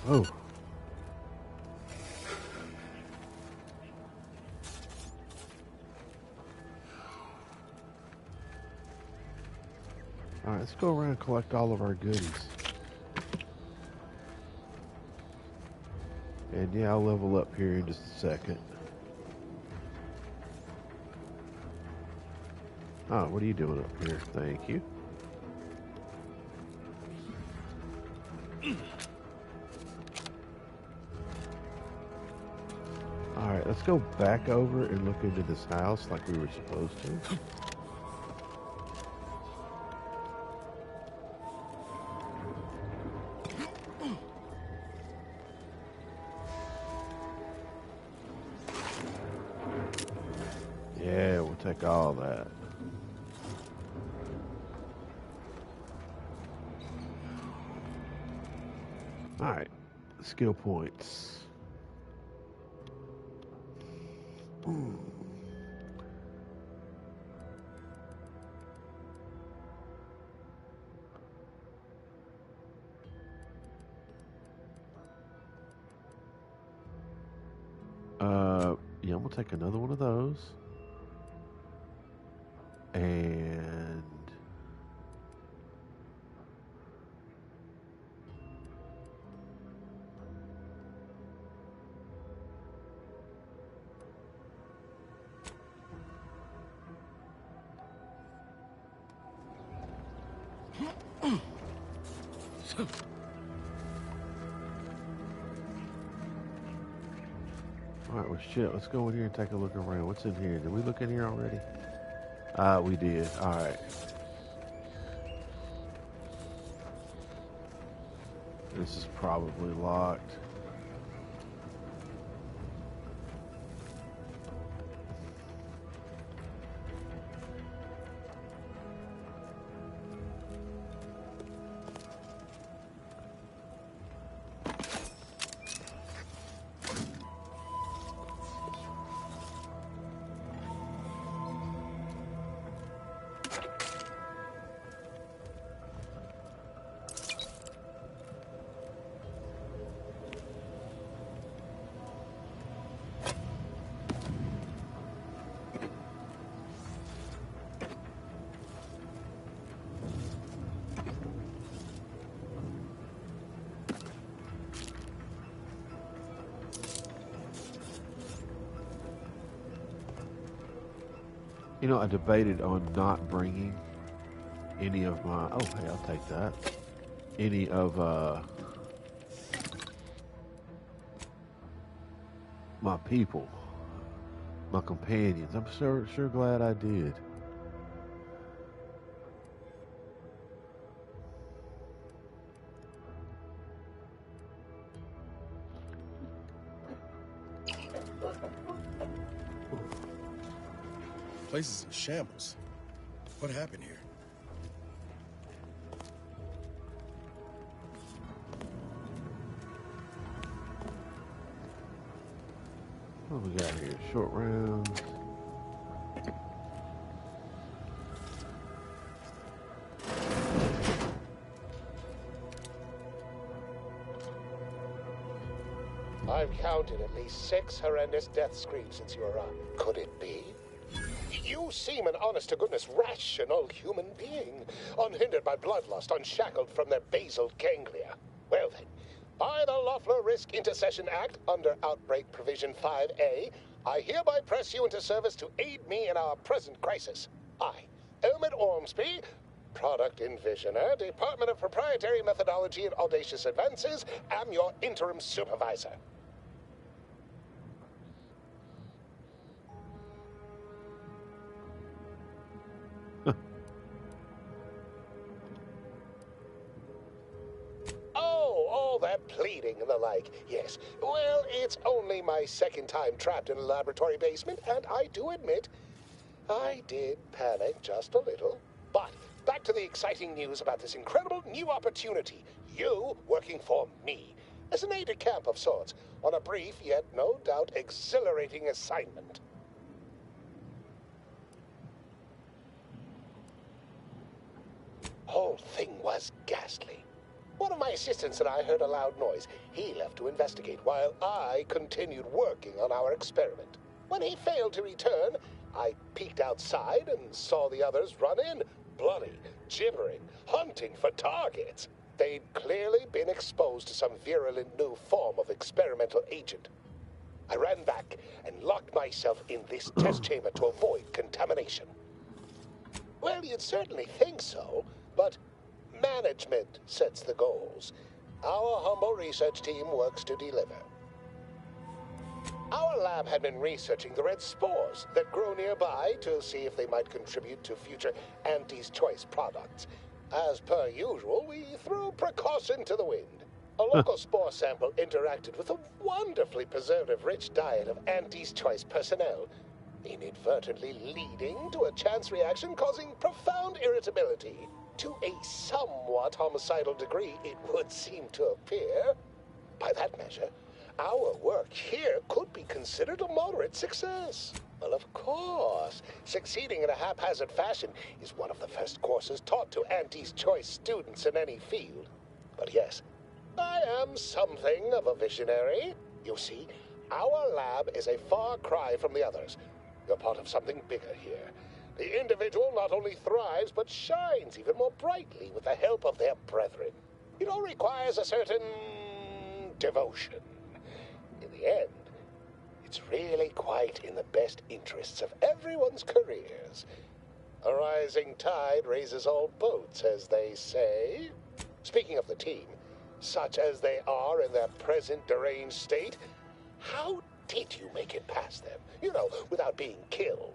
Oh. All right, let's go around and collect all of our goodies. And yeah, I'll level up here in just a second. Oh, what are you doing up here? Thank you. Alright, let's go back over and look into this house like we were supposed to. Yeah, we'll take all that. Alright, skill points. Yeah, I'm gonna take another one of those. And Alright, well shit, let's go in here and take a look around. What's in here? Did we look in here already? We did. Alright. This is probably locked. You know, I debated on not bringing any of my... Oh, hey, I'll take that. Any of my people, my companions. I'm sure glad I did. Place is in shambles. What happened here? What do we got here? Short rounds. I've counted at least 6 horrendous death screams since you arrived. Could it be? You seem an honest-to-goodness rational human being, unhindered by bloodlust, unshackled from their basal ganglia. Well then, by the Loeffler Risk Intercession Act, under Outbreak Provision 5A, I hereby press you into service to aid me in our present crisis. I, Elmid Ormsby, Product Envisioner, Department of Proprietary Methodology and Audacious Advances, am your interim supervisor. Oh, all that pleading and the like. Yes. Well, it's only my second time trapped in a laboratory basement, and I do admit, I did panic just a little. But back to the exciting news about this incredible new opportunity. You working for me, as an aide-de-camp of sorts, on a brief yet no doubt exhilarating assignment. Whole thing was ghastly. One of my assistants and I heard a loud noise. He left to investigate while I continued working on our experiment. When he failed to return, I peeked outside and saw the others run in, bloody, gibbering, hunting for targets. They'd clearly been exposed to some virulent new form of experimental agent. I ran back and locked myself in this test chamber to avoid contamination. Well, you'd certainly think so, but management sets the goals. Our humble research team works to deliver. Our lab had been researching the red spores that grow nearby to see if they might contribute to future Auntie's Choice products. As per usual, we threw precaution to the wind. A local spore sample interacted with a wonderfully preservative-rich diet of Auntie's Choice personnel, inadvertently leading to a chance reaction causing profound irritability. To a somewhat homicidal degree, it would seem to appear. By that measure, our work here could be considered a moderate success. Well, of course, succeeding in a haphazard fashion is one of the first courses taught to Auntie's Choice students in any field. But yes, I am something of a visionary. You see, our lab is a far cry from the others. You're part of something bigger here. The individual not only thrives, but shines even more brightly with the help of their brethren. It all requires a certain devotion. In the end, it's really quite in the best interests of everyone's careers. A rising tide raises all boats, as they say. Speaking of the team, such as they are in their present deranged state, how did you make it past them? You know, without being killed.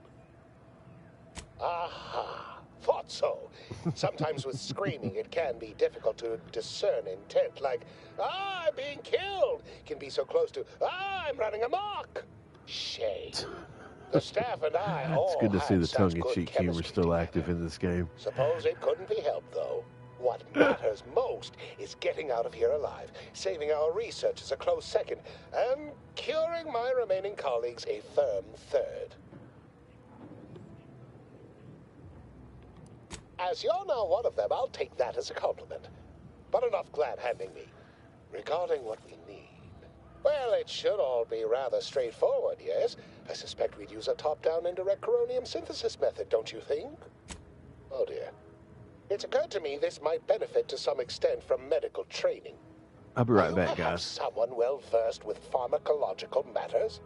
Aha, thought so. Sometimes with screaming, it can be difficult to discern intent, like, I'm being killed, can be so close to, I'm running amok. Shame. The staff and I all It's good to see had the such tongue-in-cheek good humor still active in this game. Suppose it couldn't be helped, though. What matters most is getting out of here alive, saving our researchers a close second, and curing my remaining colleagues a firm third. As you're now one of them, I'll take that as a compliment. But enough glad-handing me. Regarding what we need, well, it should all be rather straightforward, yes? I suspect we'd use a top-down indirect coronium synthesis method, don't you think? Oh, dear. It's occurred to me this might benefit to some extent from medical training. I'll be right Are you back, perhaps guys. someone well-versed with pharmacological matters?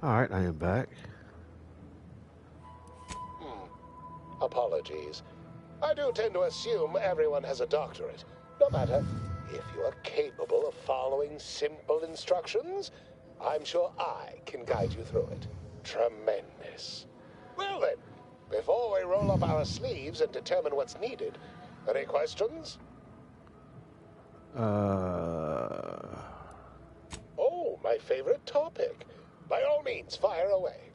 Alright, I am back. Apologies. I do tend to assume everyone has a doctorate. No matter, if you are capable of following simple instructions, I'm sure I can guide you through it. Tremendous. Well then, before we roll up our sleeves and determine what's needed, any questions? Oh, my favorite topic. By all means, fire away.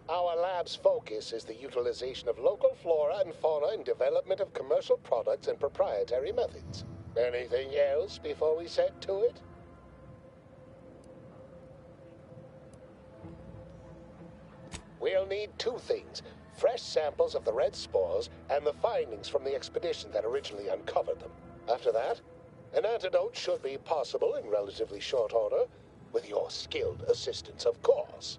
Our lab's focus is the utilization of local flora and fauna in development of commercial products and proprietary methods. Anything else before we set to it? We'll need two things: fresh samples of the red spores and the findings from the expedition that originally uncovered them. After that, an antidote should be possible in relatively short order, with your skilled assistance, of course.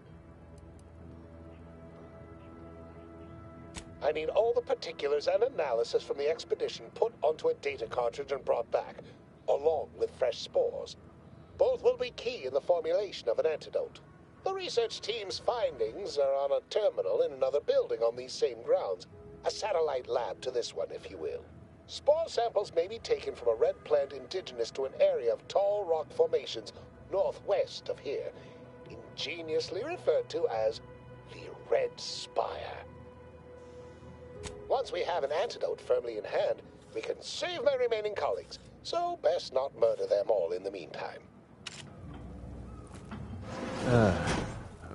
I need all the particulars and analysis from the expedition put onto a data cartridge and brought back, along with fresh spores. Both will be key in the formulation of an antidote. The research team's findings are on a terminal in another building on these same grounds. A satellite lab to this one, if you will. Spore samples may be taken from a red plant indigenous to an area of tall rock formations northwest of here, ingeniously referred to as the Red Spire. Once we have an antidote firmly in hand, we can save my remaining colleagues, so best not murder them all in the meantime.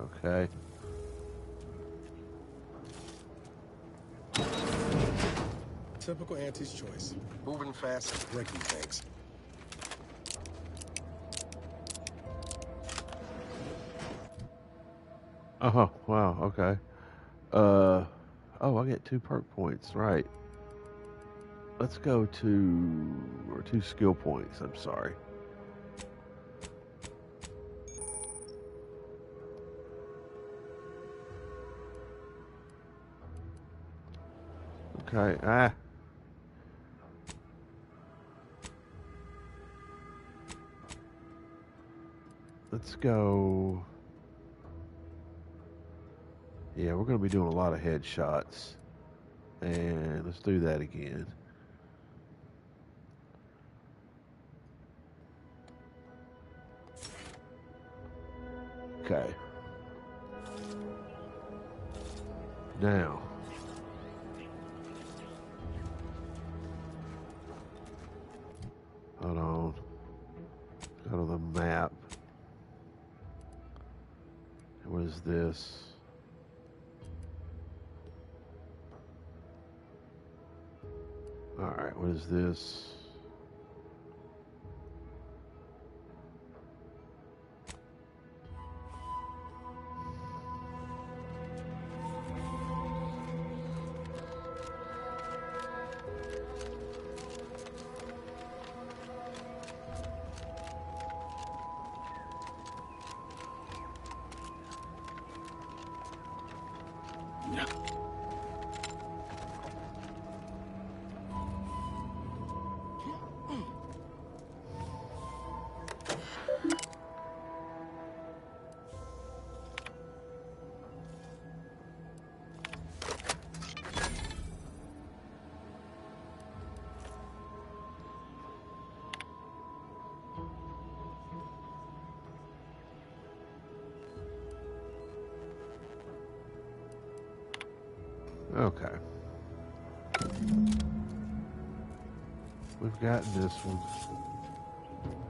Okay. Typical Auntie's choice. Moving fast, breaking things. Oh, wow, okay. Oh, I get 2 perk points, right. Let's go to, or 2 skill points, I'm sorry. Okay, let's go. Yeah, we're going to be doing a lot of headshots. And let's do that again. Okay. Now. Hold on. Go to the map. What is this? Alright, what is this? Okay. We've gotten this one.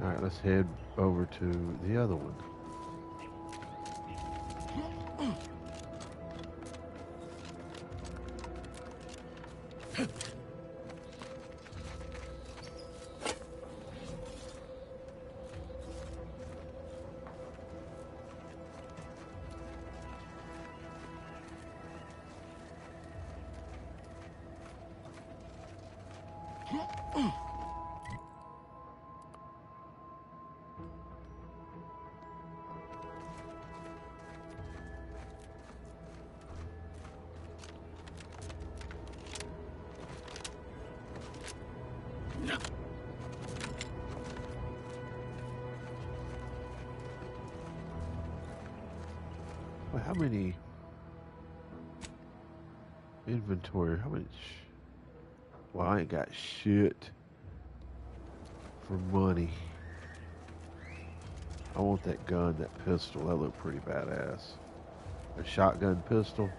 Alright, let's head over to the other one. Well, how many inventory? How much? Well, I ain't got shit for money. I want that gun, that pistol. That looked pretty badass. A shotgun pistol.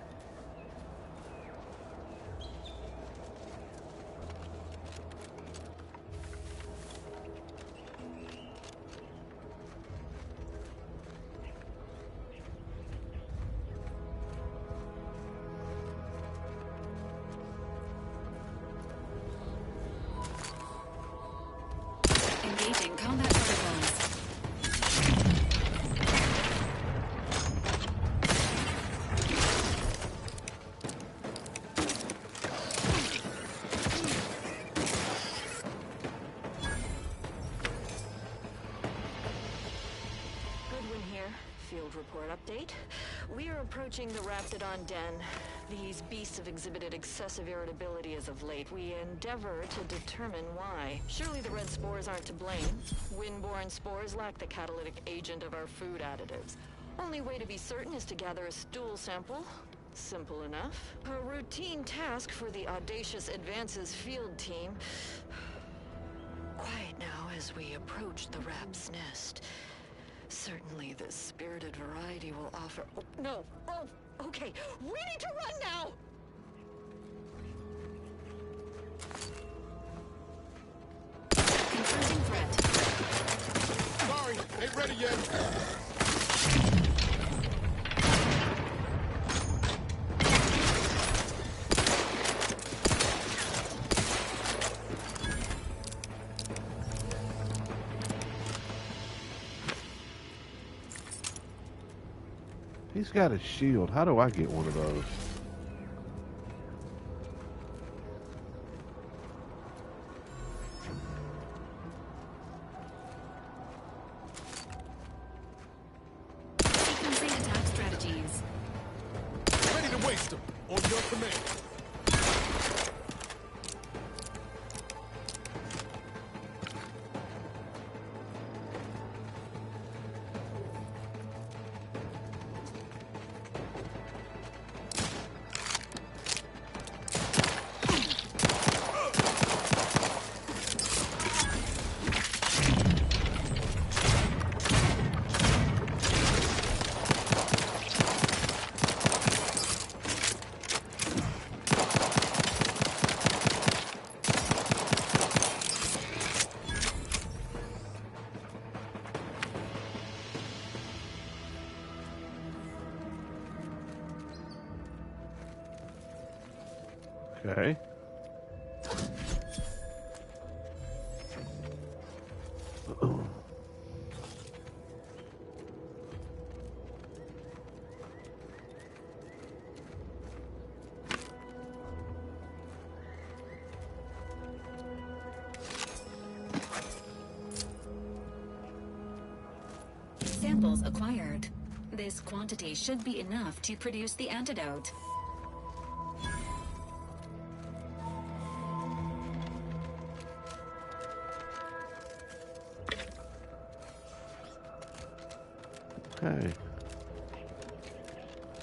Engaging combat protocols. Goodwin here. Field report update. We are approaching the Raptidon Den. These beasts have exhibited excessive irritability as of late. We endeavor to determine why. Surely the red spores aren't to blame. Wind-borne spores lack the catalytic agent of our food additives. Only way to be certain is to gather a stool sample. Simple enough. A routine task for the Audacious Advances field team. Quiet now as we approach the Rap's nest. Certainly the spirited variety will offer... Oh, no! Oh, okay. We need to run now! Confronting threat. Sorry, ain't ready yet. He's got a shield. How do I get one of those? Sequencing attack strategies. Ready to waste them. On your command. Okay. Samples acquired. This quantity should be enough to produce the antidote. Okay.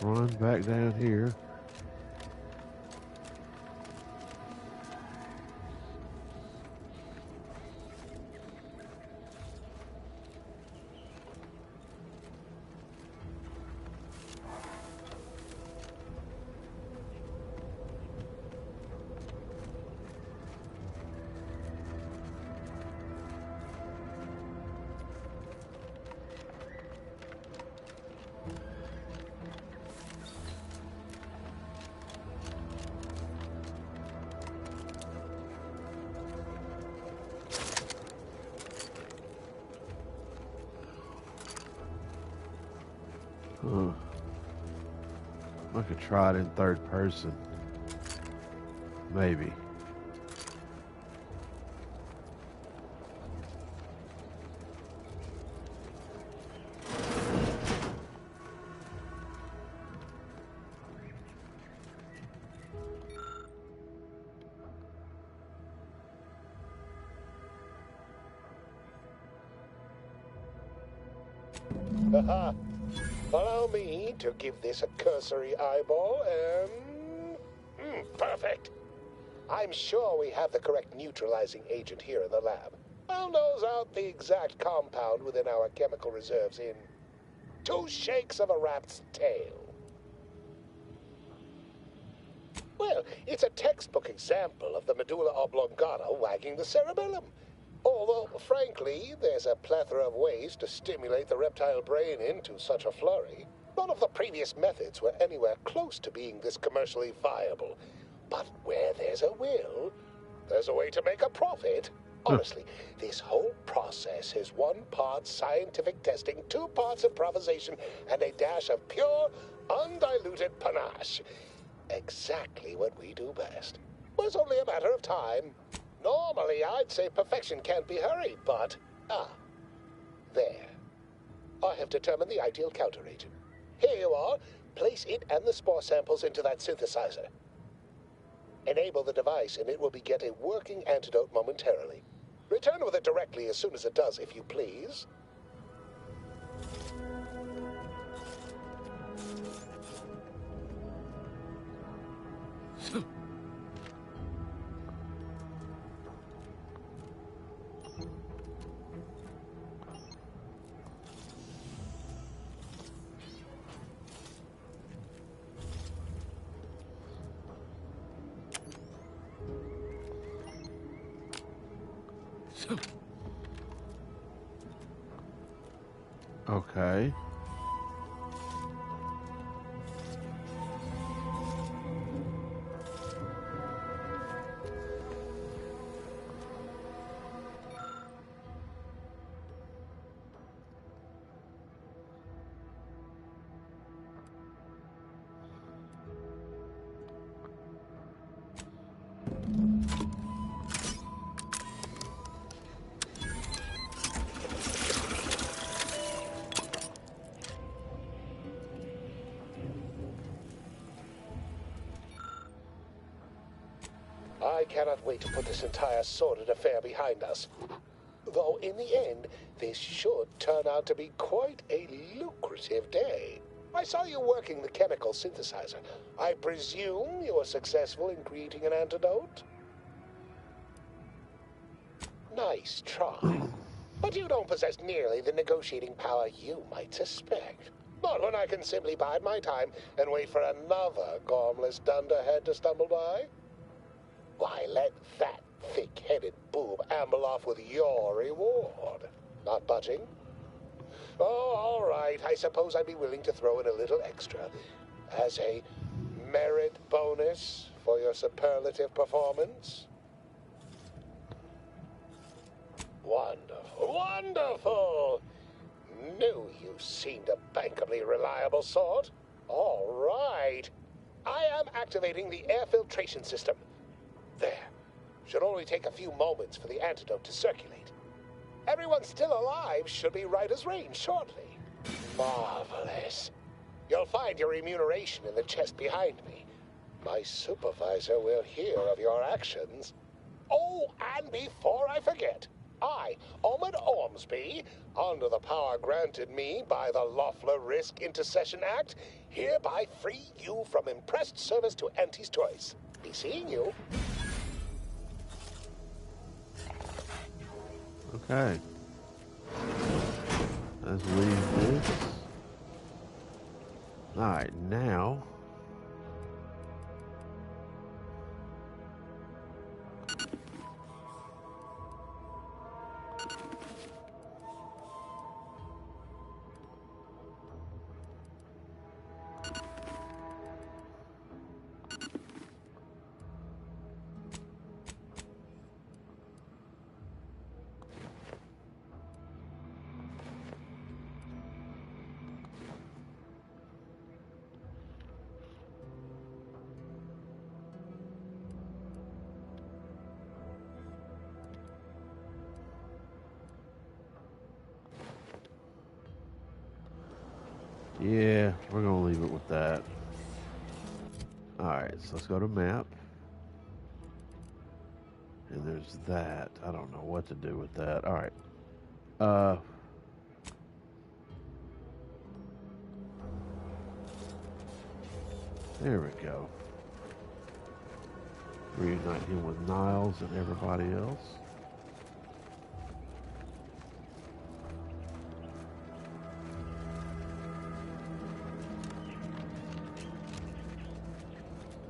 Run back down here. I could try it in third person. Maybe. Haha. Allow me to give this a cursory eyeball and... perfect. I'm sure we have the correct neutralizing agent here in the lab. I'll nose out the exact compound within our chemical reserves in 2 shakes of a rat's tail. Well, it's a textbook example of the medulla oblongata wagging the cerebellum. Although, frankly, there's a plethora of ways to stimulate the reptile brain into such a flurry. None of the previous methods were anywhere close to being this commercially viable. But where there's a will, there's a way to make a profit. Honestly, this whole process is 1 part scientific testing, 2 parts improvisation, and a dash of pure, undiluted panache. Exactly what we do best. Well, it's only a matter of time. Normally, I'd say perfection can't be hurried, but... there. I have determined the ideal counteragent. Here you are. Place it and the spore samples into that synthesizer. Enable the device, and it will beget a working antidote momentarily. Return with it directly as soon as it does, if you please. Okay. I cannot wait to put this entire sordid affair behind us. Though, in the end, this should turn out to be quite a lucrative day. I saw you working the chemical synthesizer. I presume you were successful in creating an antidote? Nice try. But you don't possess nearly the negotiating power you might suspect. Not when I can simply bide my time and wait for another gormless dunderhead to stumble by. Why, let that thick-headed boob amble off with your reward. Not budging? Oh, all right. I suppose I'd be willing to throw in a little extra as a merit bonus for your superlative performance? Wonderful, wonderful! Knew you seemed a bankably reliable sort. All right. I am activating the air filtration system. There. Should only take a few moments for the antidote to circulate. Everyone still alive should be right as rain shortly. Marvelous. You'll find your remuneration in the chest behind me. My supervisor will hear of your actions. Oh, and before I forget, I, Omid Ormsby, under the power granted me by the Loeffler Risk Intercession Act, hereby free you from impressed service to Auntie's Choice. Be seeing you. Okay. Let's leave this. Alright, now. Yeah, we're going to leave it with that. Alright, so let's go to map. And there's that. I don't know what to do with that. Alright. There we go. Reunite him with Niles and everybody else.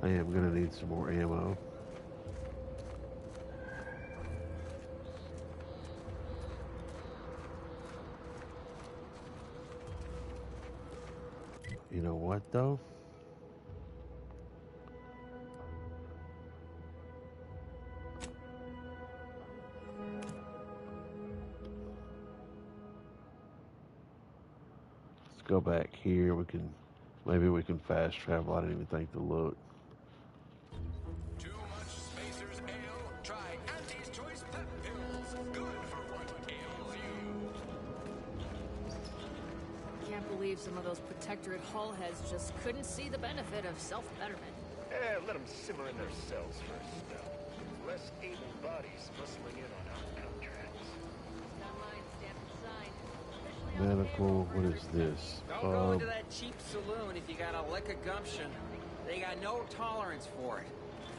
I am going to need some more ammo. You know what, though? Let's go back here. Maybe we can fast travel. I didn't even think to look. Too much Spacer's Ale? Try Auntie's Choice Pep Pills. Good for what ails you. Can't believe some of those Protectorate hull heads just couldn't see the benefit of self-betterment. Let them simmer in their cells for a spell. Less able bodies muscling in on our contracts. Medical, what is this? Don't go into that cheap saloon if you got a lick of gumption. They got no tolerance for it.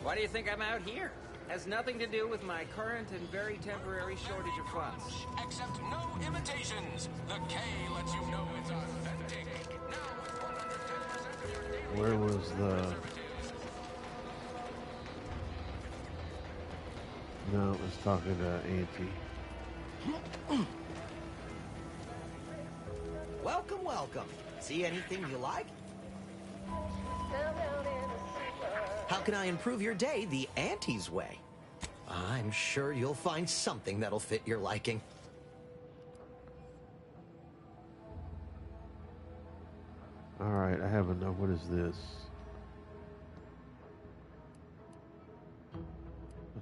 Why do you think I'm out here? Has nothing to do with my current and very temporary shortage of funds. Accept no imitations. The K lets you know it's authentic. Now with 110% of your daily Where was the... No, it's talking to Auntie. Welcome, welcome. See anything you like? How can I improve your day the Auntie's way? I'm sure you'll find something that'll fit your liking. Alright, I have enough. What is this?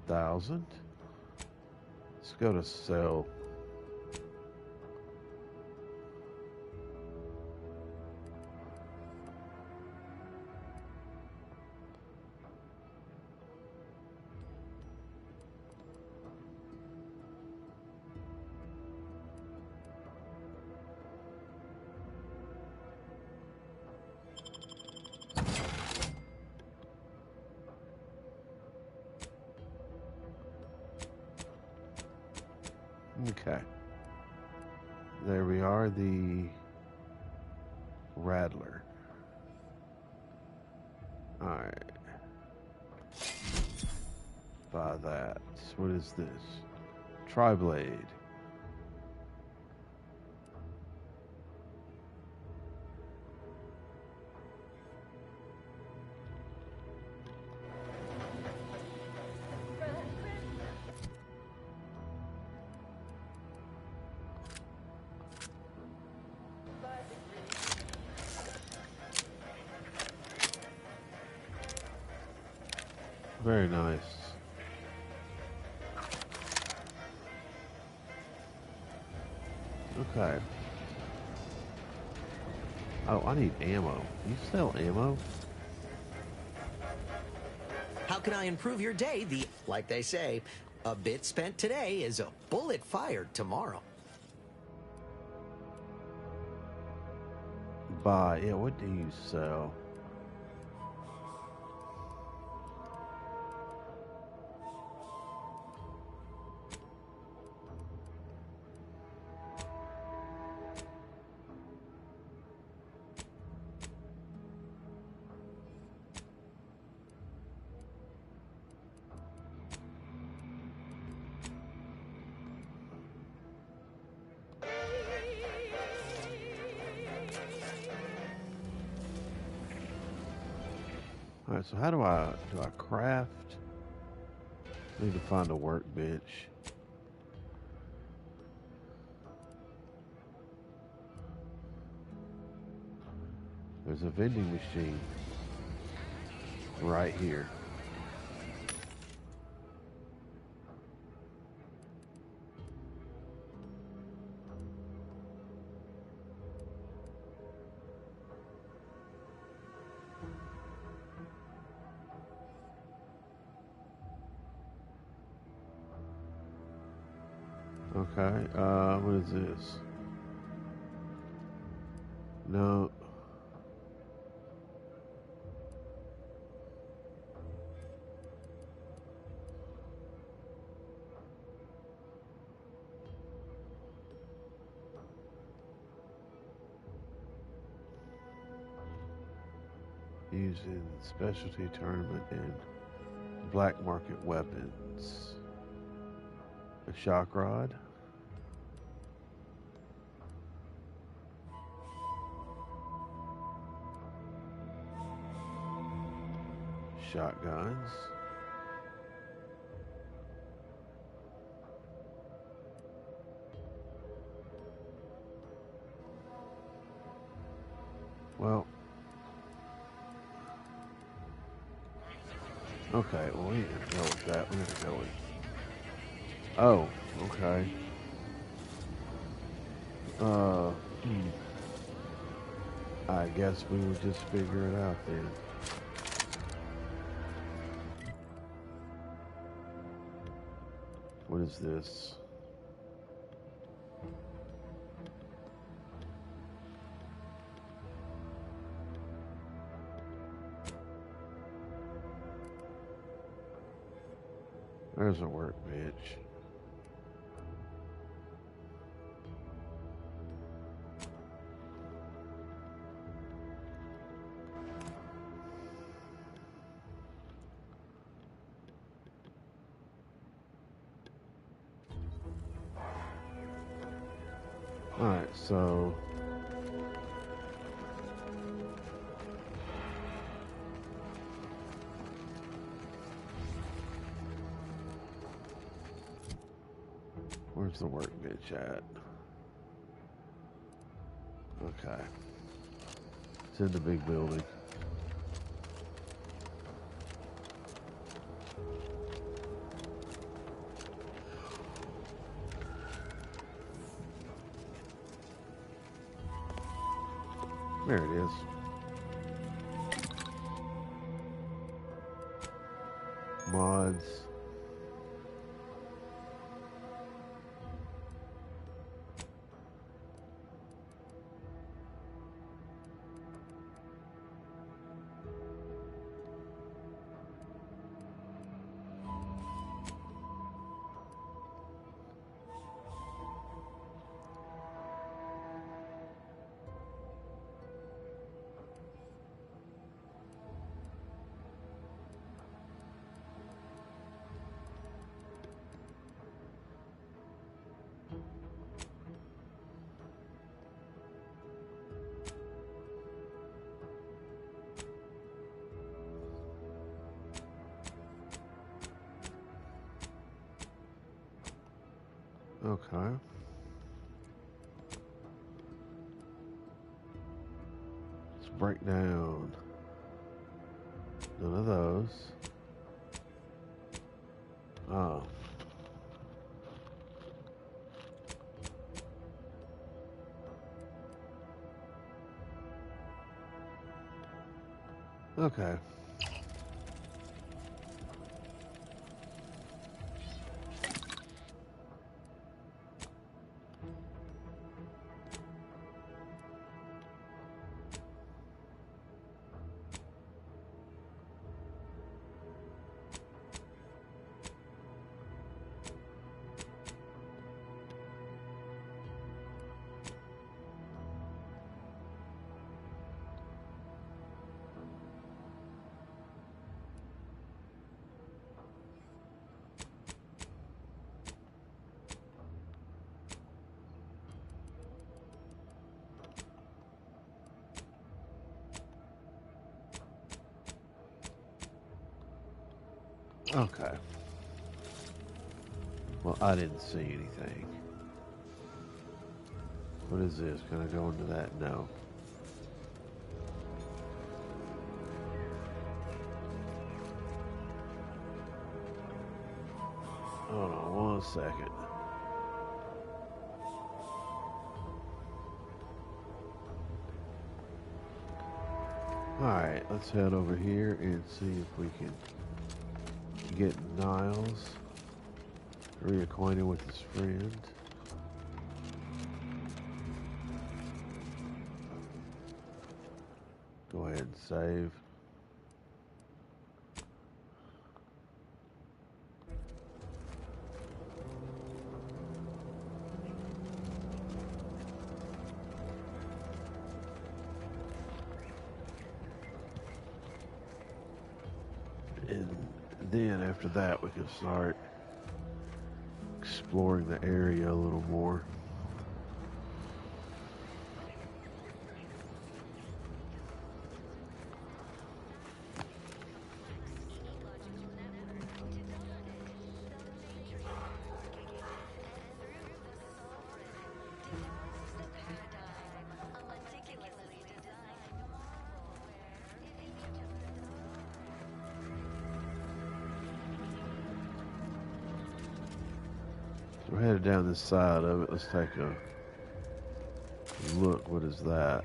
1,000? Let's go to sell. Okay. There we are, the Rattler. Alright. Buy that. What is this? Tri-blade. Very nice. Okay. Oh, I need ammo. You sell ammo? How can I improve your day? Like they say, a bit spent today is a bullet fired tomorrow. Buy. Yeah, what do you sell? Alright, so how do I craft? Need to find a workbench. There's a vending machine right here. Okay, what is this? No. Used in specialty tournament and black market weapons. A shock rod. Shotguns. Well, okay, well, we need to go with that. We need to go with. Oh, okay. I guess we would just figure it out then. What is this? There's a workbench. Alright, so where's the workbench at? Okay. It's in the big building. There it is. Mods. Okay. Let's break down. None of those. Oh. Okay. Okay. Well, I didn't see anything. What is this? Can I go into that? No. Hold on 1 second. Alright, let's head over here and see if we can get Niles reacquainted with his friend. Go ahead and save. And then after that we can start exploring the area a little more. We're headed down this side of it. Let's take a look. What is that?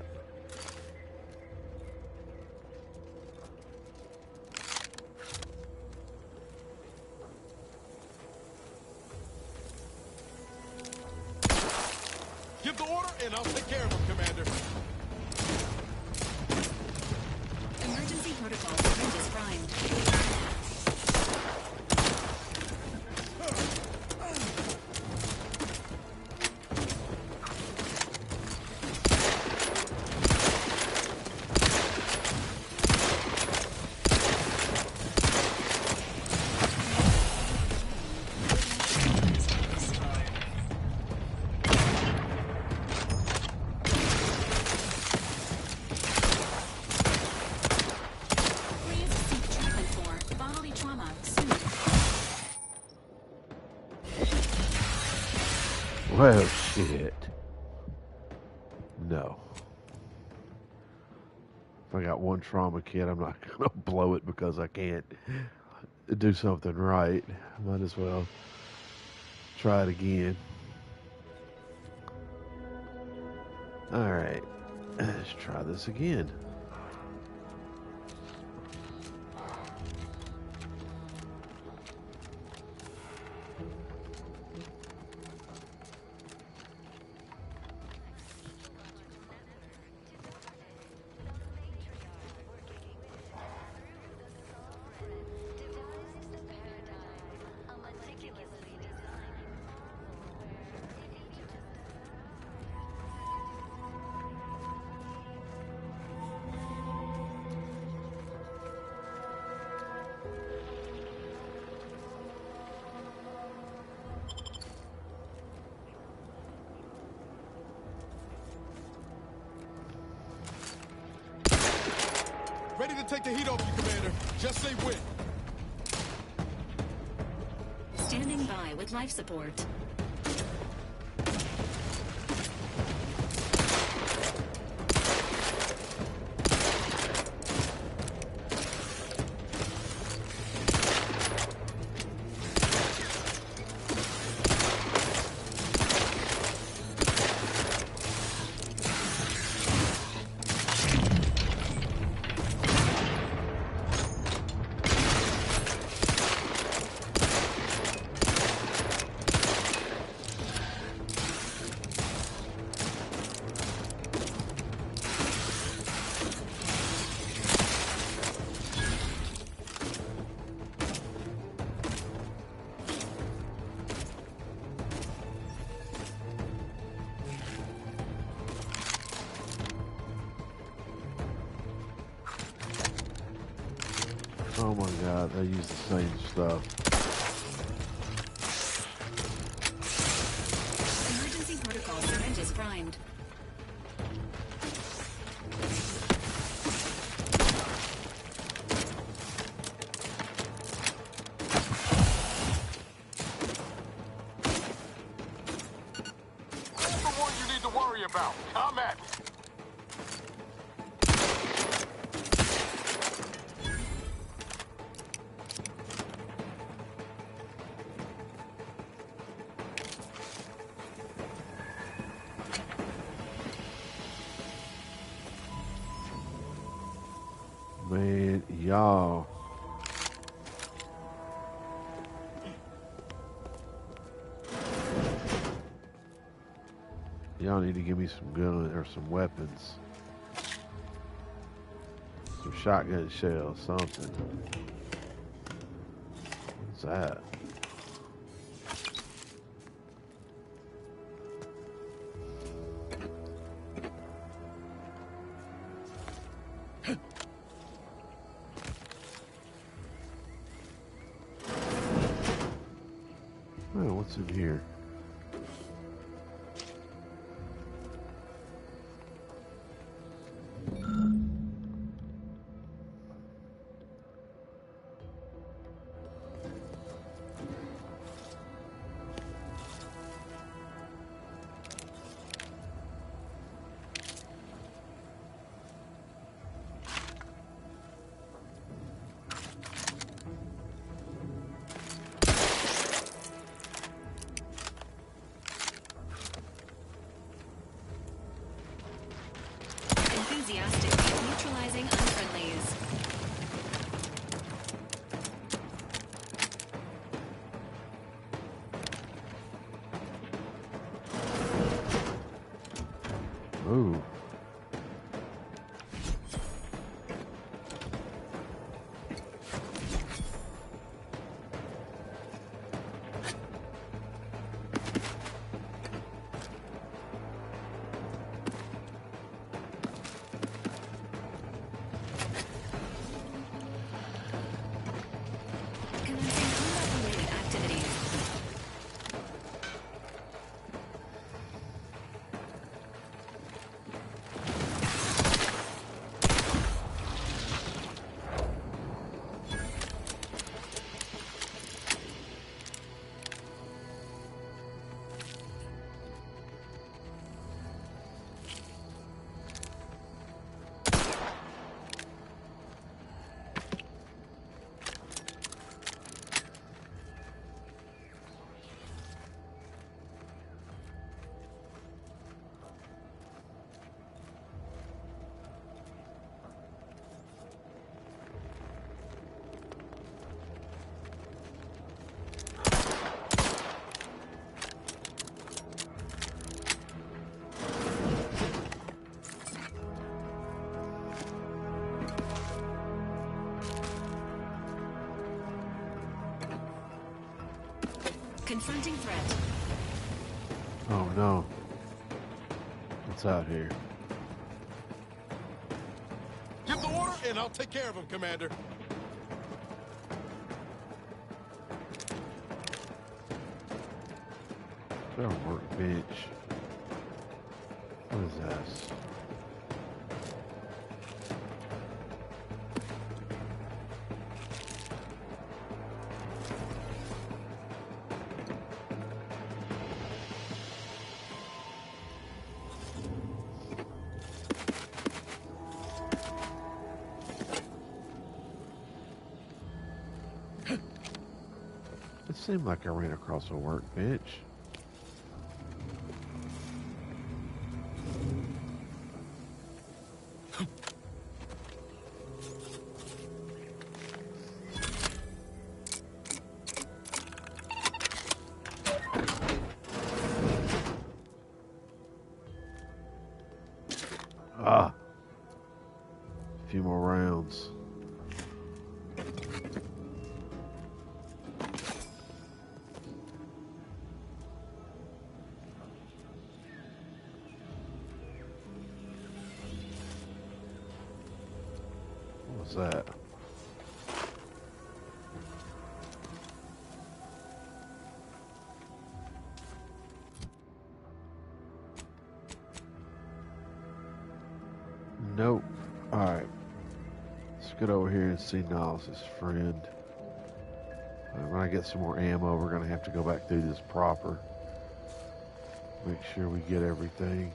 Give the order and I'll take care of him, Commander. Emergency protocol syringes primed. Well, shit. No. If I got one trauma kit, I'm not going to blow it because I can't do something right. Might as well try it again. Alright. Let's try this again. Ready to take the heat off you, Commander. Just say when. Standing by with life support. God, they use the same stuff. Emergency protocol syringes primed. I'm the one you need to worry about. Come at me. Man, y'all. Y'all need to give me some gun or some weapons. Some shotgun shells, something. What's that? Oh, what's in here? Enthusiastically neutralizing unfriendlies. Ooh. Commencing combat-related activities. Confronting threat. Oh no. What's out here? Give the order, and I'll take care of him, Commander. There's a workbench. What is this? It seemed like I ran across a workbench. Ah, a few more rounds. What was that? Nope. Alright. Let's get over here and see Niles' friend. When I get some more ammo, we're going to have to go back through this proper. Make sure we get everything.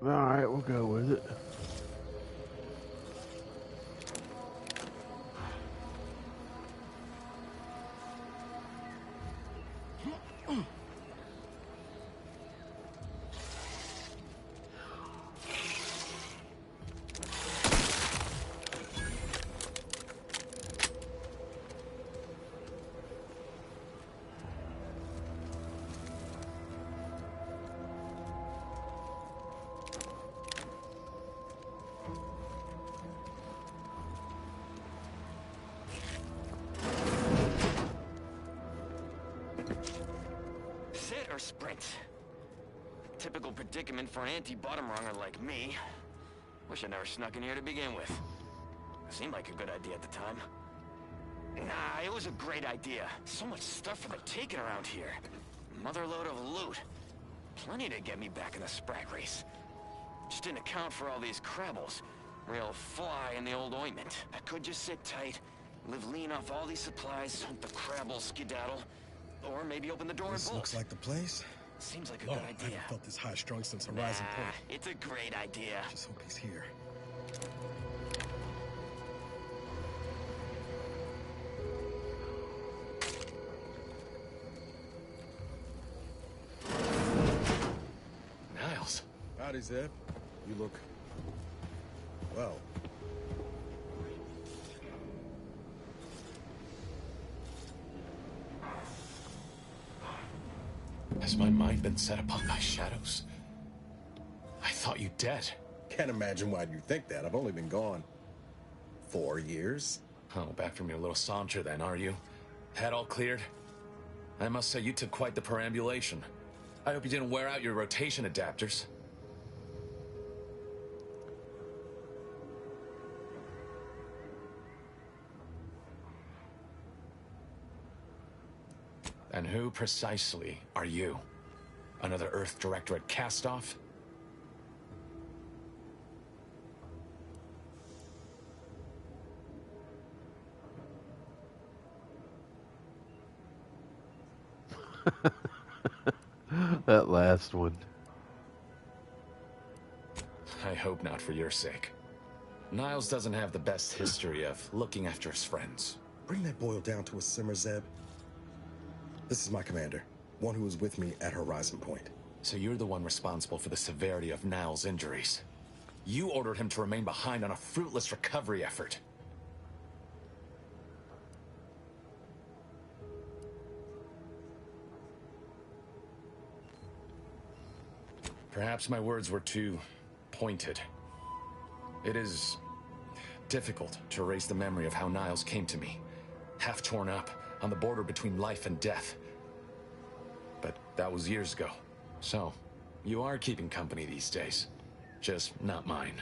Alright, we'll go with it. Sit or sprint? Typical predicament for an anti-bottom runger like me. Wish I never snuck in here to begin with. Seemed like a good idea at the time. Nah, it was a great idea. So much stuff for the taking around here. Motherload of loot. Plenty to get me back in the Sprag race. Just didn't account for all these crabbles. Real fly in the old ointment. I could just sit tight, live lean off all these supplies, hunt the crabble skedaddle, or maybe open the door and bolt. This looks like the place. Seems like a Lord, good I idea. haven't felt this high-strung since Horizon Point. It's a great idea. Just hope he's here. Niles. Howdy, Zeb. You look... well. Has my mind been set upon by shadows? I thought you dead. Can't imagine why you think that. I've only been gone 4 years. Oh, back from your little saunter then, are you? Head all cleared? I must say you took quite the perambulation. I hope you didn't wear out your rotation adapters. And who precisely are you? Another Earth Directorate cast-off? That last one. I hope not for your sake. Niles doesn't have the best history of looking after his friends. Bring that boil down to a simmer, Zeb. This is my commander, one who was with me at Horizon Point. So you're the one responsible for the severity of Niles' injuries. You ordered him to remain behind on a fruitless recovery effort. Perhaps my words were too pointed. It is difficult to erase the memory of how Niles came to me, half torn up, on the border between life and death. But that was years ago. So, you are keeping company these days. Just not mine.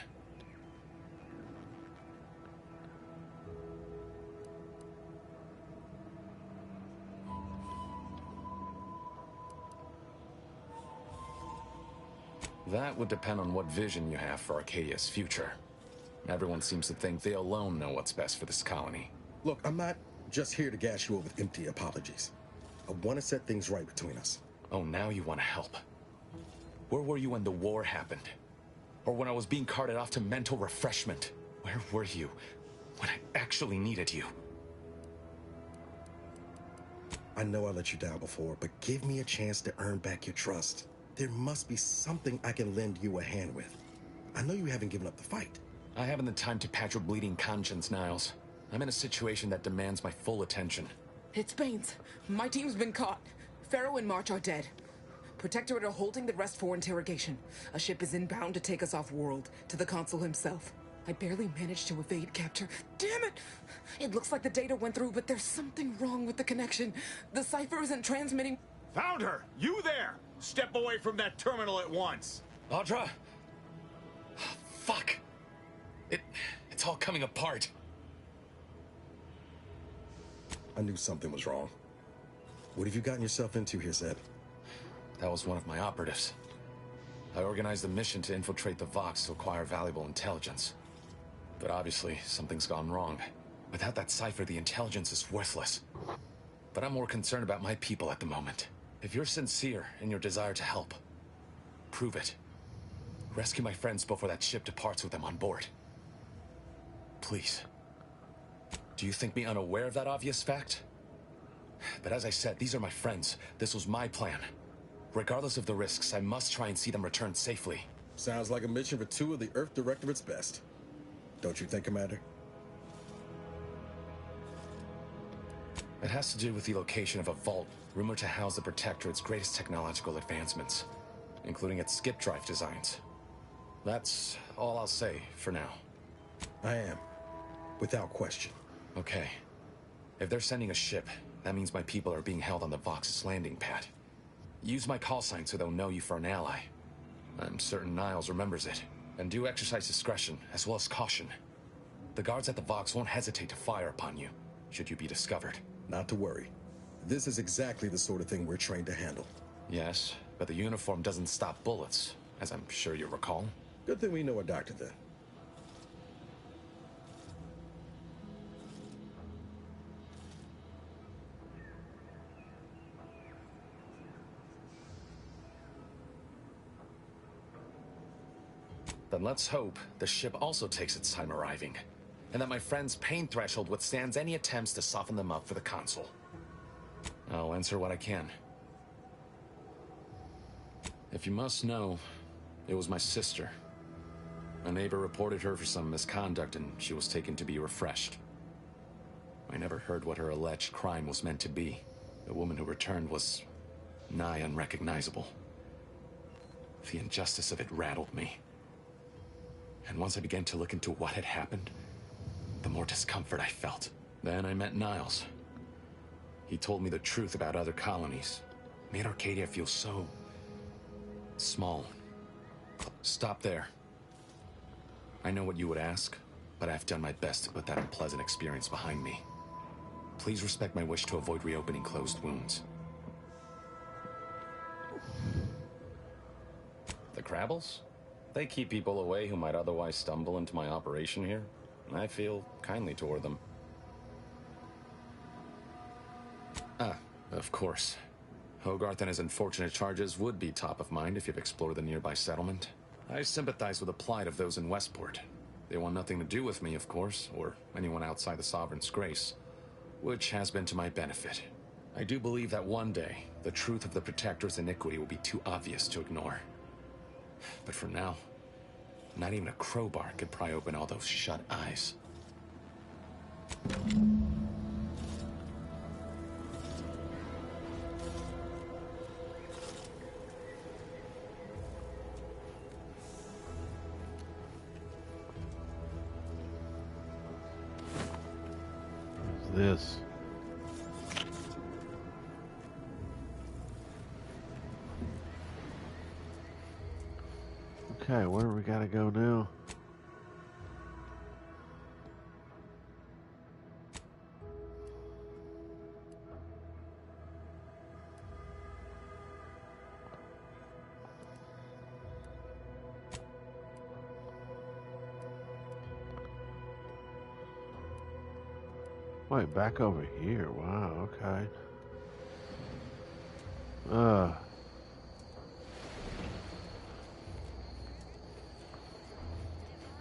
That would depend on what vision you have for Arcadia's future. Everyone seems to think they alone know what's best for this colony. Look, I'm not just here to gas you up with empty apologies. I want to set things right between us. Oh, now you want to help. Where were you when the war happened? Or when I was being carted off to mental refreshment? Where were you when I actually needed you? I know I let you down before, but give me a chance to earn back your trust. There must be something I can lend you a hand with. I know you haven't given up the fight. I haven't the time to patch your bleeding conscience, Niles. I'm in a situation that demands my full attention. It's Baines. My team's been caught. Pharaoh and March are dead. Protectorate are holding the rest for interrogation. A ship is inbound to take us off-world, to the Consul himself. I barely managed to evade capture. Damn it! It looks like the data went through, but there's something wrong with the connection. The cipher isn't transmitting. Found her! You there! Step away from that terminal at once! Audra? Fuck! It's all coming apart. I knew something was wrong. What have you gotten yourself into here, Zed? That was one of my operatives. I organized a mission to infiltrate the Vox to acquire valuable intelligence. But obviously, something's gone wrong. Without that cipher, the intelligence is worthless. But I'm more concerned about my people at the moment. If you're sincere in your desire to help, prove it. Rescue my friends before that ship departs with them on board. Please. Do you think me unaware of that obvious fact? But as I said, these are my friends. This was my plan. Regardless of the risks, I must try and see them return safely. Sounds like a mission for two of the Earth Directorate's best. Don't you think, Commander? It has to do with the location of a vault rumored to house the Protectorate's greatest technological advancements, including its skip drive designs. That's all I'll say for now. I am, without question. Okay. If they're sending a ship, that means my people are being held on the Vox's landing pad. Use my call sign so they'll know you for an ally. I'm certain Niles remembers it. And do exercise discretion, as well as caution. The guards at the Vox won't hesitate to fire upon you, should you be discovered. Not to worry. This is exactly the sort of thing we're trained to handle. Yes, but the uniform doesn't stop bullets, as I'm sure you recall. Good thing we know a doctor then. Then let's hope the ship also takes its time arriving, and that my friend's pain threshold withstands any attempts to soften them up for the Consul. I'll answer what I can. If you must know, it was my sister. A neighbor reported her for some misconduct, and she was taken to be refreshed. I never heard what her alleged crime was meant to be. The woman who returned was nigh unrecognizable. The injustice of it rattled me. And once I began to look into what had happened, the more discomfort I felt. Then I met Niles. He told me the truth about other colonies. Made Arcadia feel so small. Stop there. I know what you would ask, but I've done my best to put that unpleasant experience behind me. Please respect my wish to avoid reopening closed wounds. The Crabbles? They keep people away who might otherwise stumble into my operation here. I feel kindly toward them. Ah, of course. Hogarth and his unfortunate charges would be top of mind if you've explored the nearby settlement. I sympathize with the plight of those in Westport. They want nothing to do with me, of course, or anyone outside the Sovereign's grace, which has been to my benefit. I do believe that one day, the truth of the Protector's iniquity will be too obvious to ignore. But for now, not even a crowbar could pry open all those shut eyes. What's this? Okay, where do we gotta go now? Wait, back over here. Wow, okay.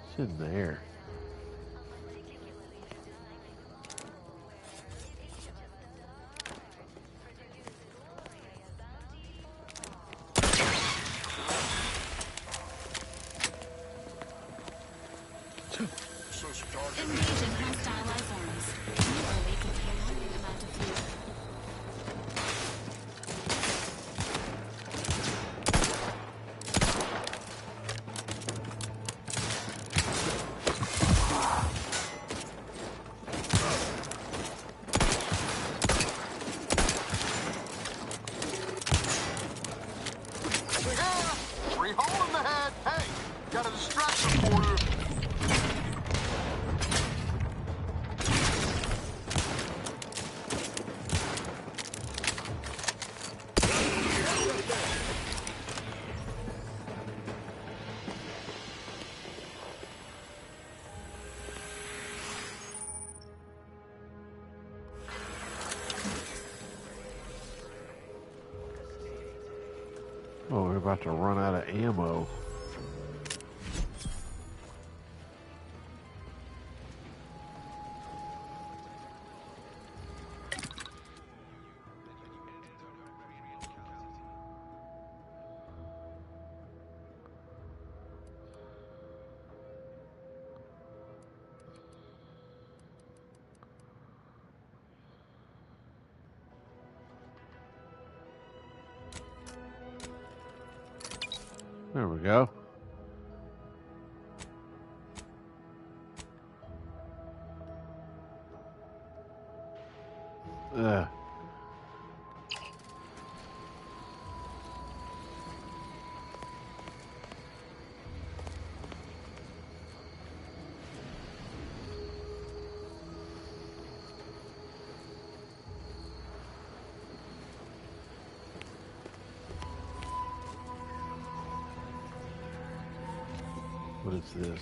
It's in there. Engaging hostile life forms. You are leaking a alarming amount of fuel. A hole in the head. Hey, got a distraction for you. Oh, we're about to run out of ammo. There we go. What is this?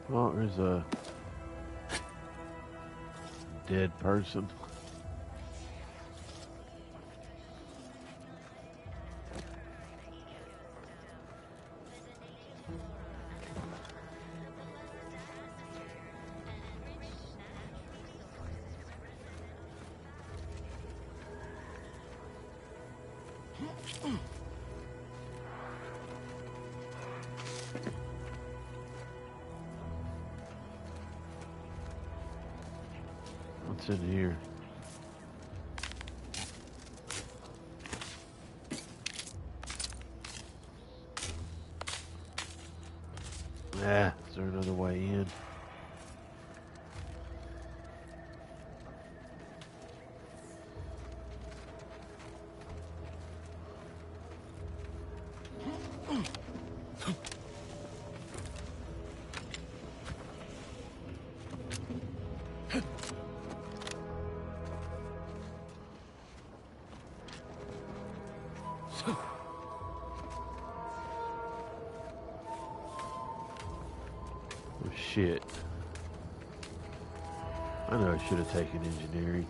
Oh, there's a dead person. What's in here? Ah, is there another way in? Oh, shit. I know I should have taken engineering.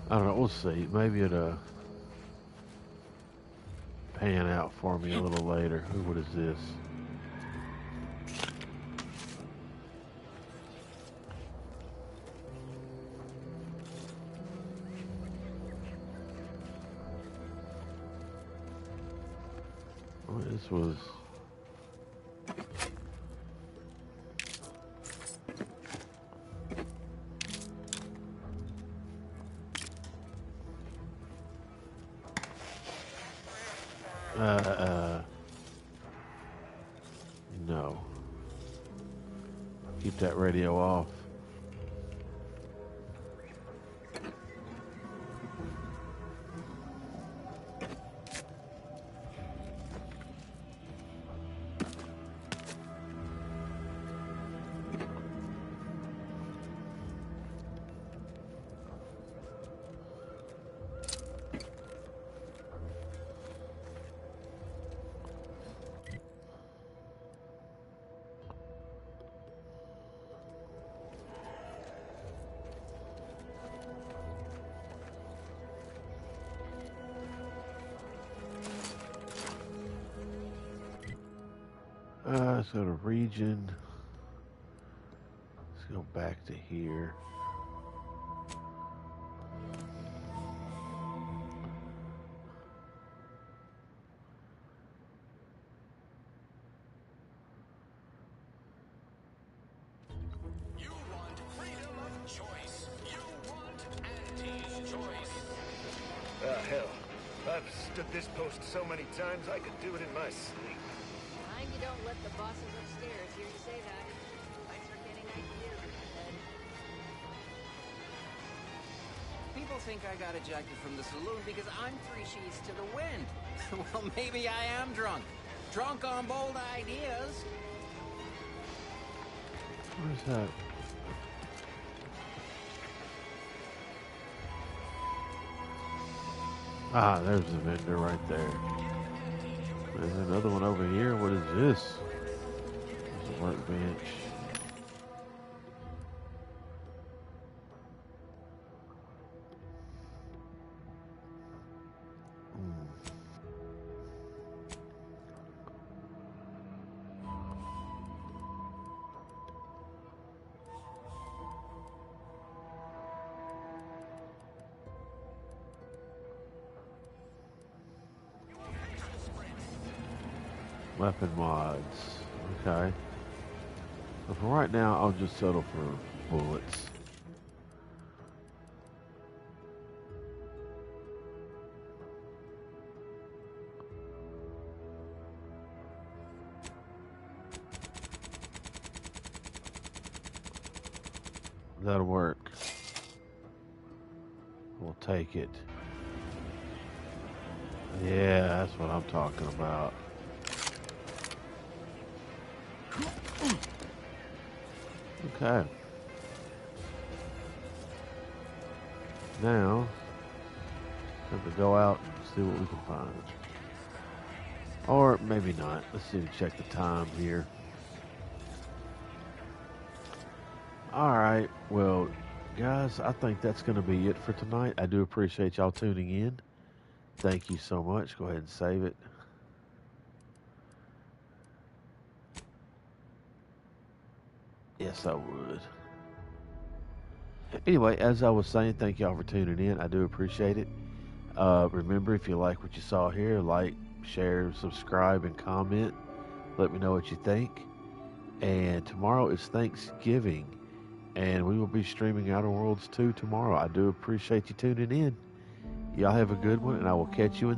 I don't know, we'll see. Maybe it'll pan out for me a little later. Ooh, what is this? Oh, this was... No. Keep that radio off. Let's go to region. Let's go back to here. You want freedom of choice. You want Auntie's choice. Hell. I've stood this post so many times I could do it in my sleep. Mind you don't let the bosses upstairs hear you say that. Might start getting ideas in your head. People think I got ejected from the saloon because I'm 3 sheets to the wind. Well, maybe I am drunk. Drunk on bold ideas. Where's that? Ah, there's the vendor right there. There's another one over here. What is this? There's a workbench. Weapon mods. Okay. So for right now, I'll just settle for bullets. That'll work. We'll take it. Yeah, that's what I'm talking about. Okay. Now, have to go out and see what we can find. Or maybe not. Let's see, check the time here. Alright, well, guys, I think that's going to be it for tonight. I do appreciate y'all tuning in. Thank you so much. Go ahead and save it. Yes, I would. Anyway, as I was saying, thank y'all for tuning in. I do appreciate it. Remember, if you like what you saw here, like, share, subscribe, and comment. Let me know what you think. And tomorrow is Thanksgiving, and we will be streaming Outer Worlds 2 tomorrow. I do appreciate you tuning in. Y'all have a good one, and I will catch you in the